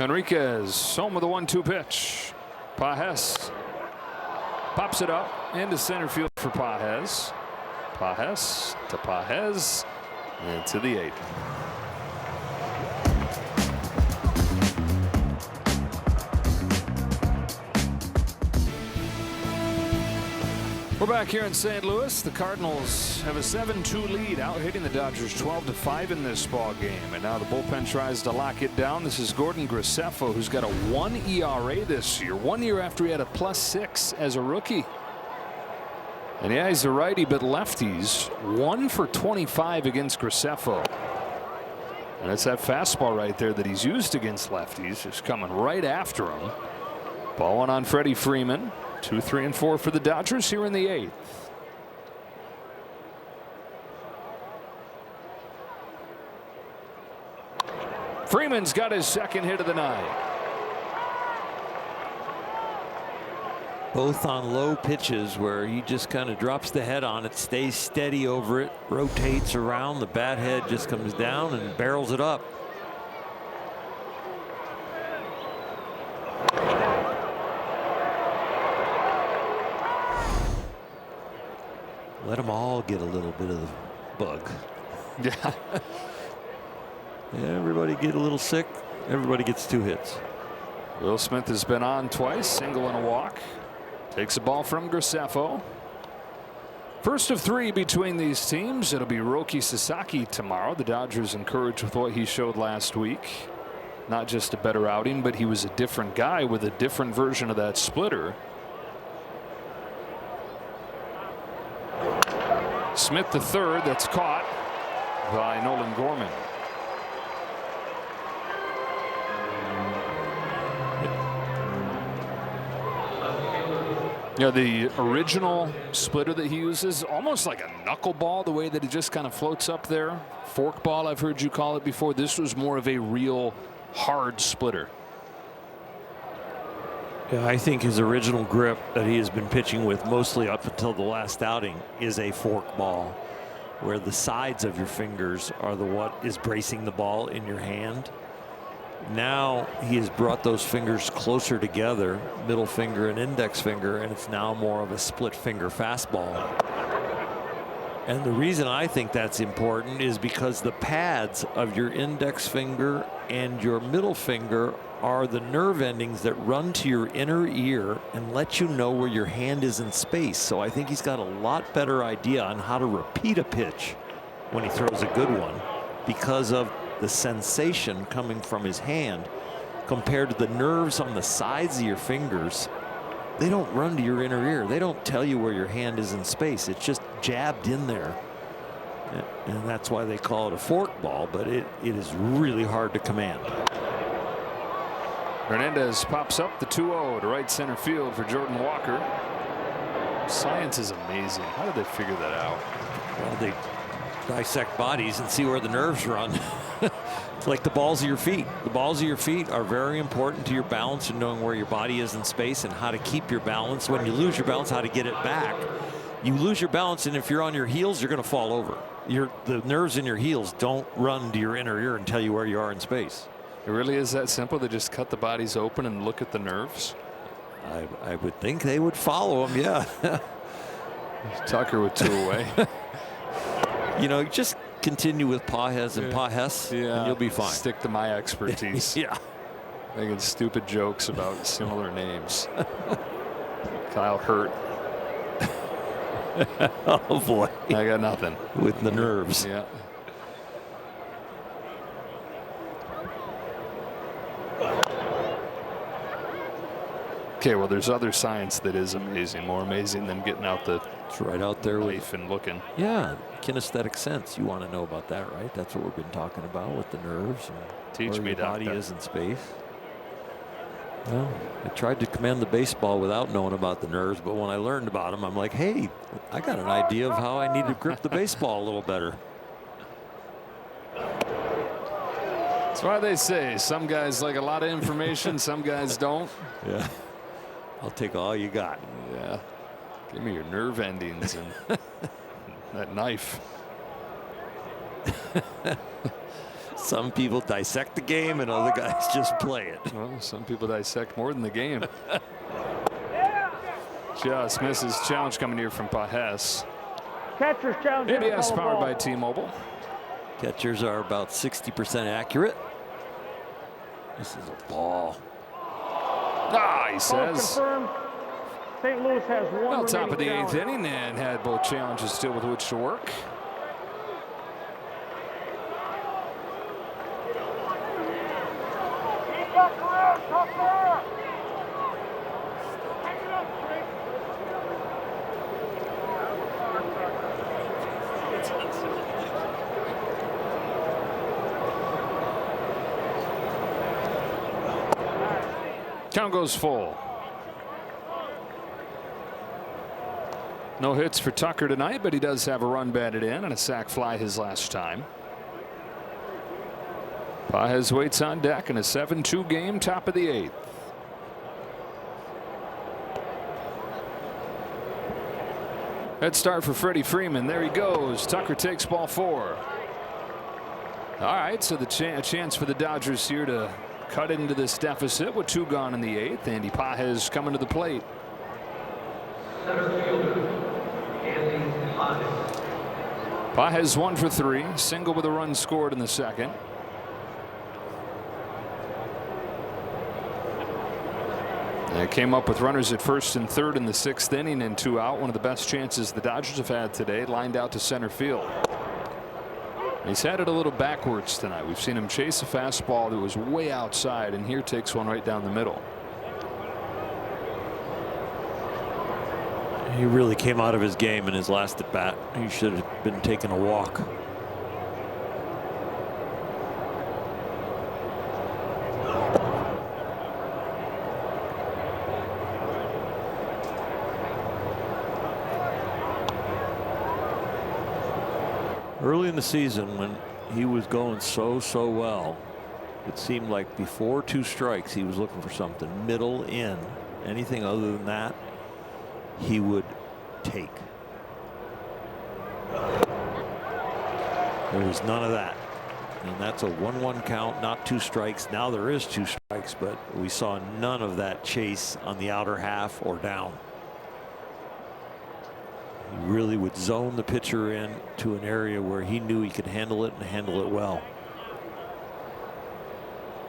Enriquez home with a 1-2 pitch. Pages pops it up into center field for Pages. Pages to Pages and to the 8th. We're back here in St. Louis. The Cardinals have a 7-2 lead, out hitting the Dodgers 12-5 in this ball game. And now the bullpen tries to lock it down. This is Gordon Graceffo, who's got a 1 ERA this year, 1 year after he had a +6 as a rookie. And yeah, he's a righty, but lefties 1 for 25 against Graceffo. And it's that fastball right there that he's used against lefties, just coming right after him. Ball one on Freddie Freeman. 2, 3, and 4 for the Dodgers here in the 8th. Freeman's got his second hit of the night. Both on low pitches where he just kind of drops the head on it, stays steady over it, rotates around, the bat head just comes down and barrels it up. Let them all get a little bit of the bug. Yeah. Everybody get a little sick. Everybody gets 2 hits. Will Smith has been on twice, single and a walk. Takes the ball from Graceffo. First of 3 between these teams. It'll be Roki Sasaki tomorrow. The Dodgers encouraged with what he showed last week. Not just a better outing, but he was a different guy with a different version of that splitter. Smith the third, that's caught by Nolan Gorman. Yeah, the original splitter that he uses, almost like a knuckleball, the way that it just kind of floats up there. Forkball, I've heard you call it before. This was more of a real hard splitter. Yeah, I think his original grip that he has been pitching with mostly up until the last outing is a fork ball, where the sides of your fingers are what is bracing the ball in your hand. Now he has brought those fingers closer together, middle finger and index finger, and it's now more of a split finger fastball. And the reason I think that's important is because the pads of your index finger and your middle finger are the nerve endings that run to your inner ear and let you know where your hand is in space. So I think he's got a lot better idea on how to repeat a pitch when he throws a good one, because of the sensation coming from his hand compared to the nerves on the sides of your fingers. They don't run to your inner ear. They don't tell you where your hand is in space. It's just jabbed in there. And that's why they call it a fork ball, but it is really hard to command. Hernandez pops up the 2-0 to right center field for Jordan Walker. Science is amazing. How did they figure that out? Well, they dissect bodies and see where the nerves run. It's like the balls of your feet. The balls of your feet are very important to your balance and knowing where your body is in space and how to keep your balance. When you lose your balance, how to get it back. You lose your balance, and if you're on your heels, you're going to fall over. The nerves in your heels don't run to your inner ear and tell you where you are in space. It really is that simple? They just cut the bodies open and look at the nerves? I would think they would follow them, yeah. Tucker with 2 away. You know, just continue with Pajes and Pajes, and you'll be fine. Stick to my expertise. Yeah. Making stupid jokes about similar names. Kyle Hurt. Oh, boy. I got nothing. With the nerves. Yeah. Okay, well, there's other science that is amazing, more amazing than getting out the It's right out there knife and looking. Yeah, kinesthetic sense. You want to know about that, right? That's what we've been talking about with the nerves and Teach where me your that. body is in space. Well, I tried to command the baseball without knowing about the nerves, but when I learned about them, I'm like, hey, I got an idea of how I need to grip the baseball a little better. That's why they say some guys like a lot of information, some guys don't. Yeah. I'll take all you got. Yeah. Give me your nerve endings and that knife. Some people dissect the game and other guys just play it. Well, some people dissect more than the game. Just misses. Challenge coming here from Pajes. Catcher's challenge. ABS powered by T-Mobile. Catchers are about 60% accurate. This is a ball. Ah, he says. Confirmed. St. Louis has one Well, top remaining of the challenge. 8th inning and had both challenges still with which to work. Count goes full. No hits for Tucker tonight, but he does have a run batted in and a sac fly his last time. Pages waits on deck in a 7-2 game, top of the 8th. Head start for Freddie Freeman. There he goes. Tucker takes ball 4. All right, so the chance for the Dodgers here to cut into this deficit with 2 gone in the 8th. Andy Pages coming to the plate. Pages 1 for 3, single with a run scored in the 2nd. They came up with runners at 1st and 3rd in the 6th inning and 2 out. One of the best chances the Dodgers have had today, lined out to center field. He's had it a little backwards tonight. We've seen him chase a fastball that was way outside, and here takes one right down the middle. He really came out of his game in his last at bat. He should have been taking a walk. Early in the season, when he was going so well, it seemed like before 2 strikes he was looking for something middle in. Anything other than that he would take. There's none of that, and that's a 1-1 count, not 2 strikes. Now there is 2 strikes, but we saw none of that chase on the outer half or down. He really would zone the pitcher in to an area where he knew he could handle it and handle it well.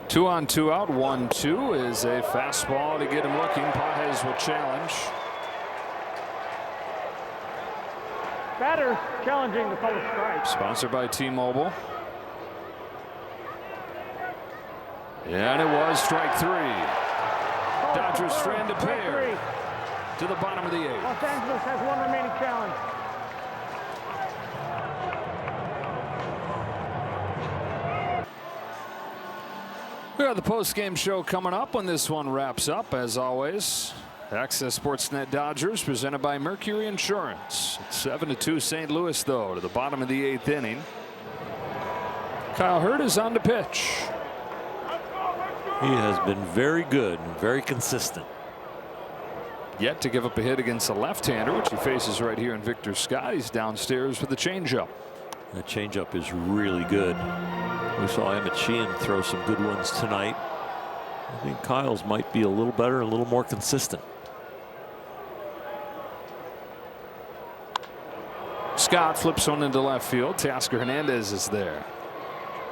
2 on 2 out. 1-2 is a fastball to get him looking. Pages will challenge. Batter challenging the call of strike. Sponsored by T-Mobile. And it was strike 3. Dodgers strand a pair to the bottom of the 8th. Los Angeles has 1 remaining challenge. We got the post-game show coming up when this one wraps up. As always, Access SportsNet Dodgers presented by Mercury Insurance. It's 7-2 St. Louis, though, to the bottom of the 8th inning. Kyle Hurd is on the pitch. He has been very good and very consistent. Yet to give up a hit against a left-hander, which he faces right here in Victor Scott. He's downstairs with the changeup. That changeup is really good. We saw Emmett Sheehan throw some good ones tonight. I think Kyle's might be a little better, a little more consistent. Scott flips one into left field. Teoscar Hernandez is there.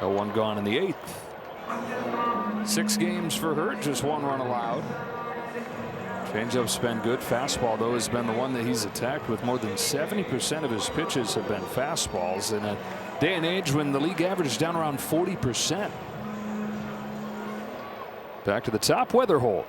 1 gone in the 8th. 6 games for Hurt, just 1 run allowed. Changeup's been good. Fastball, though, has been the one that he's attacked with. More than 70% of his pitches have been fastballs in a day and age when the league average is down around 40%. Back to the top, Weatherholt.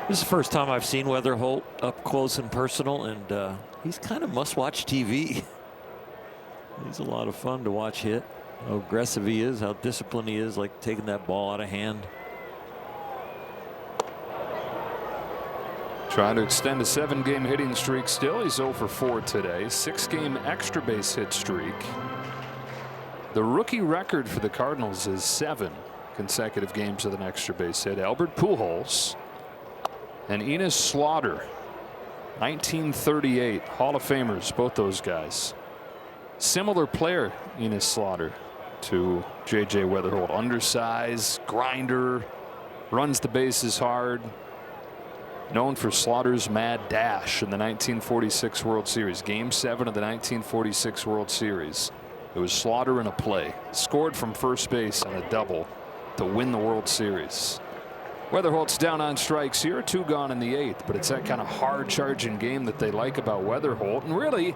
This is the first time I've seen Weatherholt up close and personal, and he's kind of must-watch TV. He's a lot of fun to watch hit. How aggressive he is, how disciplined he is, like taking that ball out of hand. Trying to extend a 7-game hitting streak still. He's 0 for 4 today. 6-game extra base hit streak. The rookie record for the Cardinals is 7 consecutive games with an extra base hit. Albert Pujols and Enos Slaughter, 1938 Hall of Famers, both those guys. Similar player, Enos Slaughter, to J.J. Weatherholt. Undersized, grinder, runs the bases hard. Known for Slaughter's mad dash in the 1946 World Series. Game 7 of the 1946 World Series. It was Slaughter in a play. Scored from first base on a double to win the World Series. Weatherholt's down on strikes here, 2 gone in the 8th, but it's that kind of hard charging game that they like about Weatherholt. And really,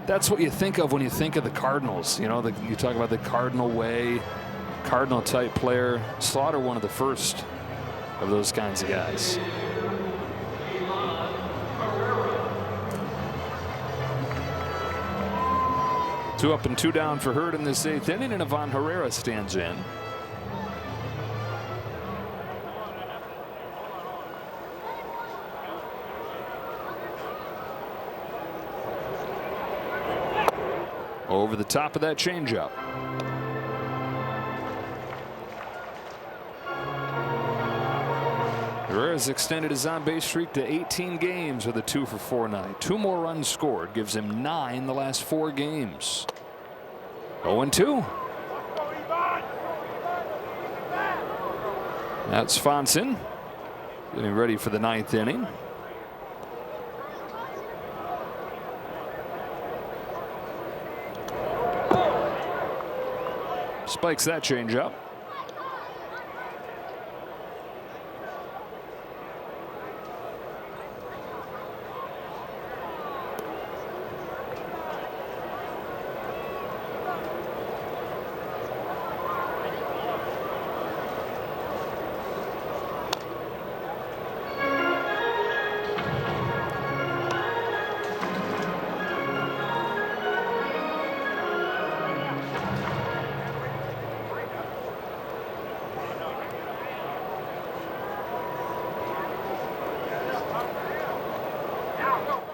that's what you think of when you think of the Cardinals. You know, you talk about the Cardinal way, Cardinal type player. Slaughter, one of the first of those kinds of guys. Two up and 2 down for Hurt in this 8th inning, and Ivan Herrera stands in. Over the top of that changeup. Herrera's extended his on-base streak to 18 games with a 2-for-4 night. 2 more runs scored gives him 9 the last 4 games. 0-2. That's Fonson getting ready for the 9th inning. Spikes that changeup.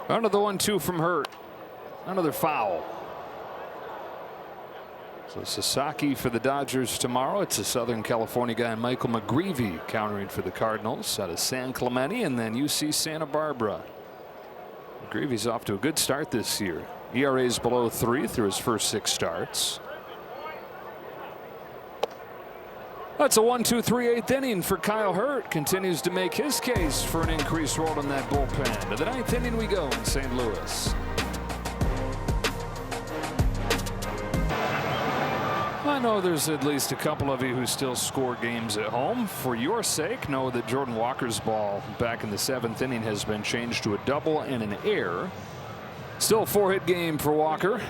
Another 1-2 from Hurt. Another foul. So Sasaki for the Dodgers tomorrow. It's a Southern California guy, Michael McGreevy, countering for the Cardinals out of San Clemente and then UC Santa Barbara. McGreevy's off to a good start this year. ERA's below 3 through his first 6 starts. That's a 1-2-3 8th inning for Kyle Hurt. Continues to make his case for an increased role in that bullpen. To the 9th inning we go in St. Louis. I know there's at least a couple of you who still score games at home. For your sake, know that Jordan Walker's ball back in the 7th inning has been changed to a double and an error. Still a 4-hit game for Walker.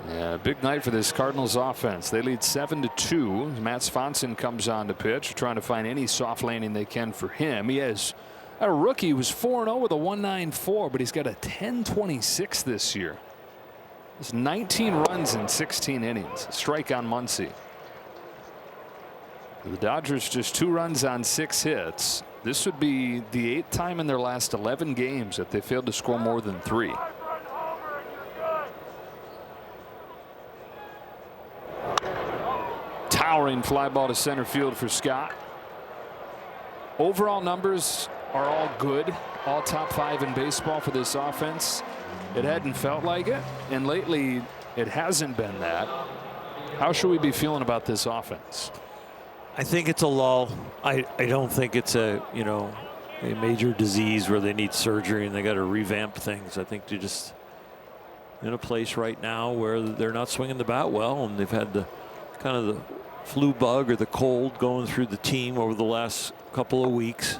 Yeah, big night for this Cardinals offense. They lead 7-2. Matt Swanson comes on to pitch, trying to find any soft landing they can for him. He has a rookie who was 4-0 with a 1.94, but he's got a 10.26 this year. It's 19 runs in 16 innings. A strike on Muncy. The Dodgers just 2 runs on 6 hits. This would be the 8th time in their last 11 games that they failed to score more than 3. Towering fly ball to center field for Scott. Overall numbers are all good, all top 5 in baseball for this offense. It hadn't felt like it, and lately it hasn't been that. How should we be feeling about this offense? I think it's a lull. I don't think it's a major disease where they need surgery and they got to revamp things. I think they're just in a place right now where they're not swinging the bat well, and they've had the kind of the flu bug or the cold going through the team over the last couple of weeks.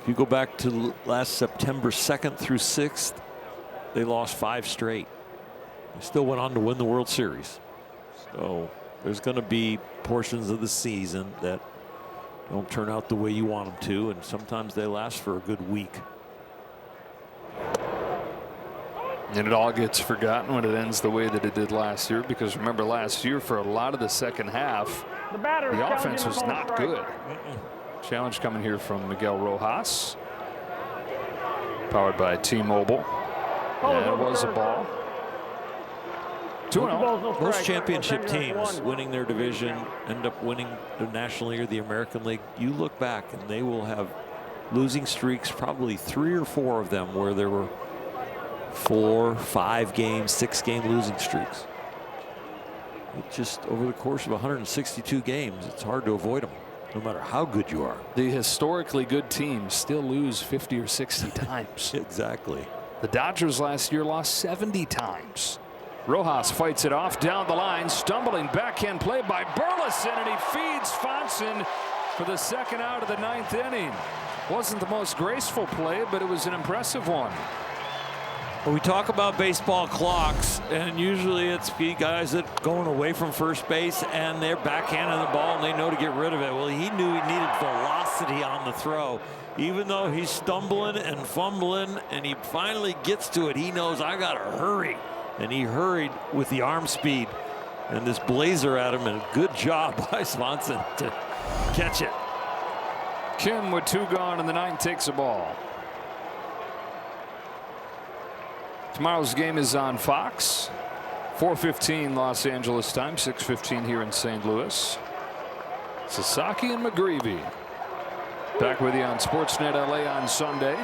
If you go back to last September 2nd through 6th, they lost 5 straight. They still went on to win the World Series. So there's going to be portions of the season that don't turn out the way you want them to, and sometimes they last for a good week. And it all gets forgotten when it ends the way that it did last year, because remember last year for a lot of the second half the offense was not good. Challenge coming here from Miguel Rojas, powered by T-Mobile. And it was a ball. 2-0. Most championship teams winning their division end up winning the National League or the American League. You look back and they will have losing streaks, probably 3 or 4 of them where there were 4, 5 game, 6 game losing streaks. It just over the course of 162 games, it's hard to avoid them, no matter how good you are. The historically good teams still lose 50 or 60 times. Exactly. The Dodgers last year lost 70 times. Rojas fights it off down the line, stumbling backhand play by Burleson, and he feeds Swanson for the second out of the 9th inning. Wasn't the most graceful play, but it was an impressive one. We talk about baseball clocks, and usually it's guys that going away from first base and they're backhanding the ball and they know to get rid of it. Well, he knew he needed velocity on the throw. Even though he's stumbling and fumbling and he finally gets to it, he knows I got to hurry. And he hurried with the arm speed and this blazer at him, and a good job by Swanson to catch it. Kim with 2 gone in the 9th takes a ball. Tomorrow's game is on Fox. 4:15 Los Angeles time, 6:15 here in St. Louis. Sasaki and McGreevy back with you on SportsNet LA on Sunday.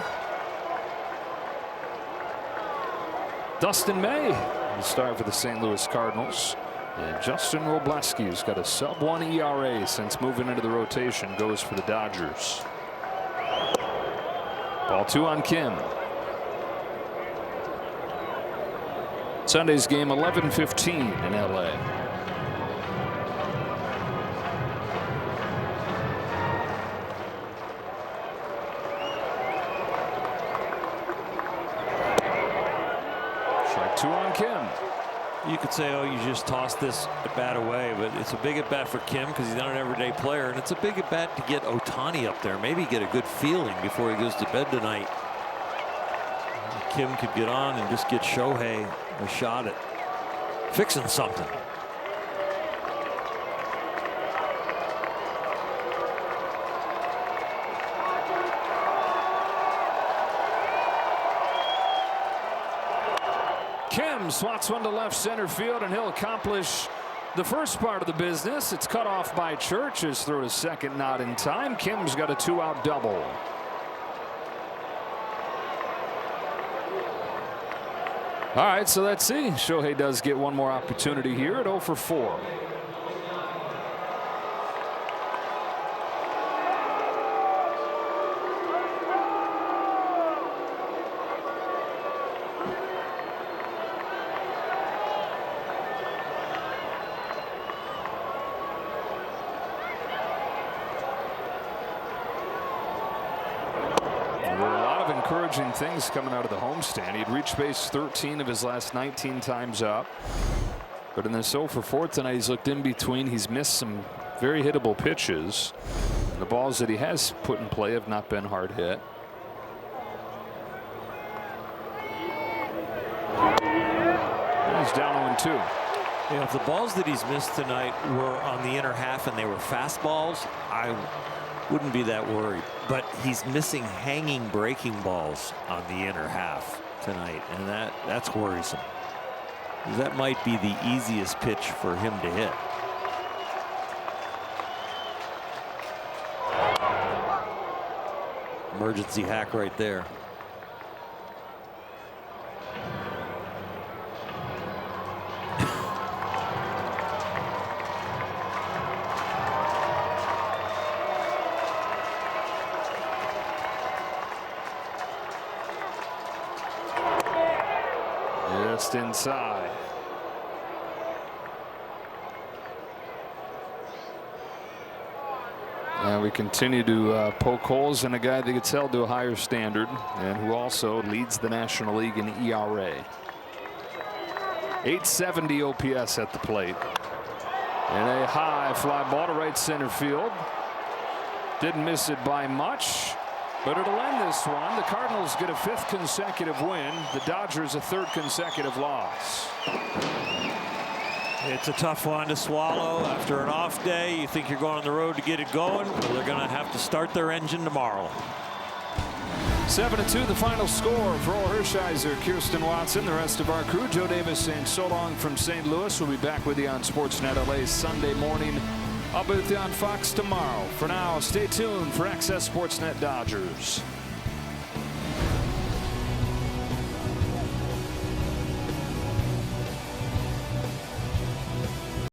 Dustin May will start for the St. Louis Cardinals. And Justin Robleski, who's got a sub-1 ERA since moving into the rotation, goes for the Dodgers. Ball 2 on Kim. Sunday's game 11:15 in LA. Strike 2 on Kim. You could say, oh, you just tossed this at bat away, but it's a big at bat for Kim because he's not an everyday player, and it's a big at bat to get Ohtani up there. Maybe get a good feeling before he goes to bed tonight. Kim could get on and just get Shohei a shot at fixing something. Kim swats one to left center field, and he'll accomplish the first part of the business. It's cut off by Church. His throw to second not in time. Kim's got a 2-out double. All right, so let's see. Shohei does get one more opportunity here at 0 for 4. Encouraging things coming out of the homestand. He'd reached base 13 of his last 19 times up. But in this 0 for 4 tonight, he's looked in between. He's missed some very hittable pitches. And the balls that he has put in play have not been hard hit. And he's down 0-2. Yeah, if the balls that he's missed tonight were on the inner half and they were fastballs, I wouldn't be that worried. But he's missing hanging breaking balls on the inner half tonight, and that's worrisome. That might be the easiest pitch for him to hit. Emergency hack right there. Just inside. And we continue to poke holes in a guy that gets held to a higher standard and who also leads the National League in ERA. 870 OPS at the plate. And a high fly ball to right center field. Didn't miss it by much. But it'll end this one. The Cardinals get a 5th consecutive win. The Dodgers a 3rd consecutive loss. It's a tough one to swallow after an off day. You think you're going on the road to get it going. Well, they're going to have to start their engine tomorrow. 7-2 the final score for Earl Hershiser, Kirsten Watson, the rest of our crew. Joe Davis saying so long from St. Louis. We'll be back with you on SportsNet LA Sunday morning. I'll be with you on Fox tomorrow. For now, stay tuned for Access Sportsnet Dodgers.